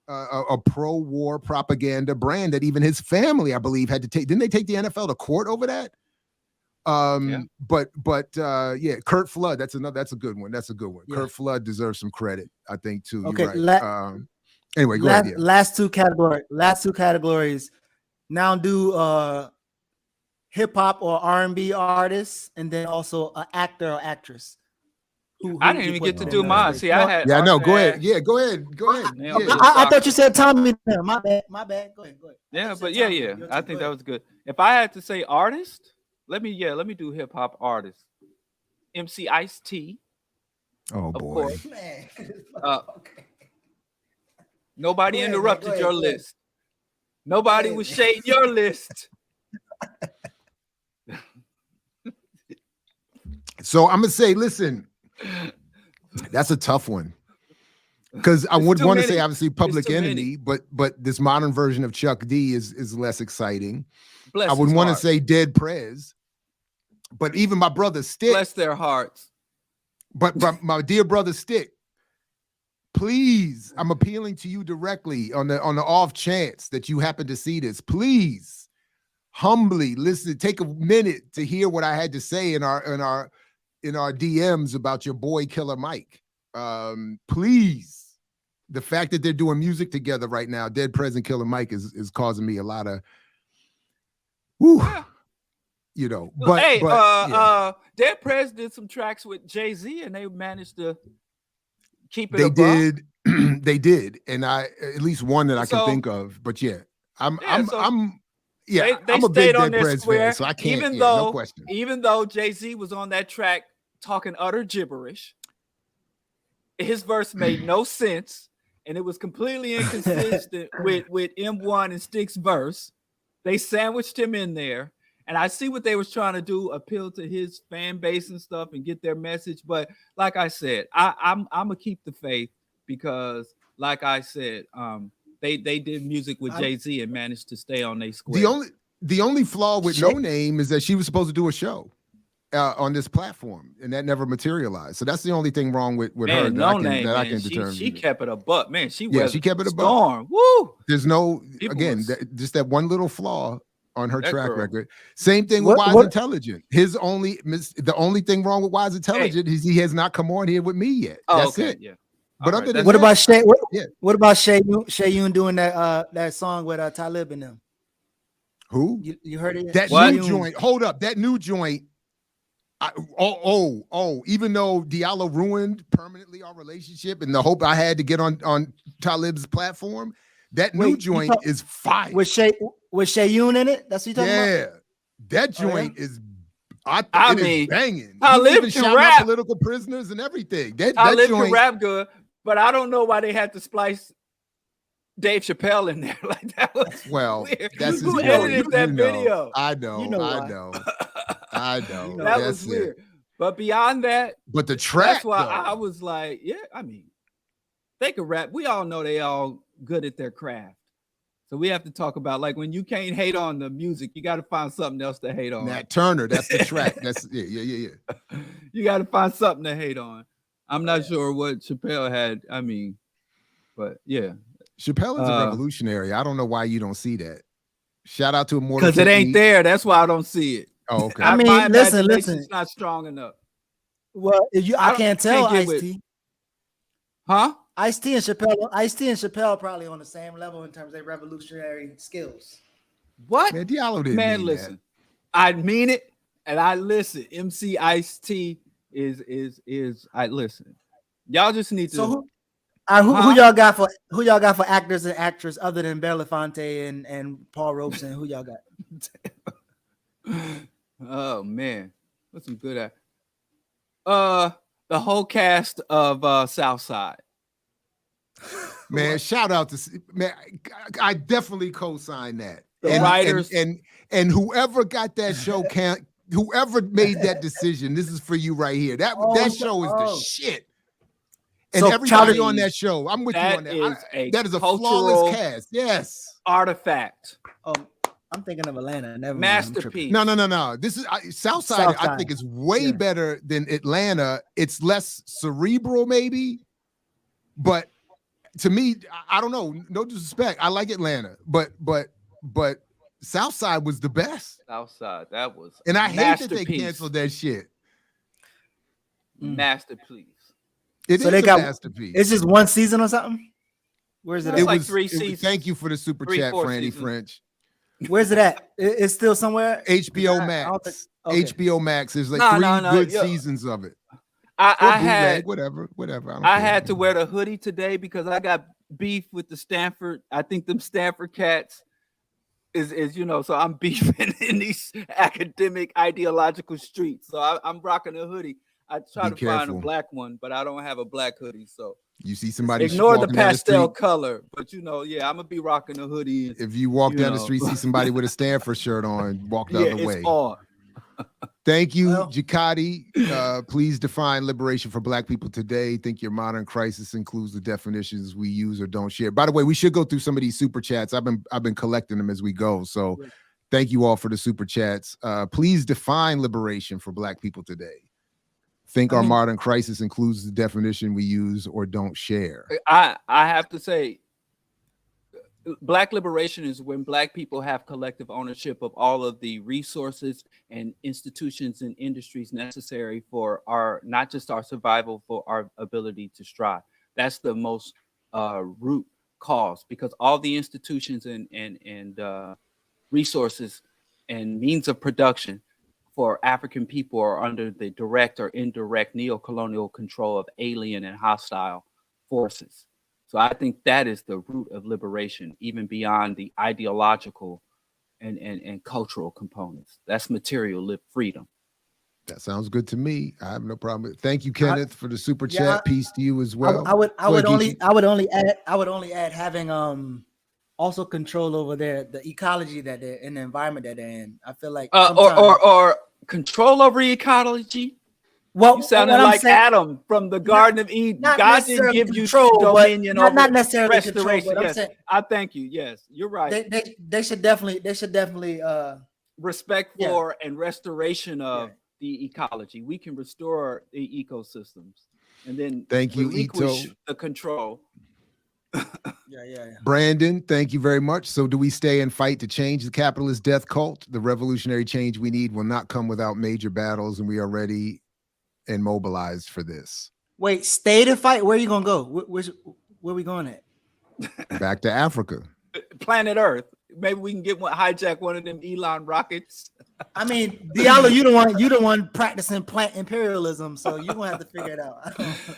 a pro-war propaganda brand that even his family, I believe, had to take. Didn't they take the NFL to court over that? But Kurt Flood, that's a good one. Yeah. Kurt Flood deserves some credit, I think, too. Okay. You're right. Anyway, go ahead. Last two categories. Now do hip hop or R&B artists, and then also an actor or actress. I didn't even get to do mine. See, I had. Yeah, no. Go ahead. Yeah, go ahead. Yeah. I thought you said Tommy. My bad. My bad. Go ahead. Yeah, but yeah. I think that was good. If I had to say artist, let me do hip hop artist. MC Ice-T. Oh boy. Man. Nobody interrupted your list. Nobody was shading your list. So I'm gonna say, listen, that's a tough one. Because I would want to say obviously Public Enemy, but this modern version of Chuck D is less exciting. Bless I would his want to heart. say Dead Prez, but even my brother Stick. Bless their hearts. But my dear brother Stick, please, I'm appealing to you directly on the off chance that you happen to see this. Please, humbly listen. Take a minute to hear what I had to say in our DMs about your boy Killer Mike. Please, the fact that they're doing music together right now, Dead Prez and Killer Mike, is causing me a lot of, you know. But hey, yeah. Dead Prez did some tracks with Jay-Z, and they managed to keep it. They above. did, they did, and I at least one that I can think of. But yeah, I'm they I'm a stayed big on Dead their Prez square, fan, so I can't. Even no question. Even though Jay-Z was on that track talking utter gibberish, his verse made no sense, and it was completely inconsistent with M1 and Stick's verse. They sandwiched him in there, and I see what they was trying to do, appeal to his fan base and stuff, and get their message. But like I said, I'm gonna keep the faith because, like I said, they did music with Jay-Z and managed to stay on their square. The only flaw with No Name is that she was supposed to do a show on this platform, and that never materialized. So that's the only thing wrong with her that I can determine. She kept it a buck, man. She kept it a storm. buck. Woo! There's no just that one little flaw on her track record. Same thing with Wise Intelligent. The only thing wrong with Wise Intelligent is he has not come on here with me yet. That's it. Yeah. But other than what about Shay? Yeah. What about Shay Yoon doing that song with Talib and them? Who? You heard it? That new joint. Hold up. That new joint. Even though Diallo ruined permanently our relationship and the hope I had to get on Talib's platform, that new joint is fire. With Shay Yoon in it? That's what you're talking about? That joint is I mean, banging. Talib can rap. Political prisoners and everything. Talib can rap good, but I don't know why they had to splice Dave Chappelle in there. Like that was weird. That's who edited that video. I know. That was weird. But beyond that, but the track, that's why I was like, yeah, I mean, they can rap. We all know they all good at their craft. So we have to talk about, like, when you can't hate on the music, you got to find something else to hate on. Nat Turner, that's the track. That's yeah. You got to find something to hate on. I'm not sure what Chappelle had. I mean, but yeah. Chappelle is a revolutionary. I don't know why you don't see that. Shout out to Immortal. Because it ain't there. That's why I don't see it. Oh, okay. I mean, listen. It's not strong enough. Well, I can't tell Ice-T. Huh? Ice-T and Chappelle probably on the same level in terms of their revolutionary skills. What? Man, Diallo didn't mean listen. That. I mean it, and I listen. MC Ice-T is I listen. Y'all just need to. So who y'all got for actors and actresses other than Belafonte and Paul Robeson? Who y'all got? Oh man, what's some good at? The whole cast of Southside. Man, shout out to man. I definitely co-sign that. The writers and whoever got that show whoever made that decision, this is for you right here. That show is the shit. And so everybody on that show, I'm with you on that. That is a flawless cast. Yes. Artifact. I'm thinking of Atlanta. Never Masterpiece. No. This is Southside. I think is way better than Atlanta. It's less cerebral, maybe. But to me, I don't know. No disrespect. I like Atlanta, but Southside was the best. Southside, that was. And I hate that they canceled that shit. Masterpiece. It is a masterpiece. It's just one season or something. Where's it? It's like 3 seasons. Thank you for the super chat, Franny French. Where's it at? It's still somewhere. HBO Max. Okay. HBO Max is like three good seasons of it. I had whatever. I had to wear the hoodie today because I got beef with the Stanford. I think them Stanford cats is so I'm beefing in these academic ideological streets. So I'm rocking a hoodie. I try to find a black one, but I don't have a black hoodie. So you see somebody ignore the pastel the color, but I'm gonna be rocking a hoodie. If you walk down the street, see somebody with a Stanford shirt on, walk the other way. On. Thank you, Jakati. Please define liberation for Black people today. Think your modern crisis includes the definitions we use or don't share. By the way, we should go through some of these super chats. I've been collecting them as we go. So thank you all for the super chats. Please define liberation for Black people today. Think our modern crisis includes the definition we use or don't share. I have to say, Black liberation is when Black people have collective ownership of all of the resources and institutions and industries necessary for not just our survival, for our ability to strive. That's the most root cause, because all the institutions and resources and means of production for African people are under the direct or indirect neo-colonial control of alien and hostile forces. So I think that is the root of liberation, even beyond the ideological and cultural components. That's material freedom. That sounds good to me. I have no problem. Thank you, Kenneth, for the super chat. Peace to you as well. I would only add having also control over the ecology that they're in, the environment that they're in. I feel like or control over ecology. Well, you sounded like Adam from the Garden of Eden. God didn't give you dominion over not necessarily restoration. Control, yes, I thank you. Yes, you're right. They should definitely respect for and restoration of the ecology. We can restore the ecosystems, and then thank you, Ito. The control. Brandon, thank you very much. So do we stay and fight to change the capitalist death cult? The revolutionary change we need will not come without major battles, and we are ready and mobilized for this. Wait, stay to fight? Where are you gonna go? Where we going at? Back to Africa. Planet Earth. Maybe we can hijack one of them Elon rockets. I mean, Diallo, you the one practicing plant imperialism, so you're gonna have to figure it out.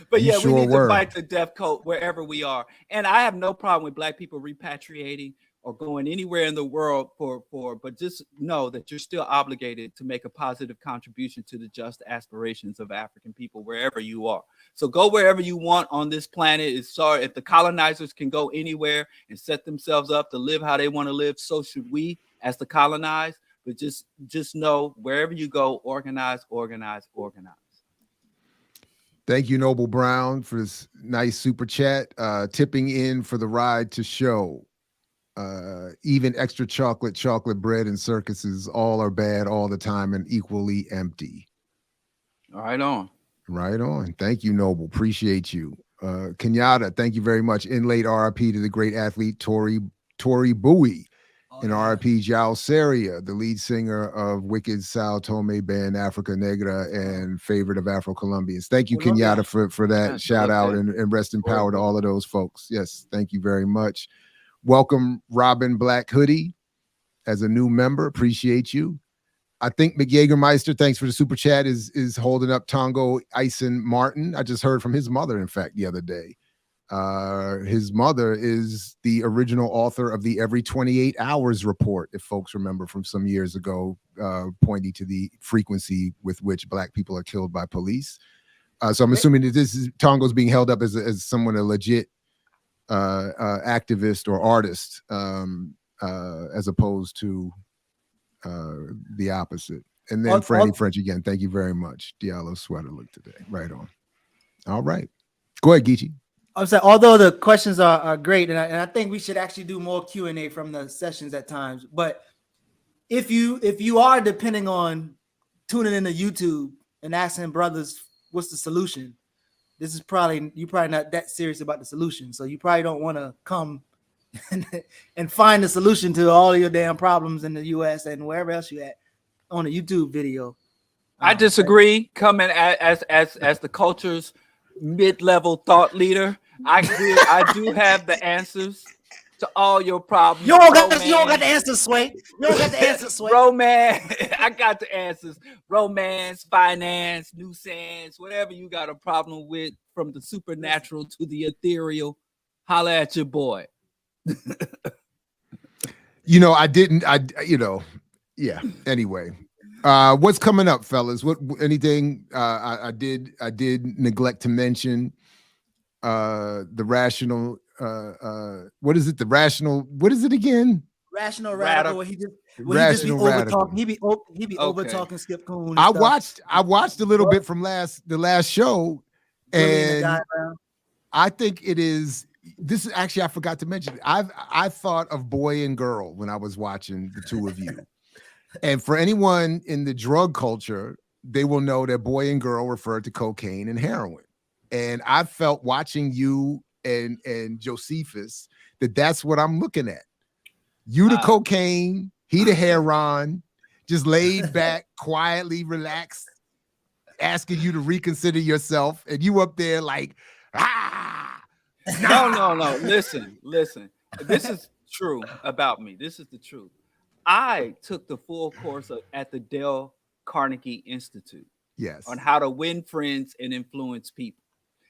But yeah, we need to fight the death cult wherever we are. And I have no problem with Black people repatriating or going anywhere in the world but just know that you're still obligated to make a positive contribution to the just aspirations of African people wherever you are. So go wherever you want on this planet. If the colonizers can go anywhere and set themselves up to live how they want to live, so should we as the colonized. But just know, wherever you go, organize. Thank you, Noble Brown, for this nice super chat. Tipping in for the ride to show. Even extra chocolate bread and circuses, all are bad all the time and equally empty. Right on. Thank you, Noble. Appreciate you. Kenyatta, thank you very much. In late RIP to the great athlete Tori Bowie. In RIP, Jao Seria, the lead singer of Wicked Sao Tome band Africa Negra and favorite of Afro-Colombians. Thank you, Kenyatta, for that shout out and rest in power to all of those folks. Yes, thank you very much. Welcome, Robin Black Hoodie, as a new member. Appreciate you. I think McYagermeister, thanks for the super chat, is holding up Tongo Ison Martin. I just heard from his mother, in fact, the other day. His mother is the original author of the Every 28 Hours report, if folks remember from some years ago, pointing to the frequency with which Black people are killed by police. So I'm assuming that Tongo's being held up as someone, a legit activist or artist, as opposed to the opposite. And then Franny French again, thank you very much. Diallo sweater look today. Right on. All right. Go ahead, Geechee. I'm saying, although the questions are great, and I think we should actually do more Q&A from the sessions at times. But if you are depending on tuning into YouTube and asking brothers what's the solution, you're probably not that serious about the solution. So you probably don't want to come and find the solution to all of your damn problems in the US and wherever else you at on a YouTube video. I disagree. Coming as the culture's mid-level thought leader, I do have the answers to all your problems. You don't got the answer, Sway. You don't got the answer, Sway. Romance. I got the answers. Romance, finance, nuisance, whatever you got a problem with, from the supernatural to the ethereal, holla at your boy. Anyway, what's coming up, fellas? Anything I did neglect to mention the rational what is it again? Rational radical. He just be over talking. He be over talking Skip Coon. I watched a little bit from the last show, and I think it is. This is actually, I forgot to mention. I thought of boy and girl when I was watching the two of you, and for anyone in the drug culture, they will know that boy and girl refer to cocaine and heroin. And I felt watching you and Josephus that's what I'm looking at. You the cocaine, he the heroin, just laid back, quietly relaxed, asking you to reconsider yourself, and you up there like, No. Listen. This is true about me. This is the truth. I took the full course at the Dale Carnegie Institute. Yes. On how to win friends and influence people.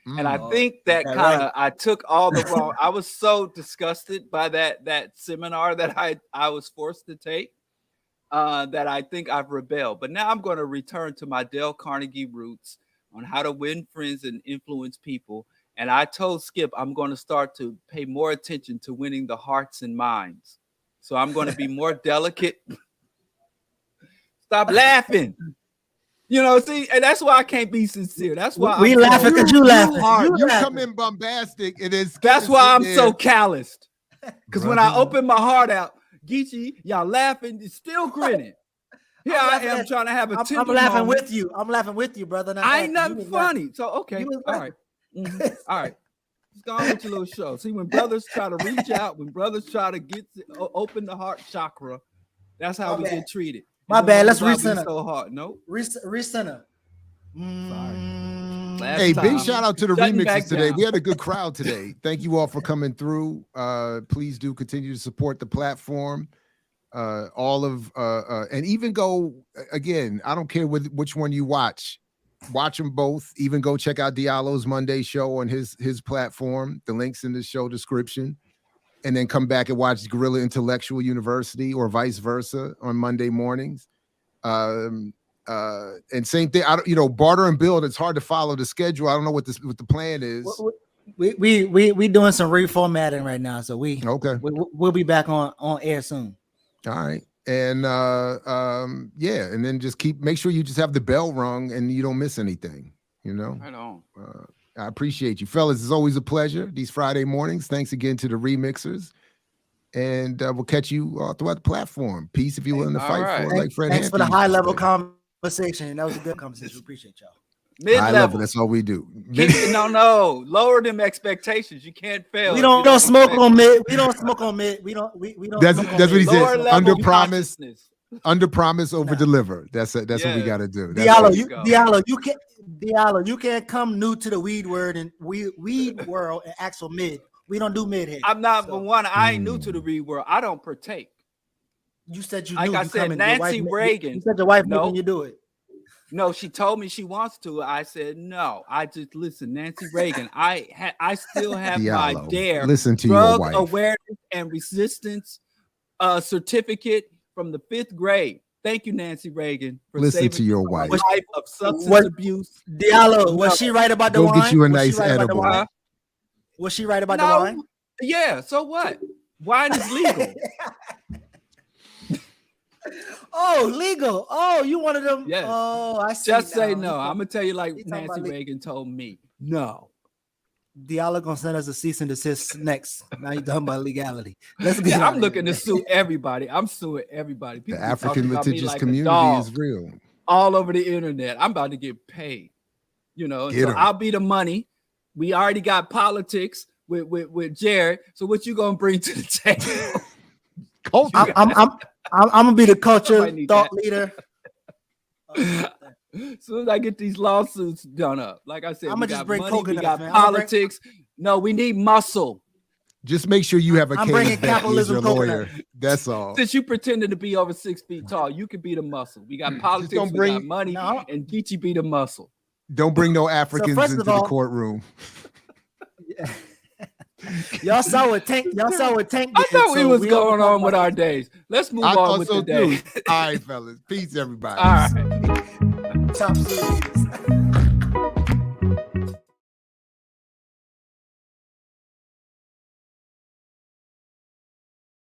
And I think that kind of, I took all the wrong. I was so disgusted by that seminar that I was forced to take that I think I've rebelled. But now I'm going to return to my Dale Carnegie roots on how to win friends and influence people. And I told Skip I'm going to start to pay more attention to winning the hearts and minds. So I'm going to be more delicate. Stop laughing. See, and that's why I can't be sincere. That's why we laughing because you laughing. You come in bombastic, and that's why I'm so calloused. Because when I open my heart out, Geechee, y'all laughing, still grinning. Here I am trying to have a tender I'm laughing moment. with you. I'm laughing with you, brother. I ain't nothing funny. So okay, all right. All right. Let's go on with your little show. See, when brothers try to reach out, when brothers try to open the heart chakra, that's how we get treated. My bad. Let's recenter. So hard. No. Recenter. Hey, big shout out to the remixes today. We had a good crowd today. Thank you all for coming through. Please do continue to support the platform. And even go again. I don't care which one you watch. Watch them both. Even go check out Diallo's Monday show on his platform. The link's in the show description. And then come back and watch Guerrilla Intellectual University or vice versa on Monday mornings. And same thing, barter and build. It's hard to follow the schedule. I don't know what the plan is. We doing some reformatting right now, so we'll be back on air soon. All right, and and then just make sure you just have the bell rung and you don't miss anything. Right on. I appreciate you, fellas. It's always a pleasure these Friday mornings. Thanks again to the remixers, and we'll catch you throughout the platform. Peace if you're willing to fight for it. Like Fred. Thanks for the high level conversation. That was a good conversation. We appreciate y'all. Mid-level. That's all we do. No. Lower them expectations. You can't fail. We don't smoke on mid. We don't smoke on mid. We don't. That's what he says. Under promise, over deliver. That's what we got to do. Diallo, you can't come new to the weed world and ask for mid. We don't do mid here. I'm not the one. I ain't new to the weed world. I don't partake. You said you like knew. I said, Nancy Reagan. You said your wife making you do it. No, she told me she wants to. I said no. I just listen, Nancy Reagan. I still have Diallo, my DARE listen to drug your wife. awareness and resistance certificate from the 5th grade. Thank you, Nancy Reagan, for listen to your wife. Of substance abuse. Diallo, was she right about the wine? Go get you a nice edible. Was she right about the wine? Yeah. So what? Wine is legal. Oh, legal. Oh, you one of them. Yes. Oh, I see. Just say no. I'm gonna tell you like Nancy Reagan told me. No. Diallo gonna send us a cease and desist next. Now you're talking about legality. I'm looking to sue everybody. I'm suing everybody. People the African litigious community is real. All over the internet. I'm about to get paid. I'll be the money. We already got politics with Jared. So what you gonna bring to the table? I'm gonna be the culture thought leader. As soon as I get these lawsuits done up, like I said, I'm gonna just bring money, we coconut. got politics. No, we need muscle. Just make sure you have a I'm bringing cave Becky as capitalism your lawyer. That's all. Since you pretended to be over 6 feet tall, you could be the muscle. We got politics, we got money, and Geechee be the muscle. Don't bring no Africans into the courtroom. Y'all saw what Tank did. I thought we was going on with our days. Let's move on with the day. All right, fellas. Peace, everybody. All right. Top series.